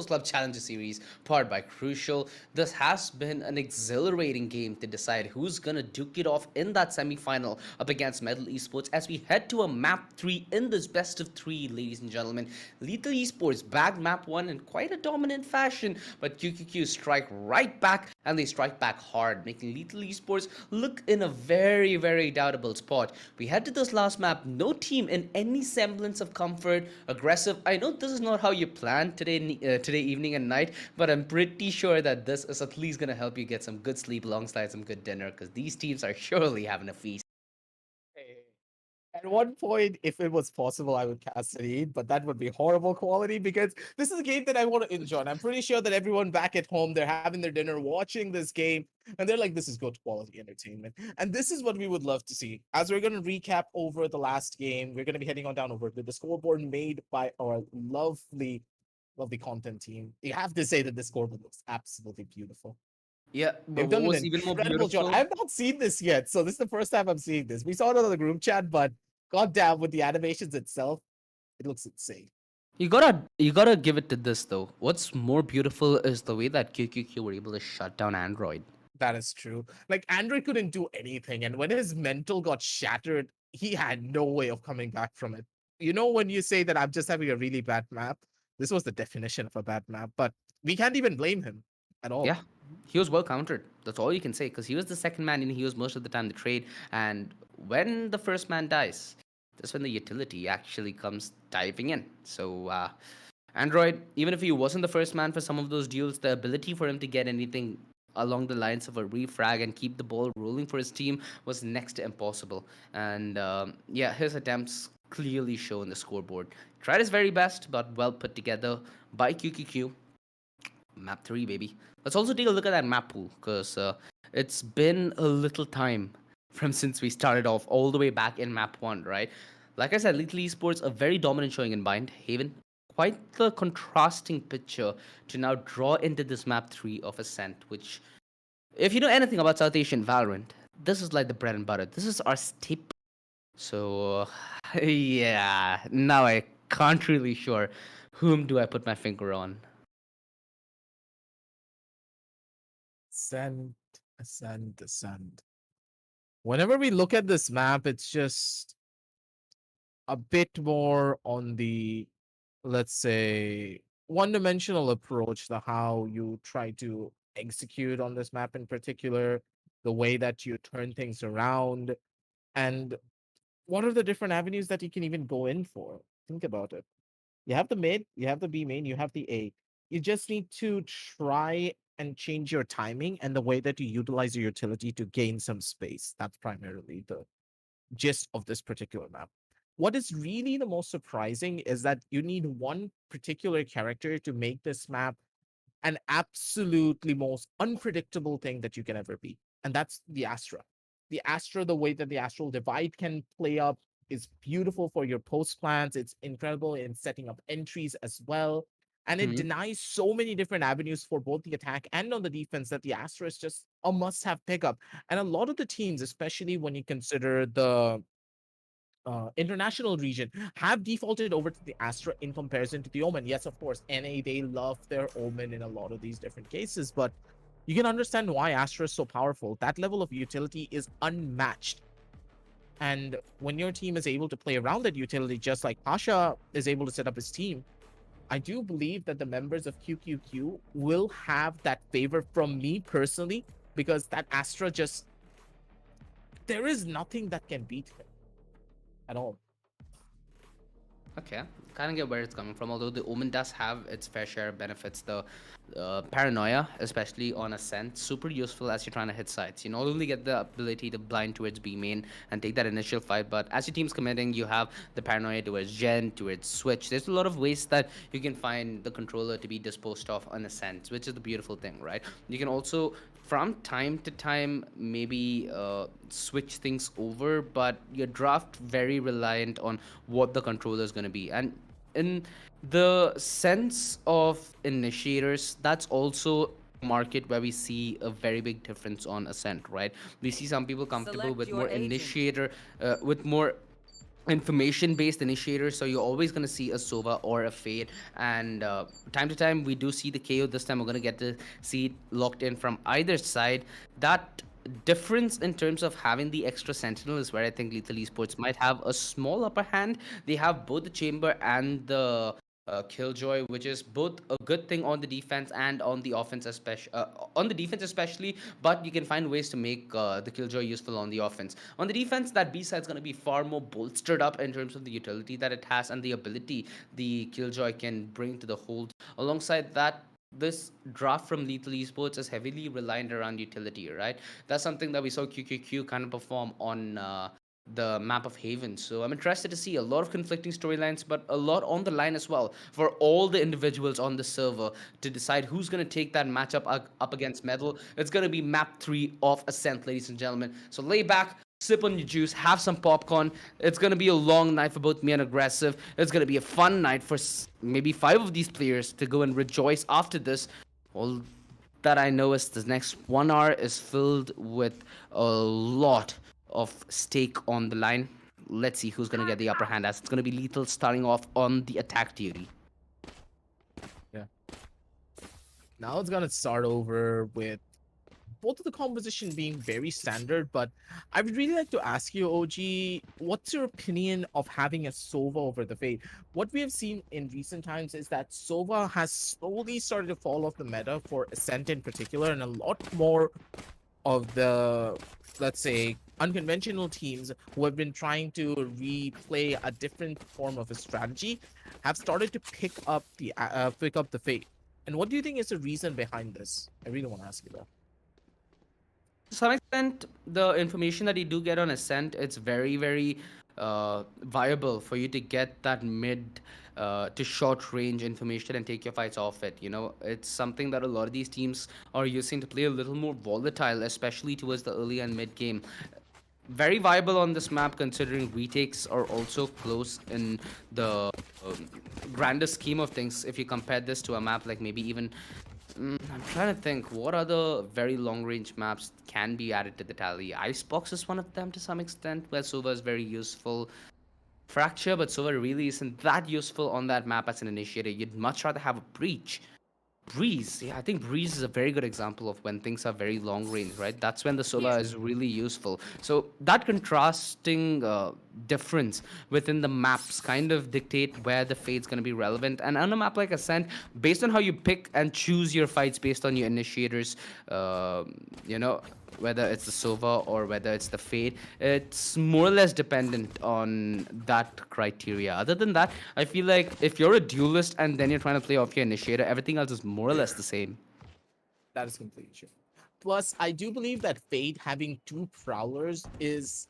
Club Challenger Series, powered by Crucial. This has been an exhilarating game to decide who's gonna duke it off in that semi-final up against Metal Esports as we head to a map 3 in this best of 3, ladies and gentlemen. Lethal Esports bagged map 1 in quite a dominant fashion, but QQQ strike right back, and they strike back hard, making Lethal Esports look in a very, very doubtable spot. We head to this last map. No team in any semblance of comfort, aggressive. I know this is not how you planned today evening and night, but I'm pretty sure that this is at least going to help you get some good sleep alongside some good dinner, because these teams are surely having a feast. At one point, if it was possible, I would cast an Eid, but that would be horrible quality because this is a game that I want to enjoy. And I'm pretty sure that everyone back at home, they're having their dinner, watching this game, and they're like, this is good quality entertainment. And this is what we would love to see. As we're going to recap over the last game, we're going to be heading on down over to the scoreboard made by our lovely content team. You have to say that the scoreboard looks absolutely beautiful. Yeah, They've but done what an was even more incredible job. beautiful? I have not seen this yet, so this is the first time I'm seeing this. We saw it on the group chat, but goddamn, with the animations itself, it looks insane. You gotta give it to this though. What's more beautiful is the way that QQQ were able to shut down Android. That is true. Like, Android couldn't do anything, and when his mental got shattered, he had no way of coming back from it. You know, when you say that I'm just having a really bad map, this was the definition of a bad map, but we can't even blame him at all. Yeah, he was well countered. That's all you can say, because he was the second man and he was most of the time the trade. And when the first man dies, that's when the utility actually comes diving in. So, Android, even if he wasn't the first man for some of those duels, the ability for him to get anything along the lines of a refrag and keep the ball rolling for his team was next to impossible. And yeah, his attempts clearly show in the scoreboard. Tried his very best, but well put together by QQQ. Map 3, baby. Let's also take a look at that map pool, because it's been a little time from since we started off all the way back in map 1, right? Like I said, Lethal Esports, a very dominant showing in Bind Haven. Quite the contrasting picture to now draw into this map 3 of Ascent, which, if you know anything about South Asian Valorant, this is like the bread and butter. This is our staple. So, yeah, now I can't really sure whom do I put my finger on. Ascend. Whenever we look at this map, it's just a bit more on the, let's say, one-dimensional approach to how you try to execute on this map in particular, the way that you turn things around, and what are the different avenues that you can even go in for. Think about it. You have the mid, you have the B main, you have the A. You just need to try and change your timing and the way that you utilize your utility to gain some space. That's primarily the gist of this particular map. What is really the most surprising is that you need one particular character to make this map an absolutely most unpredictable thing that you can ever be. And that's the Astra. The Astra, the way that the Astral Divide can play up is beautiful for your post plans. It's incredible in setting up entries as well. And it denies so many different avenues for both the attack and on the defense that the Astra is just a must have pickup. And a lot of the teams, especially when you consider the international region, have defaulted over to the Astra in comparison to the Omen. Yes, of course, NA, they love their Omen in a lot of these different cases, but you can understand why Astra is so powerful. That level of utility is unmatched. And when your team is able to play around that utility, just like Pasha is able to set up his team, I do believe that the members of QQQ will have that favor from me personally, because that Astra just, there is nothing that can beat him at all. Okay, kind of get where it's coming from. Although the Omen does have its fair share of benefits, the paranoia, especially on Ascent, super useful as you're trying to hit sites. You not only get the ability to blind towards B main and take that initial fight, but as your team's committing, you have the paranoia towards Gen, towards Switch. There's a lot of ways that you can find the controller to be disposed of on Ascent, which is the beautiful thing, right? You can also from time to time maybe switch things over, but your draft very reliant on what the controller is going to be. And in the sense of initiators, that's also a market where we see a very big difference on Ascent, right? We see some people comfortable Select with your more agent. initiator, with more information based initiators, so you're always going to see a Sova or a Fade. And time to time we do see the KO. This time we're going to get to see it locked in from either side. That difference in terms of having the extra sentinel is where I think Lethal Esports might have a small upper hand. They have both the chamber and the Killjoy, which is both a good thing on the defense and on the offense, especially on the defense especially. But you can find ways to make the Killjoy useful on the offense. On the defense, that B side is going to be far more bolstered up in terms of the utility that it has and the ability the Killjoy can bring to the hold. Alongside that, this draft from Lethal Esports is heavily reliant around utility, right? That's something that we saw QQQ kind of perform on the map of Haven. So I'm interested to see a lot of conflicting storylines, but a lot on the line as well for all the individuals on the server to decide who's going to take that matchup up against Metal. It's going to be map 3 of Ascent, ladies and gentlemen. So lay back, sip on your juice, have some popcorn. It's going to be a long night for both me and Aggressive. It's going to be a fun night for maybe 5 of these players to go and rejoice after this. All that I know is the next 1 hour is filled with a lot of stake on the line. Let's see who's going to get the upper hand, as it's going to be Lethal starting off on the attack duty. Yeah. Now it's gonna start over with both of the composition being very standard, but I would really like to ask you, OG, what's your opinion of having a Sova over the Fade? What we have seen in recent times is that Sova has slowly started to fall off the meta for Ascent in particular, and a lot more of the, let's say, unconventional teams who have been trying to replay a different form of a strategy have started to pick up the Fade. And what do you think is the reason behind this? I really want to ask you that. To some extent, the information that you do get on Ascent, it's very, very viable for you to get that mid to short range information and take your fights off it. You know, it's something that a lot of these teams are using to play a little more volatile, especially towards the early and mid game. Very viable on this map, considering retakes are also close in the grander scheme of things. If you compare this to a map like maybe even I'm trying to think what other very long range maps can be added to the tally. Icebox is one of them to some extent, where Sova is very useful. Fracture, but Sova really isn't that useful on that map as an initiator. You'd much rather have a Breach. Breeze, yeah, I think Breeze is a very good example of when things are very long range, right? That's when the Sova is really useful. So that contrasting difference within the maps kind of dictate where the Fade's going to be relevant. And on a map like Ascent, based on how you pick and choose your fights based on your initiators, you know, whether it's the Sova or whether it's the Fade, it's more or less dependent on that criteria. Other than that, I feel like if you're a duelist and then you're trying to play off your initiator, everything else is more or less the same. That is completely true. Plus, I do believe that Fade having 2 Prowlers is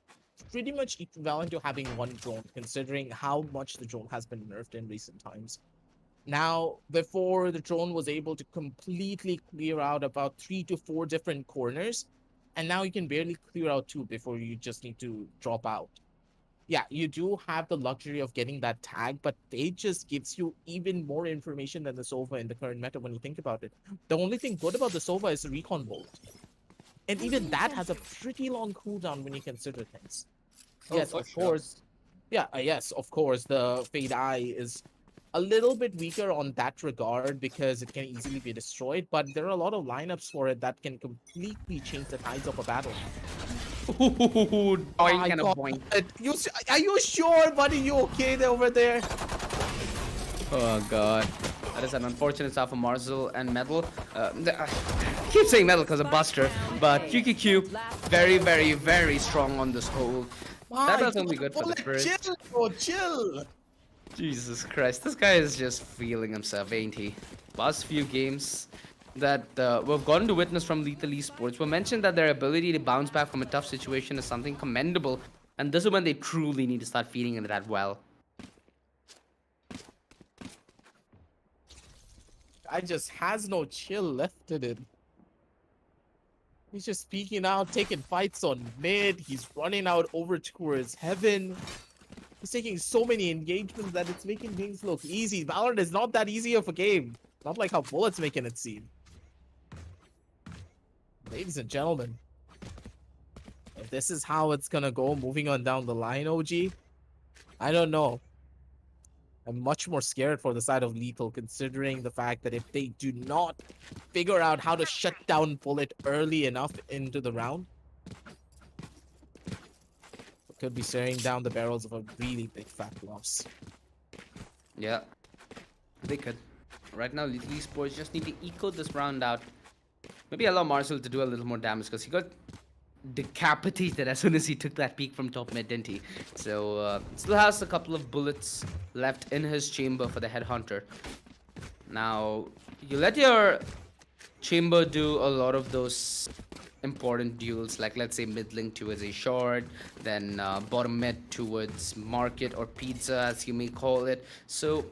pretty much equivalent to having 1 drone, considering how much the drone has been nerfed in recent times. Now, before, the drone was able to completely clear out about 3 to 4 different corners, and now you can barely clear out 2 before you just need to drop out. Yeah, you do have the luxury of getting that tag, but Fade just gives you even more information than the Sova in the current meta when you think about it. The only thing good about the Sova is the recon bolt. And even that has a pretty long cooldown when you consider things. Yes, of course. Yeah, yes, of course, the Fade Eye is a little bit weaker on that regard because it can easily be destroyed, but there are a lot of lineups for it that can completely change the tides of a battle. Ooh, My kind of God. boing. Are you sure, buddy? You okay over there? Oh god. That is an unfortunate start for Marzel and Metal. I keep saying Metal because of Buster, but QQQ, very, very, very strong on this hold. That doesn't be good for the first. Chill, bro, chill. Jesus Christ, this guy is just feeling himself, ain't he? Past few games that we've gotten to witness from Lethal Esports were mentioned that their ability to bounce back from a tough situation is something commendable, and this is when they truly need to start feeding into that well. I just has no chill left in it. He's just speaking out, taking fights on mid. He's running out over towards heaven. He's taking so many engagements that it's making things look easy. Valorant is not that easy of a game. Not like how Bullet's making it seem. Ladies and gentlemen, if this is how it's gonna go moving on down the line, OG, I don't know. I'm much more scared for the side of Lethal, considering the fact that if they do not figure out how to shut down Bullet early enough into the round, it could be staring down the barrels of a really big fat loss. Yeah, they could. Right now, Lethal Esports just need to eco this round out. Maybe allow Marcel to do a little more damage because he got decapitated as soon as he took that peek from top mid, didn't he? So still has a couple of bullets left in his chamber for the headhunter. Now you let your chamber do a lot of those important duels, like let's say mid link towards a short, then bottom mid towards market or pizza as you may call it. So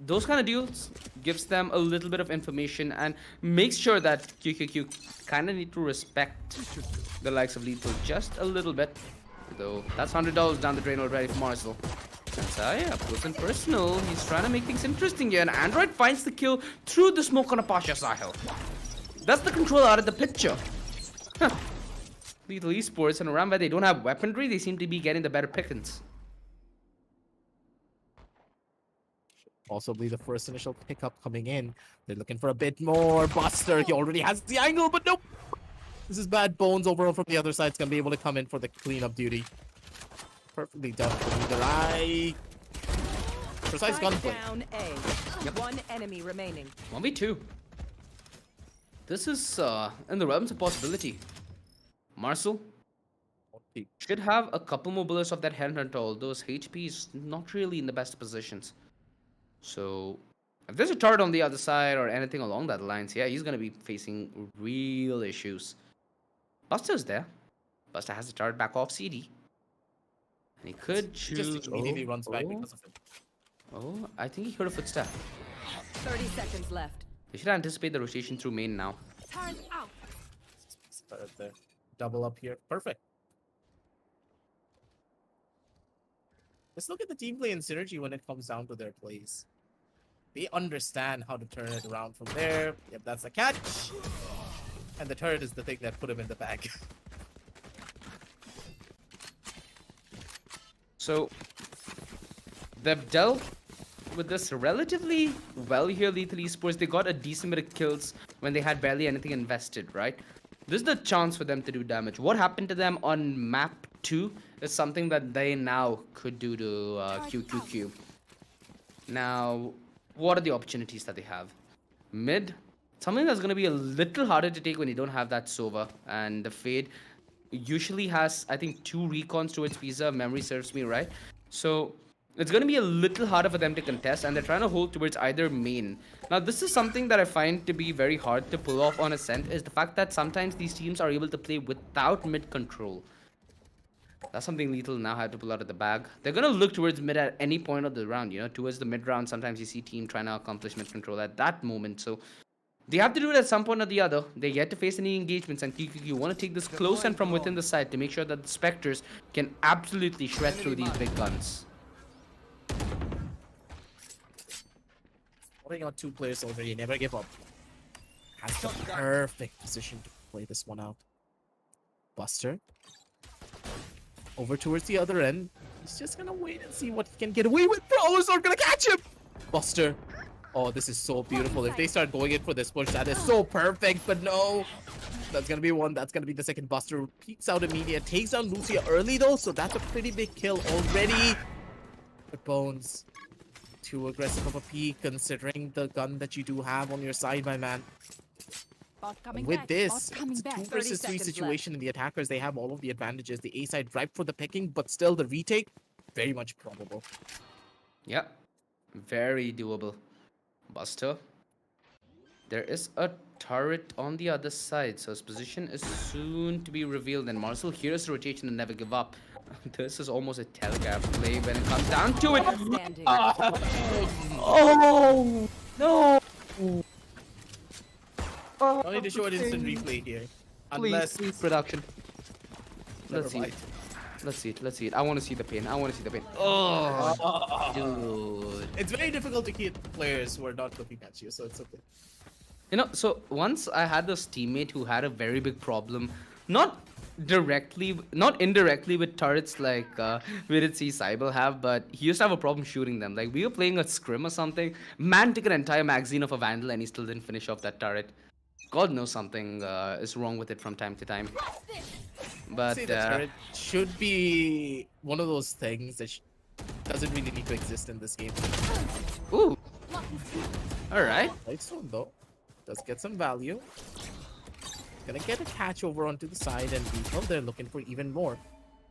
those kind of duels gives them a little bit of information and makes sure that QQQ kind of need to respect the likes of Lethal just a little bit. Though that's $100 down the drain already for Marcel. That's yeah, close and personal. He's trying to make things interesting here, and Android finds the kill through the smoke on a Pasha Sahil. That's the control out of the picture. Huh. Lethal Esports, and around where they don't have weaponry, they seem to be getting the better pickings. Possibly the first initial pickup coming in. They're looking for a bit more. Buster, he already has the angle, but nope. This is bad. Bones overall from the other side is going to be able to come in for the cleanup duty. Perfectly done for either eye. Precise gunplay. Down A. Yep. One enemy remaining. 1v2. This is in the realms of possibility. Marcel should have a couple more bullets of that headhunter, although his HP is not really in the best positions. So if there's a turret on the other side or anything along that lines, yeah, he's going to be facing real issues. Buster's there. Buster has the turret back off CD. And he could choose... Just immediately runs back because of it. Oh, I think he heard a footstep. 30 seconds left. They should anticipate the rotation through main now. Turn out. Start there. Double up here. Perfect. Let's look at the team play and synergy when it comes down to their plays. They understand how to turn it around from there. Yep, that's the catch. And the turret is the thing that put him in the bag. So they've dealt with this relatively well here, Lethal Esports. They got a decent bit of kills when they had barely anything invested, right? This is the chance for them to do damage. What happened to them on map 2 is something that they now could do to QQQ. Now, what are the opportunities that they have? Mid, something that's going to be a little harder to take when you don't have that Sova. And the Fade usually has, I think, 2 recons towards Pizza, if memory serves me right. So it's going to be a little harder for them to contest, and they're trying to hold towards either main. Now, this is something that I find to be very hard to pull off on Ascent, is the fact that sometimes these teams are able to play without mid control. That's something Lethal now had to pull out of the bag. They're going to look towards mid at any point of the round, you know, towards the mid round. Sometimes you see team trying to accomplish mid control at that moment. So they have to do it at some point or the other. They yet to face any engagements, and QQQ want to take this close and from within the side to make sure that the Spectres can absolutely shred through these big guns. Putting out 2 players already, never give up. Has the perfect position to play this one out. Buster. Over towards the other end. He's just gonna wait and see what he can get away with. Brawlers are gonna catch him! Buster. Oh, this is so beautiful. If they start going in for this push, that is so perfect, but no. That's gonna be one. That's gonna be the second. Buster peeks out immediate. Takes down Lucia early though, so that's a pretty big kill already. But Bones, too aggressive of a peek considering the gun that you do have on your side, my man. With this, it's a 2 versus 3 situation in the attackers. They have all of the advantages. The A side ripe for the picking, but still the retake, very much probable. Yep. Very doable. Buster. There is a turret on the other side, so his position is soon to be revealed. And Marcel hears the rotation and never give up. This is almost a telegraph play when it comes down to it. Standing. Oh no! No need to show an instant replay here. Unless Please, production. Never Let's see mind. it. Let's see it. Let's see it. I want to see the pain. I want to see the pain. Oh, dude. It's very difficult to hit players who are not looking at you, so it's okay. You know, so once I had this teammate who had a very big problem, not indirectly with turrets like we did see Cybele have, but he used to have a problem shooting them. Like, we were playing a scrim or something, man took an entire magazine of a Vandal and he still didn't finish off that turret. God knows something is wrong with it from time to time. But See, the turret should be one of those things that doesn't really need to exist in this game. ooh, all right. Right stone though, does get some value. Gonna get a catch over onto the side, and people they're looking for even more.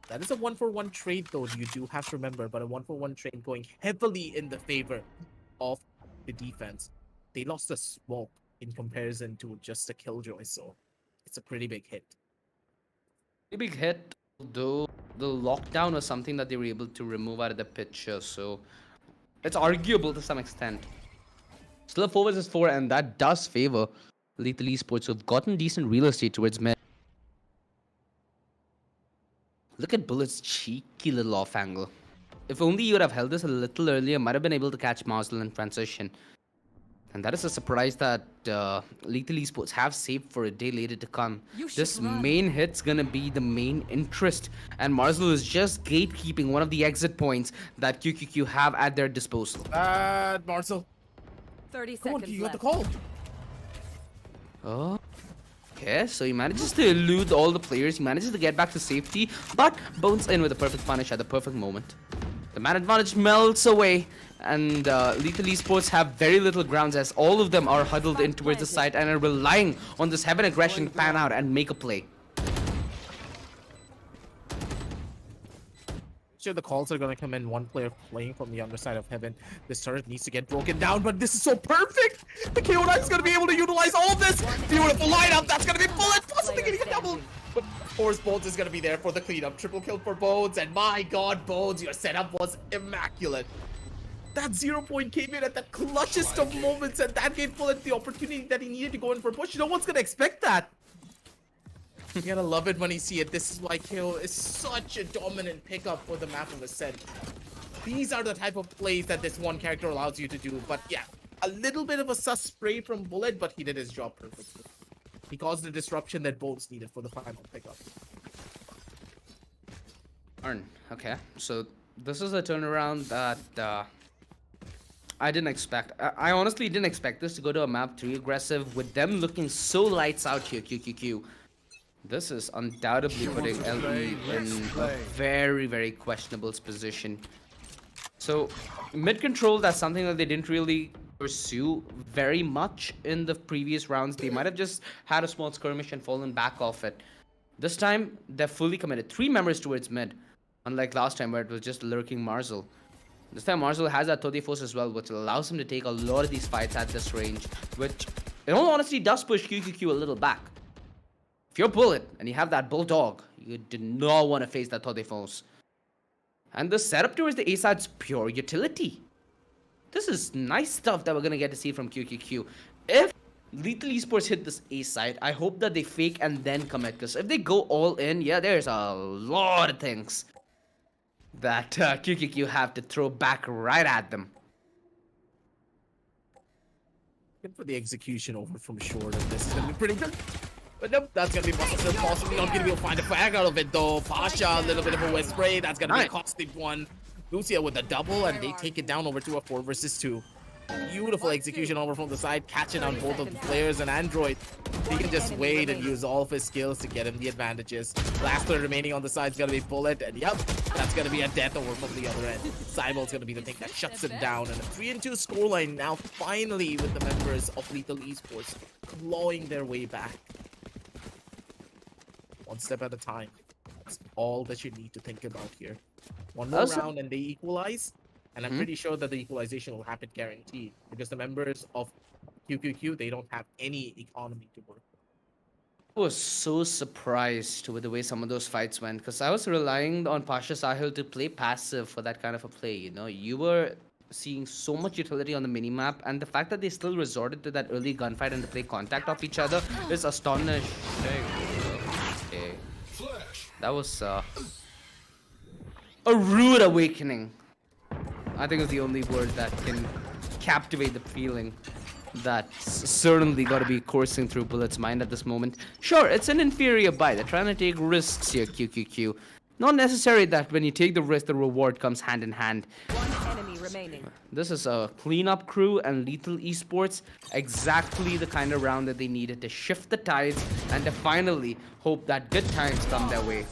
That is a 1-for-1 trade though, you do have to remember, but a 1-for-1 trade going heavily in the favor of the defense. They lost a smoke in comparison to just a killjoy, so it's a pretty big hit. Pretty big hit, though the lockdown was something that they were able to remove out of the picture, so it's arguable to some extent. Still a 4 versus 4, and that does favor Lethal Esports, who've gotten decent real estate towards mid. Look at Bullet's cheeky little off angle. If only you would have held this a little earlier, might have been able to catch Marcel in transition. And that is a surprise that Lethal Esports have saved for a day later to come. This main hit's gonna be the main interest, and Marcel is just gatekeeping one of the exit points that QQQ have at their disposal. Marcel, 30 come on, seconds you got the left. call. Oh, okay, so he manages to elude all the players, he manages to get back to safety, but Bones in with a perfect punish at the perfect moment. The man advantage melts away, and Lethal Esports have very little grounds as all of them are huddled in towards the side and are relying on this Heaven aggression to pan out and make a play. Sure, the calls are gonna come in. One player playing from the underside of Heaven. This turret needs to get broken down, but this is so perfect. The KO9 is gonna be able to utilize all of this. Beautiful lineup. That's gonna be Bullet, possibly getting a double. But of course, Bones is gonna be there for the cleanup. Triple kill for Bones, and my God, Bones, your setup was immaculate. That 0 point came in at the clutchest of moments, and that gave Bullet the opportunity that he needed to go in for a push. No one's gonna expect that. You gotta love it when you see it. This is why KO is such a dominant pickup for the map of Ascent. These are the type of plays that this one character allows you to do. But yeah, a little bit of a sus spray from Bullet, but he did his job perfectly. He caused the disruption that Bones needed for the final pickup. Okay, so this is a turnaround that I didn't expect. I honestly didn't expect this to go to a map 3 aggressive with them looking so lights out here, QQQ. This is undoubtedly putting LE in a very, very questionable position. So, mid control, that's something that they didn't really pursue very much in the previous rounds. They might have just had a small skirmish and fallen back off it. This time, they're fully committed. 3 members towards mid, unlike last time where it was just lurking Marcel. This time, Marcel has that Tote Force as well, which allows him to take a lot of these fights at this range, which, in all honesty, does push QQQ a little back. If you're Bullet and you have that Bulldog, you do not want to face that Tote Force. And the setup towards the A side's pure utility. This is nice stuff that we're going to get to see from QQQ. If Lethal Esports hit this A side, I hope that they fake and then commit. Because if they go all in, yeah, there's a lot of things that QQQ have to throw back right at them. Good for the execution over from short, and this is going to be pretty good. But nope, that's going to be possibly not going to be able to find a flag out of it though. Pasha, a little bit of a wet spray. That's going to be a costly one. Lucia with a double, and they take it down over to a 4 versus 2. Beautiful execution over from the side, catching on both of the players, and Android, he can just wait and use all of his skills to get him the advantages. Last player remaining on the side is going to be Bullet, and yep, that's going to be a death over from the other end. Cybele's going to be the thing that shuts him down, and a 3-2 scoreline now finally with the members of Lethal Esports clawing their way back. One step at a time. That's all that you need to think about here. One more round and they equalize. And I'm pretty sure that the equalization will happen guaranteed because the members of QQQ, they don't have any economy to work. I was so surprised with the way some of those fights went because I was relying on Pasha Sahil to play passive for that kind of a play. You know, you were seeing so much utility on the minimap, and the fact that they still resorted to that early gunfight and to play contact off each other is astonishing. Okay. That was a rude awakening. I think is the only word that can captivate the feeling that's certainly got to be coursing through Bullet's mind at this moment. Sure, it's an inferior buy. They're trying to take risks here, QQQ. Not necessary that when you take the risk, the reward comes hand in hand. One enemy remaining. This is a cleanup crew and Lethal Esports. Exactly the kind of round that they needed to shift the tides and to finally hope that good times come their way.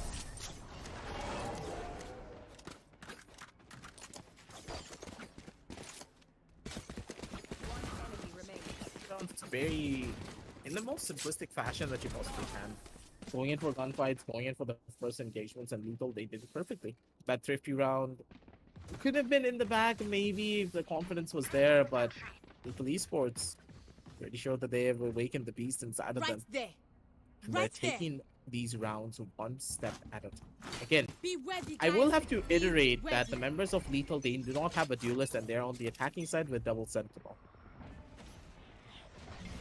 It's very, in the most simplistic fashion that you possibly can. Going in for gunfights, going in for the first engagements, and Lethal, they did it perfectly. That thrifty round could have been in the bag maybe if the confidence was there, but Lethal Esports, pretty sure that they have awakened the beast inside of Right them. there. And they're Right there. taking these rounds one step at a time. Again, Be ready, I will guys. have to Be iterate that ready. the members of Lethal, they do not have a duelist and they're on the attacking side with double sentinel.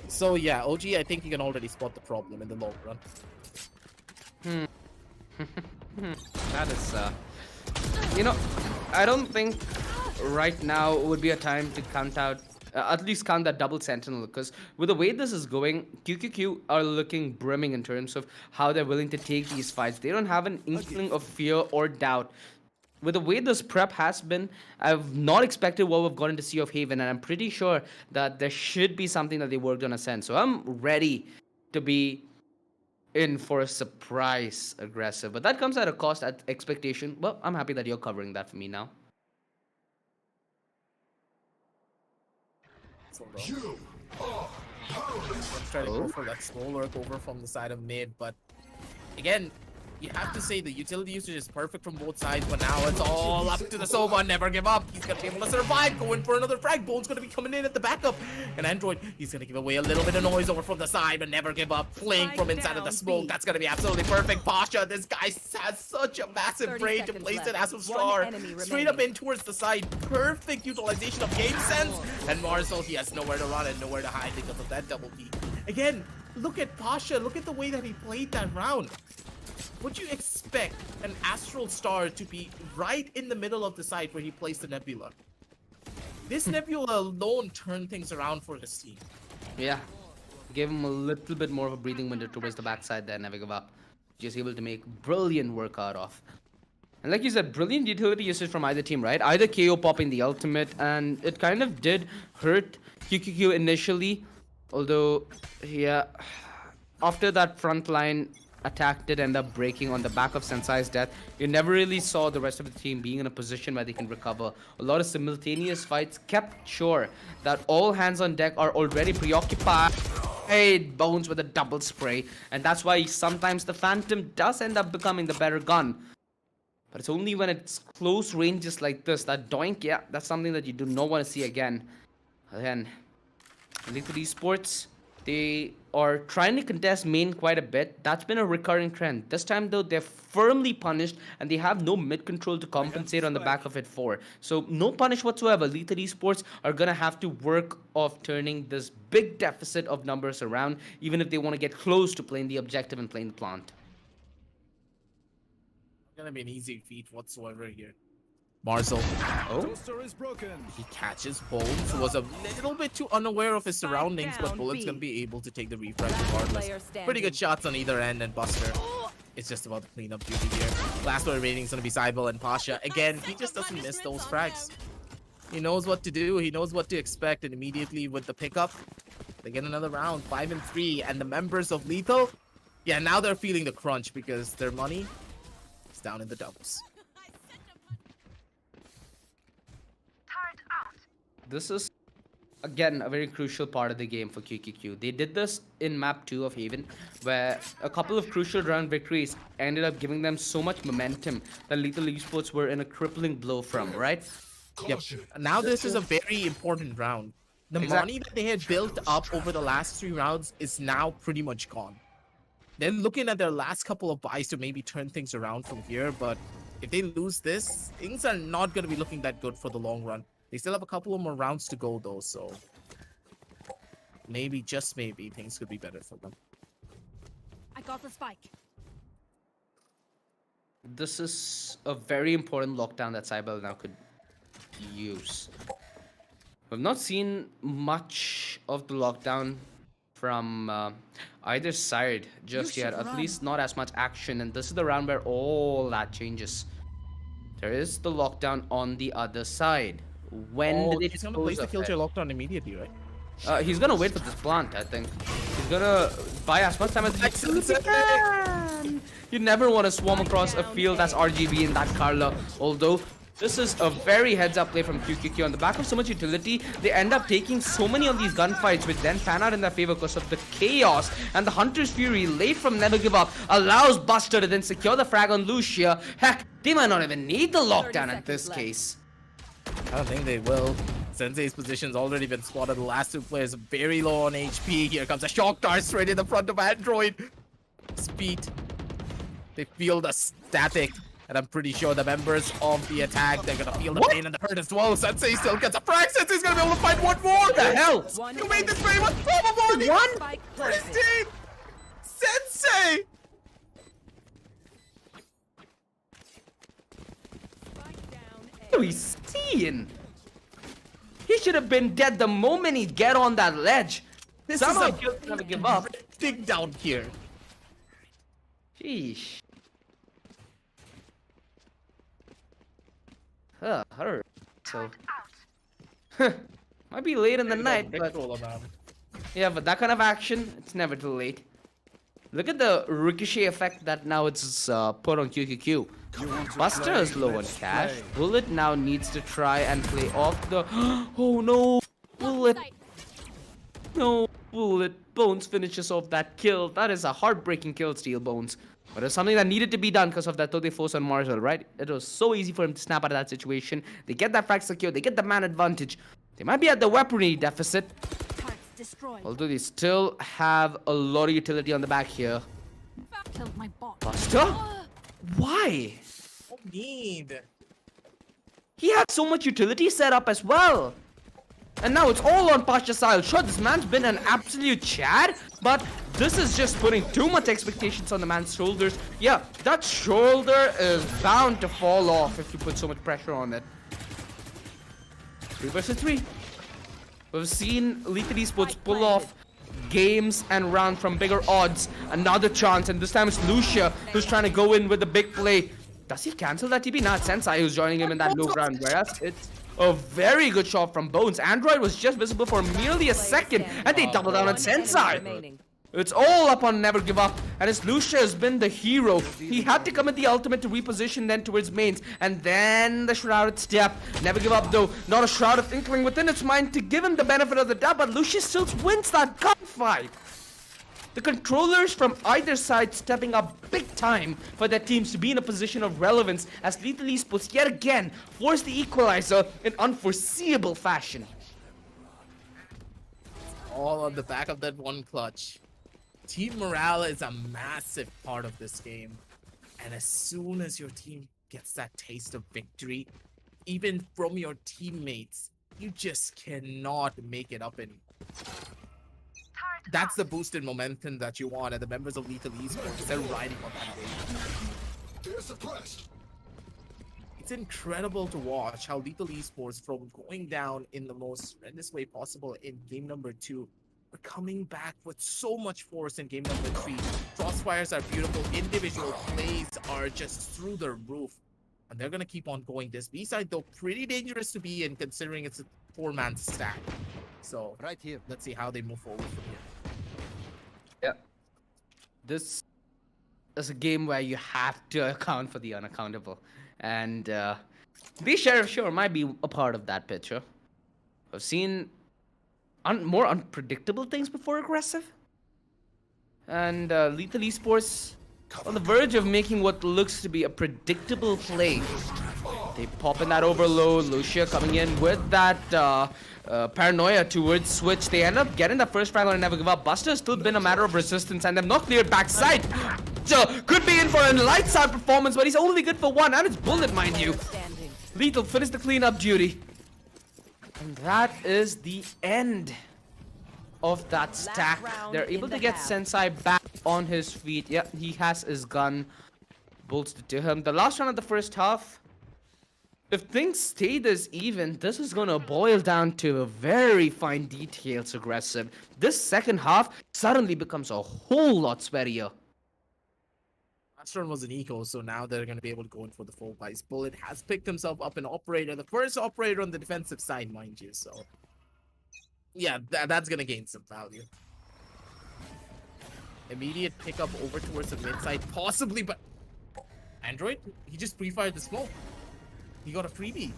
So yeah, OG, I think you can already spot the problem in the long run. That is, you know, I don't think right now would be a time to count out, at least count that double sentinel, because with the way this is going, QQQ are looking brimming in terms of how they're willing to take these fights. They don't have an inkling of fear or doubt. With the way this prep has been, I've not expected what we've gotten to see of Haven, and I'm pretty sure that there should be something that they worked on a sense. So I'm ready to be in for a surprise aggressive. But that comes at a cost, at expectation. Well, I'm happy that you're covering that for me now. So let's try to go for that slow lurk over from the side of mid, but again, you have to say the utility usage is perfect from both sides, but now it's all up to the Sova. Never give up. He's gonna be able to survive. Going for another frag. Bone's gonna be coming in at the backup. And Android, he's gonna give away a little bit of noise over from the side, but never give up. Playing from inside of the smoke. That's gonna be absolutely perfect. Pasha, this guy has such a massive 30 brain to seconds place left. it as a One star. enemy Straight up remaining. in towards the side. Perfect utilization of game sense. And Marcel, he has nowhere to run and nowhere to hide because of that double P. Again, look at Pasha. Look at the way that he played that round. Would you expect an Astral Star to be right in the middle of the site where he placed the Nebula? This Nebula alone turned things around for his team. Yeah. Gave him a little bit more of a breathing window towards the backside there, never give up. Just able to make brilliant work out of. And like you said, brilliant utility usage from either team, right? Either KO popping the ultimate, and it kind of did hurt QQQ initially. Although, yeah, after that front line attack did end up breaking on the back of Sensei's death, you never really saw the rest of the team being in a position where they can recover. A lot of simultaneous fights kept sure that all hands on deck are already preoccupied. Bones with a double spray, and that's why sometimes the Phantom does end up becoming the better gun. But it's only when it's close ranges like this that doink, yeah, that's something that you do not want to see again. Again, Lethal Esports, they are trying to contest main quite a bit. That's been a recurring trend. This time though, they're firmly punished and they have no mid control to compensate on the back of it for. So no punish whatsoever. Lethal Esports are gonna have to work off turning this big deficit of numbers around, even if they want to get close to playing the objective and playing the plant. Gonna be an easy feat whatsoever here. Marzel, he catches Bones, was a little bit too unaware of his surroundings, but down, Bullet's B. gonna be able to take the refresh regardless. Player standing. Pretty good shots on either end, and Buster, it's just about the cleanup duty here. Last player rating is gonna be Cybele and Pasha. Again, he just doesn't miss those frags. He knows what to do, he knows what to expect, and immediately with the pickup, they get another round, 5 and 3, and the members of Lethal, yeah, now they're feeling the crunch because their money is down in the doubles. This is, again, a very crucial part of the game for QQQ. They did this in map 2 of Haven, where a couple of crucial round victories ended up giving them so much momentum that Lethal Esports were in a crippling blow from, right? Yep. Now this is a very important round. The money that they had built up over the last 3 rounds is now pretty much gone. They're looking at their last couple of buys to maybe turn things around from here, but if they lose this, things are not going to be looking that good for the long run. They still have a couple of more rounds to go though, so maybe, just maybe, things could be better for them. I got the spike. This is a very important lockdown that Cybele now could use. We've not seen much of the lockdown from either side just yet, at least not as much action, and this is the round where all that changes. There is the lockdown on the other side. When did it he's gonna place the Killjoy lockdown immediately, right? He's gonna wait for this plant, I think. He's gonna buy as much time as he can. You never want to swarm across a field that's RGB in that Carla, although this is a very heads-up play from QQQ. On the back of so much utility, they end up taking so many of these gunfights, which then pan out in their favor because of the chaos. And the Hunter's Fury, late from Never Give Up, allows Buster to then secure the frag on Lucia. Heck, they might not even need the lockdown in this case. I don't think they will. Sensei's position's already been spotted. The last 2 players very low on HP. Here comes a shock dart straight in the front of Android. Speed. They feel the static. And I'm pretty sure the members of the attack, they're gonna feel the pain and the hurt as well. Sensei still gets a frag. Sensei's gonna be able to find one more. What the hell? You made this very much probable. One for his team. Sensei. What are we seeing? He should have been dead the moment he get on that ledge. This Somehow is Kill never give up. dig down here. Sheesh. Hurt. So, might be late in the night, but yeah, but that kind of action, it's never too late. Look at the ricochet effect that now it's put on QQQ. Buster is low on cash. Bullet now needs to try and play off the. Oh no! Bullet! No, Bullet. Bones finishes off that kill. That is a heartbreaking kill, Steel Bones. But it's something that needed to be done because of that Tote force on Marshall, right? It was so easy for him to snap out of that situation. They get that frag secure. They get the man advantage. They might be at the weaponry deficit. Although they still have a lot of utility on the back here. Killed my bot. Buster? Why? No need. He had so much utility set up as well. And now it's all on Pasha Sahil. Sure, this man's been an absolute Chad, but this is just putting too much expectations on the man's shoulders. Yeah, that shoulder is bound to fall off if you put so much pressure on it. 3 versus 3. We've seen Lethal Esports pull off games and round from bigger odds. Another chance, and this time it's Lucia who's trying to go in with the big play. Does he cancel that TP? Not Sensei who's joining him in that low ground, whereas it's a very good shot from Bones. Android was just visible for merely a second, and they double down on Sensei. It's all up on Never Give Up, and as Lucia has been the hero, he had to come at the ultimate to reposition then towards mains, and then the Shrouded Step. Never Give Up though, not a Shroud of Inkling within its mind to give him the benefit of the doubt, but Lucia still wins that gunfight. The controllers from either side stepping up big time for their teams to be in a position of relevance as Lethal Esports yet again force the equalizer in unforeseeable fashion. All on the back of that one clutch. Team morale is a massive part of this game. And as soon as your team gets that taste of victory, even from your teammates, you just cannot make it up anymore. That's the boosted momentum that you want, and the members of Lethal Esports, they're riding on that wave. It's incredible to watch how Lethal Esports, from going down in the most horrendous way possible in game number 2, are coming back with so much force in game number 3. Crossfires are beautiful, individual plays are just through the roof, and they're gonna keep on going. This B-side, though, pretty dangerous to be in considering it's a 4-man stack. So Right here. let's see how they move forward from here. Yeah. This is a game where you have to account for the unaccountable. And the Sheriff sure might be a part of that picture. I've seen more unpredictable things before aggressive. And Lethal Esports on the verge of making what looks to be a predictable play. They pop in that overload. Lucia coming in with that paranoia towards switch. They end up getting the first frag on and never give up. Buster's still been a matter of resistance and they've not cleared backside. So could be in for a lights out performance, but he's only good for one, and it's bullet, mind you. Standing. Lethal finished the cleanup duty. And that is the end of that stack. round They're in able the to get half. Sensei back on his feet. Yeah, he has his gun bolstered to him. The last round of the first half, if things stay this even, this is gonna boil down to a very fine details aggressive. This second half suddenly becomes a whole lot sweatier. Last round was an eco, so now they're going to be able to go in for the full buys. Bullet has picked himself up an operator, the first operator on the defensive side, mind you. So, yeah, that's going to gain some value. Immediate pickup over towards the mid side, possibly, but Android, he just pre-fired the smoke. He got a freebie.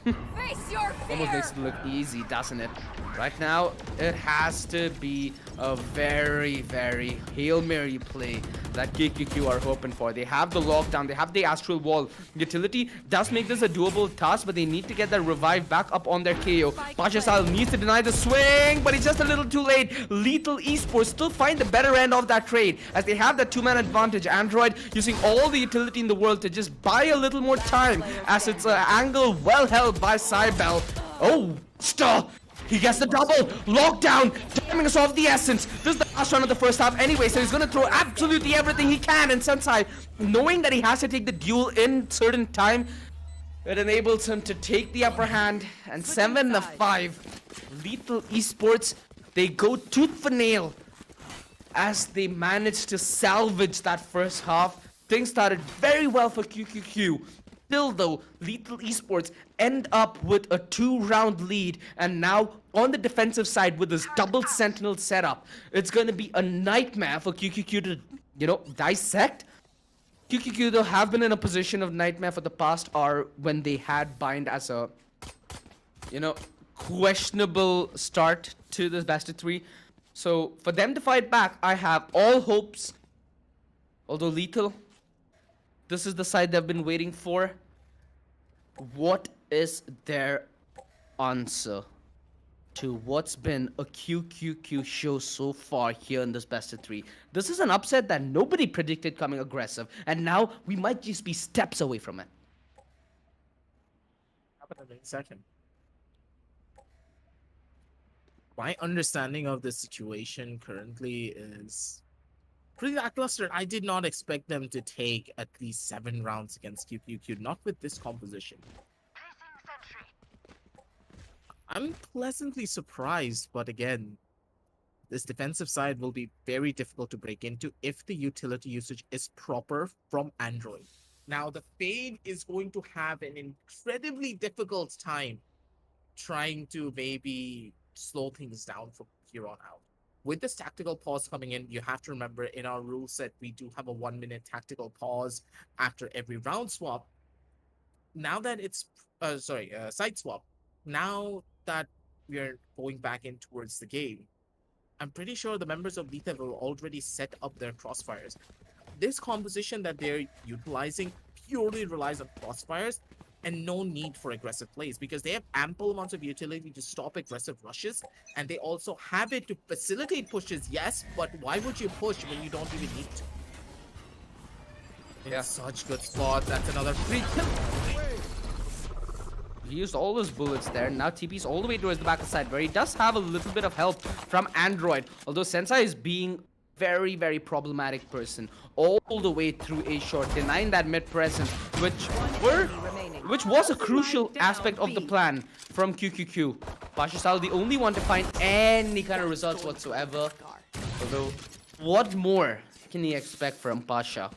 Face your Almost makes it fear! look easy, doesn't it? Right now, it has to be a very, very Hail Mary play that QQQ are hoping for. They have the lockdown, they have the Astral Wall. Utility does make this a doable task, but they need to get that revive back up on their KO. Pachasal needs to deny the swing, but it's just a little too late. Lethal Esports still find the better end of that trade, as they have that two-man advantage. Android using all the utility in the world to just buy a little more time, as it's an angle well held by Cybel. Oh, stop! He gets the double lockdown. Timing is of the essence. This is the last round of the first half anyway, so he's gonna throw absolutely everything he can. And Sensei, knowing that he has to take the duel in certain time, it enables him to take the upper hand. And 7-5, Lethal Esports, they go tooth for nail as they manage to salvage that first half. Things started very well for QQQ. Still though, Lethal Esports end up with a 2-round lead, and now on the defensive side with this double sentinel setup, it's going to be a nightmare for QQQ to, dissect. QQQ though have been in a position of nightmare for the past hour when they had Bind as a, questionable start to this best of 3. So for them to fight back, I have all hopes. Although Lethal, this is the side they've been waiting for. What is their answer to what's been a QQQ show so far here in this best of 3? This is an upset that nobody predicted coming aggressive, and now we might just be steps away from it. Happen in a second. My understanding of the situation currently is pretty lackluster. I did not expect them to take at least 7 rounds against QQQ, not with this composition. I'm pleasantly surprised, but again, this defensive side will be very difficult to break into if the utility usage is proper from Android. Now, the Fade is going to have an incredibly difficult time trying to maybe slow things down from here on out. With this tactical pause coming in, you have to remember in our rule set, we do have a 1-minute tactical pause after every round swap. Now that it's, side swap, now that we are going back in towards the game, I'm pretty sure the members of Lethal will already set up their crossfires. This composition that they're utilizing purely relies on crossfires and no need for aggressive plays, because they have ample amounts of utility to stop aggressive rushes, and they also have it to facilitate pushes, yes, but why would you push when you don't even need to? In such good spot, that's another free kill. He used all his bullets there. Now TP's all the way towards the back of the side, where he does have a little bit of help from Android, although Sensei is being very, very problematic person all the way through A short, denying that mid presence, which was a crucial aspect of the plan from QQQ. Pashasal, the only one to find any kind of results whatsoever. Although, what more can he expect from Pasha?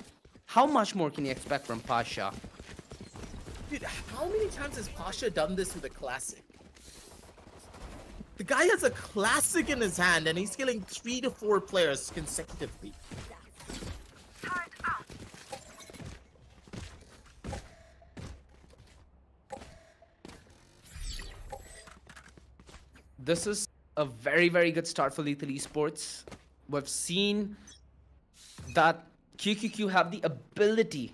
How much more can he expect from Pasha? Dude, how many times has Pasha done this with a classic? The guy has a classic in his hand and he's killing 3 to 4 players consecutively. This is a very, very good start for Lethal Esports. We've seen that QQQ have the ability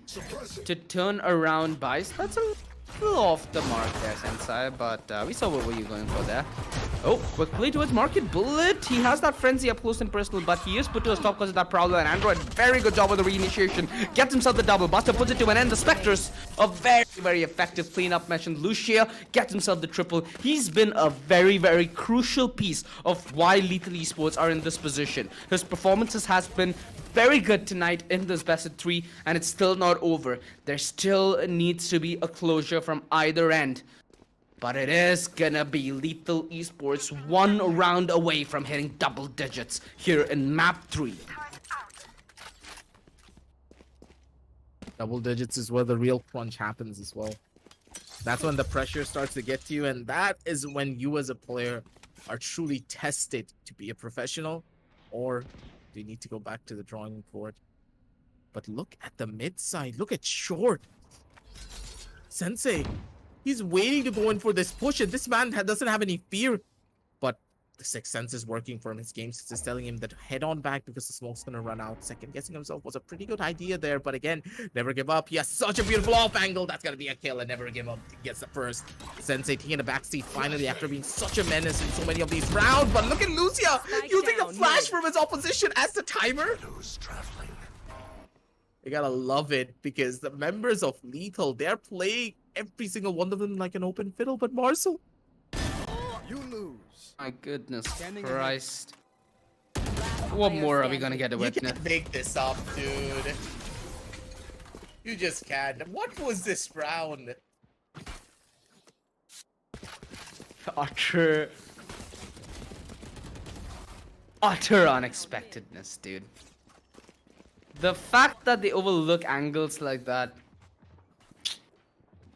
to turn around buys. That's a little off the mark there, Sensei, but we saw what were you going for there. Oh, quick play towards Market Bullet. He has that frenzy up close and personal, but he is put to a stop because of that Prowler, and Android, very good job with the reinitiation. Gets himself the double. Buster puts it to an end. The Spectres, a very, very effective cleanup mentioned. Lucia gets himself the triple. He's been a very, very crucial piece of why Lethal Esports are in this position. His performances has been very good tonight in this best of 3, and it's still not over. There still needs to be a closure from either end. But it is gonna be Lethal Esports 1 round away from hitting double digits here in map 3. Double digits is where the real crunch happens as well. That's when the pressure starts to get to you, and that is when you as a player are truly tested to be a professional, or do you need to go back to the drawing board. But look at the mid side. Look at Short. Sensei, he's waiting to go in for this push, and this man doesn't have any fear. But the Sixth Sense is working for him. His game sense is telling him that head on back because the smoke's going to run out. Second guessing himself was a pretty good idea there. But again, never give up. He has such a beautiful off angle. That's going to be a kill, and never give up. He gets the first. Sensei taking a backseat finally after being such a menace in so many of these rounds. But look at Lucia using the flash from his opposition as the timer. You gotta love it because the members of Lethal, they're playing every single one of them like an open fiddle. But Marcel, You lose. My goodness Christ. What more are we gonna get to you witness? can't make this up, dude. You just can't. What was this round? Utter unexpectedness, dude. The fact that they overlook angles like that,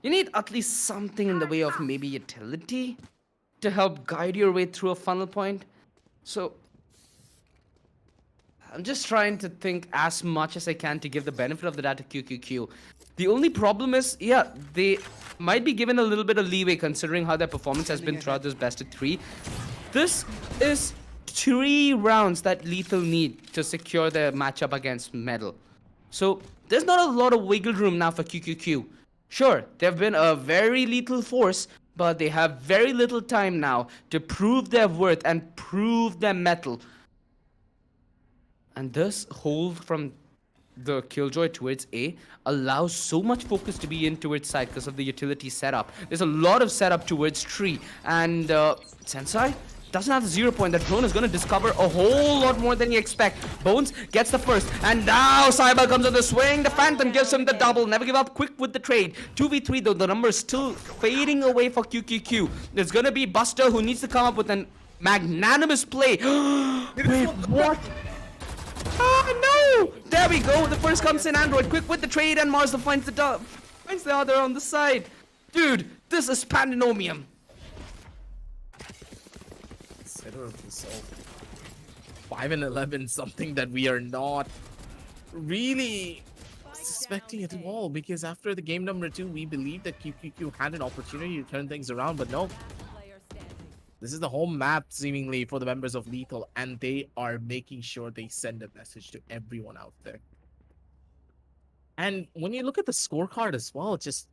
you need at least something in the way of maybe utility to help guide your way through a funnel point. So I'm just trying to think as much as I can to give the benefit of the doubt to QQQ. The only problem is, yeah, they might be given a little bit of leeway considering how their performance has been throughout this best of 3. This is 3 rounds that Lethal need to secure their matchup against Metal. So there's not a lot of wiggle room now for QQQ. Sure, they've been a very lethal force, but they have very little time now to prove their worth and prove their mettle. And this hold from the Killjoy towards A allows so much focus to be in towards side because of the utility setup. There's a lot of setup towards tree, and Sensei doesn't have the 0 point. That drone is going to discover a whole lot more than you expect. Bones gets the first, and now Cyber comes on the swing. The Phantom gives him the double. Never give up, quick with the trade. 2v3 though, the number is still fading away for QQQ. There's going to be Buster who needs to come up with an magnanimous play. Wait, what? Oh no! There we go. The first comes in Android. Quick with the trade, and Marcel finds the other on the side. Dude, this is pandemonium. Consider yourself 5 and 11, something that we are not really suspecting at all, because after the game number 2, we believed that QQQ had an opportunity to turn things around, but no. This is the home map, seemingly, for the members of Lethal, and they are making sure they send a message to everyone out there. And when you look at the scorecard as well, just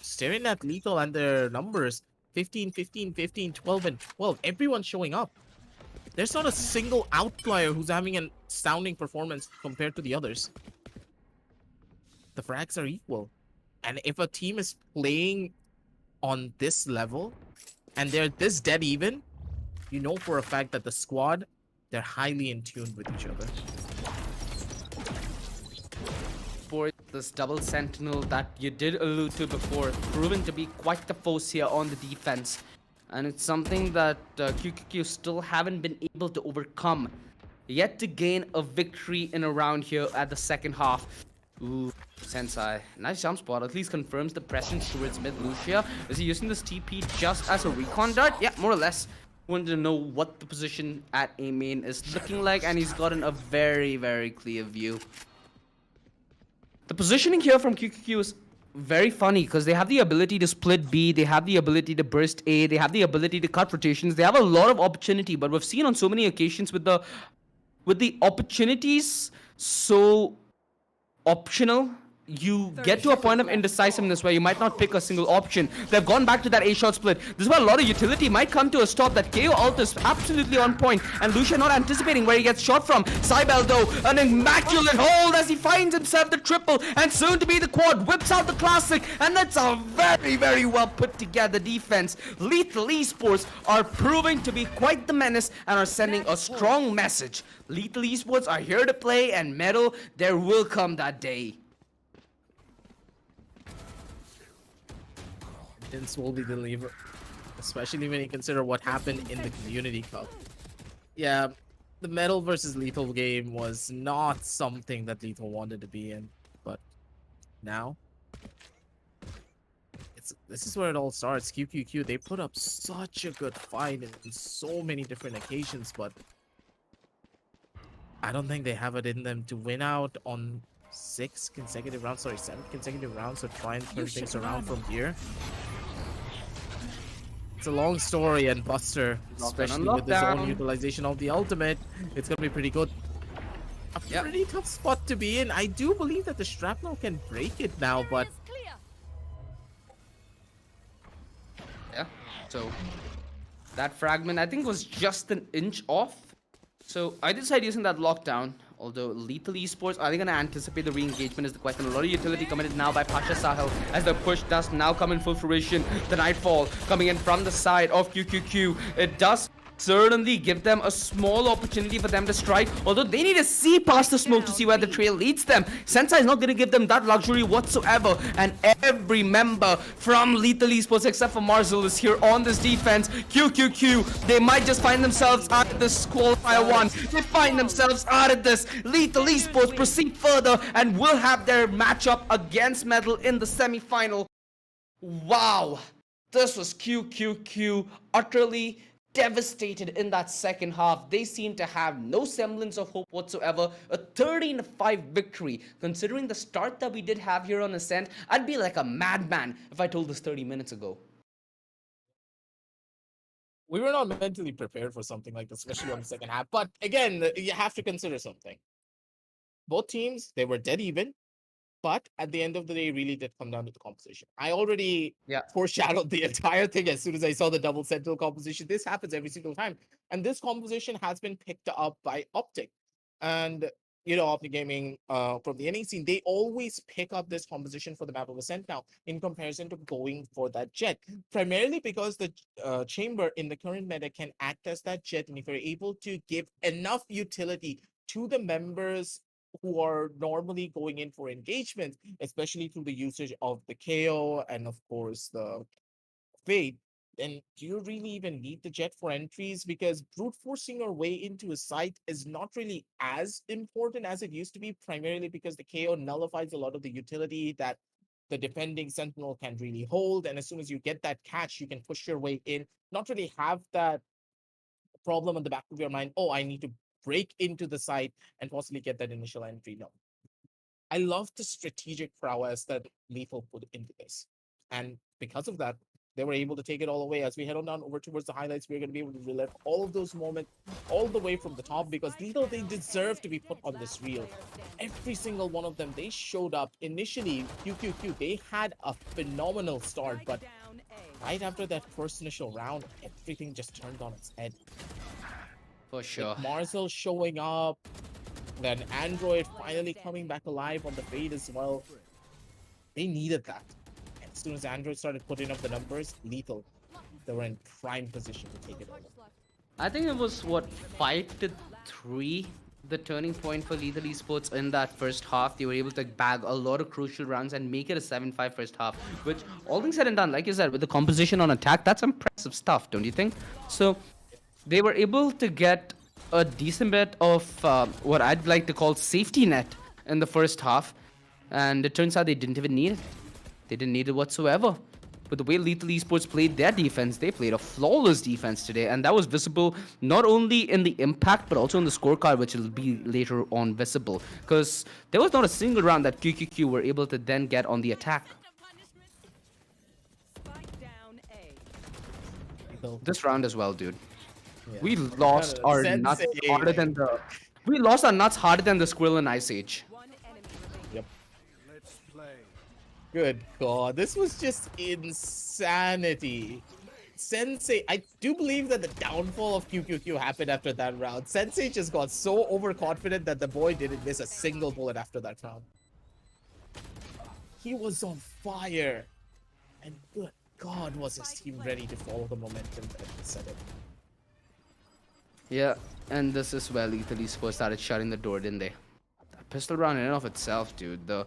staring at Lethal and their numbers, 15, 15, 15, 12, and 12, everyone's showing up. There's not a single outlier who's having an astounding performance compared to the others. The frags are equal. And if a team is playing on this level, and they're this dead even, you know for a fact that the squad, they're highly in tune with each other. For this double sentinel that you did allude to before, proven to be quite the force here on the defense. And it's something that QQQ still haven't been able to overcome. Yet to gain a victory in a round here at the second half. Ooh, Sensei. Nice jump spot. At least confirms the presence towards mid. Lucia. Is he using this TP just as a recon dart? Yeah, more or less. Wanted to know what the position at A main is looking like, and he's gotten a very, very clear view. The positioning here from QQQ is very funny because they have the ability to split B, they have the ability to burst A, they have the ability to cut rotations. They have a lot of opportunity, but we've seen on so many occasions with the opportunities so optional. You get to a point of indecisiveness where you might not pick a single option. They've gone back to that A-shot split. This is where a lot of utility might come to a stop. That KO ult is absolutely on point, and Lucian not anticipating where he gets shot from. Cybele though, an immaculate hold as he finds himself the triple, and soon to be the quad, whips out the classic, and that's a very, very well put together defense. Lethal Esports are proving to be quite the menace and are sending a strong message. Lethal Esports are here to play and medal. There will come that day. Didn't will be the lever, especially when you consider what happened in the Community Cup. Yeah, the Metal versus Lethal game was not something that Lethal wanted to be in, but now this is where it all starts. QQQ, they put up such a good fight in so many different occasions, but I don't think they have it in them to win out on 7 consecutive rounds, so try and turn things around from here. It's a long story, and Buster, especially with his own utilization of the ultimate, it's gonna be pretty good. A pretty tough spot to be in. I do believe that the shrapnel can break it now, but yeah, so that fragment I think was just an inch off. So I decided using that lockdown. Although Lethal Esports, are they going to anticipate the re-engagement is the question. A lot of utility committed now by Pasha Sahel as the push does now come in full fruition. The Nightfall coming in from the side of QQQ. It does certainly give them a small opportunity for them to strike, although they need to see past the smoke to see where the trail leads them. Sensei is not going to give them that luxury whatsoever, and every member from Lethal Esports except for Marzel is here on this defense. QQQ, they might just find themselves out of this qualifier 1. They find themselves out of this. Lethal Esports proceed further and will have their matchup against Metal in the semi-final. Wow, this was QQQ utterly devastated in that second half. They seem to have no semblance of hope whatsoever. A 13-5 victory. Considering the start that we did have here on Ascent, I'd be like a madman if I told this 30 minutes ago. we were not mentally prepared for something like this, especially on the second half. But again, you have to consider something. Both teams, they were dead even. But at the end of the day, it really did come down to the composition. I already foreshadowed the entire thing as soon as I saw the double sentinel composition. This happens every single time. And this composition has been picked up by Optic. And, you know, Optic Gaming from the NA scene, they always pick up this composition for the map of Ascent now in comparison to going for that jet. Primarily because the chamber in the current meta can act as that jet. And if you're able to give enough utility to the members who are normally going in for engagement, especially through the usage of the KO and of course the Fate, then do you really even need the jet for entries? Because brute forcing your way into a site is not really as important as it used to be, primarily because the KO nullifies a lot of the utility that the defending sentinel can really hold. And as soon as you get that catch, you can push your way in, not really have that problem on the back of your mind, oh, I need to break into the site and possibly get that initial entry. No. I love the strategic prowess that Lethal put into this. And because of that, they were able to take it all away. As we head on down over towards the highlights, we're going to be able to relive all of those moments all the way from the top, because Lethal, they deserve to be put on this reel. Every single one of them, they showed up. Initially, QQQ, they had a phenomenal start, but right after that first initial round, everything just turned on its head. For sure. With Marcel showing up, then Android finally coming back alive on the Fade as well. They needed that. And as soon as Android started putting up the numbers, Lethal, they were in prime position to take it over. I think it was, what, 5-3, the turning point for Lethal Esports in that first half. They were able to bag a lot of crucial rounds and make it a 7-5 first half, which, all things said and done, like you said, with the composition on attack, that's impressive stuff, don't you think? So they were able to get a decent bit of what I'd like to call safety net in the first half, and it turns out they didn't even need it. They didn't need it whatsoever. But the way Lethal Esports played their defense, they played a flawless defense today, and that was visible not only in the impact but also in the scorecard, which will be later on visible, because there was not a single round that QQQ were able to then get on the attack. This round as well, dude. Yeah. We lost our nuts harder than the We lost our nuts harder than the squirrel in Ice Age. One enemy remaining. Yep. Let's play. Good God, this was just insanity. Sensei, I do believe that the downfall of QQQ happened after that round. Sensei just got so overconfident that the boy didn't miss a single bullet after that round. He was on fire. And good God, was his team ready to follow the momentum that he set it. Yeah, and this is where Lethal Esports started shutting the door, didn't they? That pistol round in and of itself, dude. The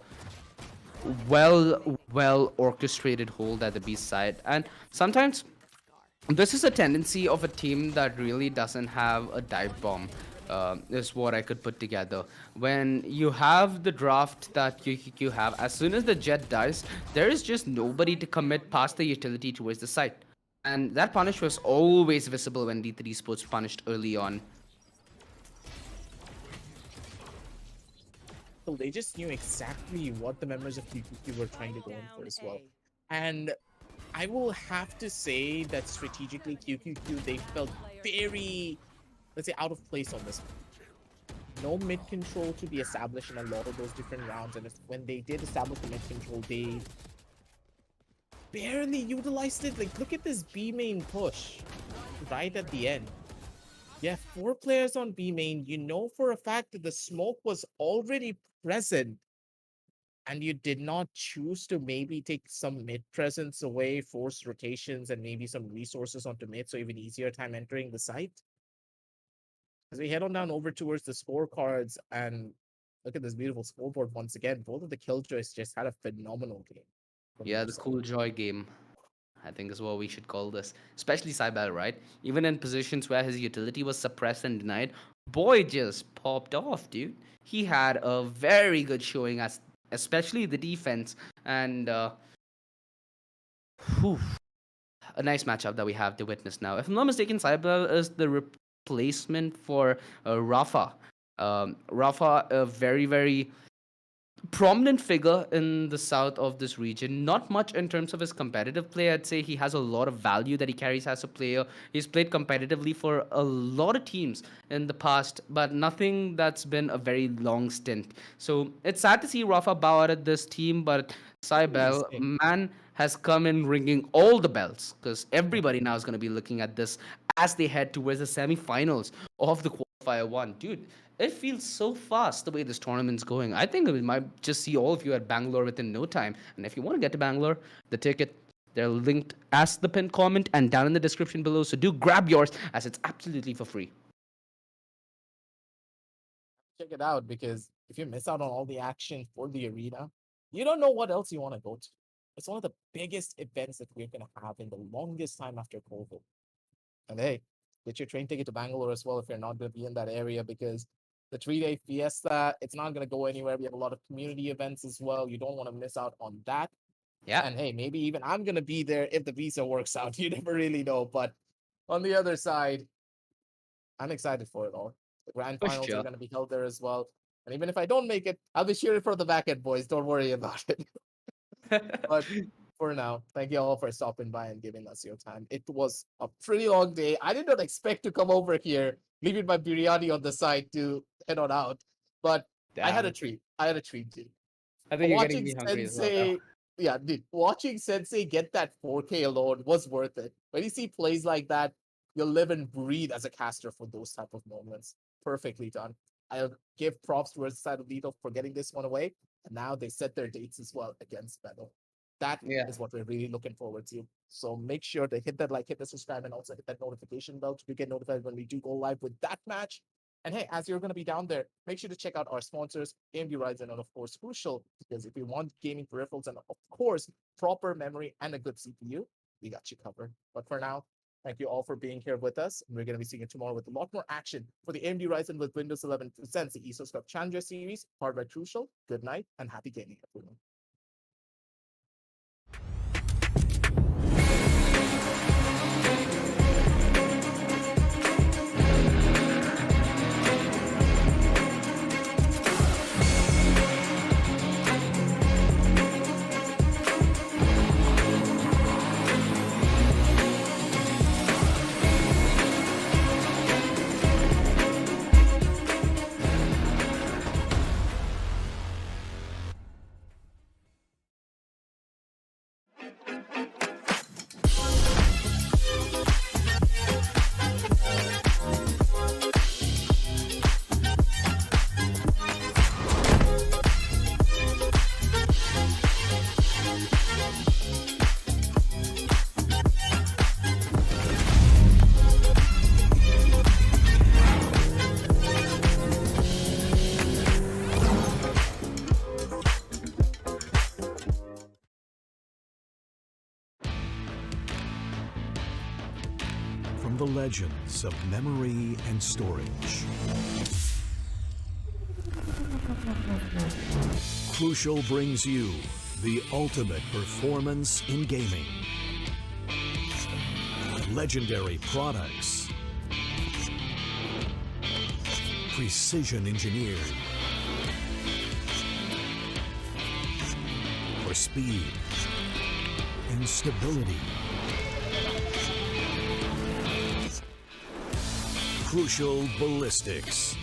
well orchestrated hold at the B side. And sometimes this is a tendency of a team that really doesn't have a dive bomb, is what I could put together. When you have the draft that QQQ have, as soon as the jet dies, there is just nobody to commit past the utility towards the site. And that punish was always visible when D3 Esports punished early on. So they just knew exactly what the members of QQQ were trying to go in for as well. And I will have to say that strategically QQQ, they felt very, let's say, out of place on this one. No mid control to be established in a lot of those different rounds, and when they did establish the mid control, they barely utilized it. Like, look at this B main push right at the end. Yeah, 4 players on B main. You know for a fact that the smoke was already present, and you did not choose to maybe take some mid presence away, force rotations, and maybe some resources onto mid, so even easier time entering the site. As we head on down over towards the scorecards, and look at this beautiful scoreboard once again. Both of the Killjoys just had a phenomenal game. Yeah, the cool joy game, I think is what we should call this. Especially Cybele, right? Even in positions where his utility was suppressed and denied, boy just popped off, dude. He had a very good showing, as especially the defense, and whew, a nice matchup that we have to witness now. If I'm not mistaken, Cybele is the replacement for Rafa. Rafa, a very, very prominent figure in the south of this region. Not much in terms of his competitive play. I'd say he has a lot of value that he carries as a player. He's played competitively for a lot of teams in the past, but nothing that's been a very long stint. So it's sad to see Rafa bow out at this team, but Cybele, man, has come in ringing all the bells, because everybody now is going to be looking at this as they head towards the semi-finals of the Qualifier 1. Dude, it feels so fast the way this tournament's going. I think we might just see all of you at Bangalore within no time. And if you want to get to Bangalore, the ticket, they're linked as the pinned comment and down in the description below. So do grab yours, as it's absolutely for free. Check it out, because if you miss out on all the action for the arena, you don't know what else you want to go to. It's one of the biggest events that we're going to have in the longest time after COVID. And hey, get your train ticket to Bangalore as well if you're not going to be in that area, because the 3-day fiesta, it's not going to go anywhere. We have a lot of community events as well. You don't want to miss out on that. Yeah. And hey, maybe even I'm going to be there if the visa works out. You never really know. But on the other side, I'm excited for it all. The grand finals are going to be held there as well. And even if I don't make it, I'll be cheering for the back end, boys. Don't worry about it. But for now, thank you all for stopping by and giving us your time. It was a pretty long day. I did not expect to come over here, leaving my biryani on the side to head on out. But I had a treat. I had a treat too. I think you're Watching getting me hungry as well. Sensei, yeah, dude, watching Sensei get that 4K alone was worth it. When you see plays like that, you'll live and breathe as a caster for those type of moments. Perfectly done. I'll give props towards the side of Lito for getting this one away. And now they set their dates as well against Battle. That is what we're really looking forward to. So make sure to hit that like, hit the subscribe, and also hit that notification bell to get notified when we do go live with that match. And hey, as you're going to be down there, make sure to check out our sponsors, AMD Ryzen, and of course, Crucial, because if you want gaming peripherals and of course, proper memory and a good CPU, we got you covered. But for now, thank you all for being here with us. And we're going to be seeing you tomorrow with a lot more action for the AMD Ryzen with Windows 11 presents the Esports Challenger Series, powered by Crucial. Good night and happy gaming, everyone. legends of memory and storage. Crucial brings you the ultimate performance in gaming. Legendary products. Precision engineered. For speed and stability. Crucial ballistics.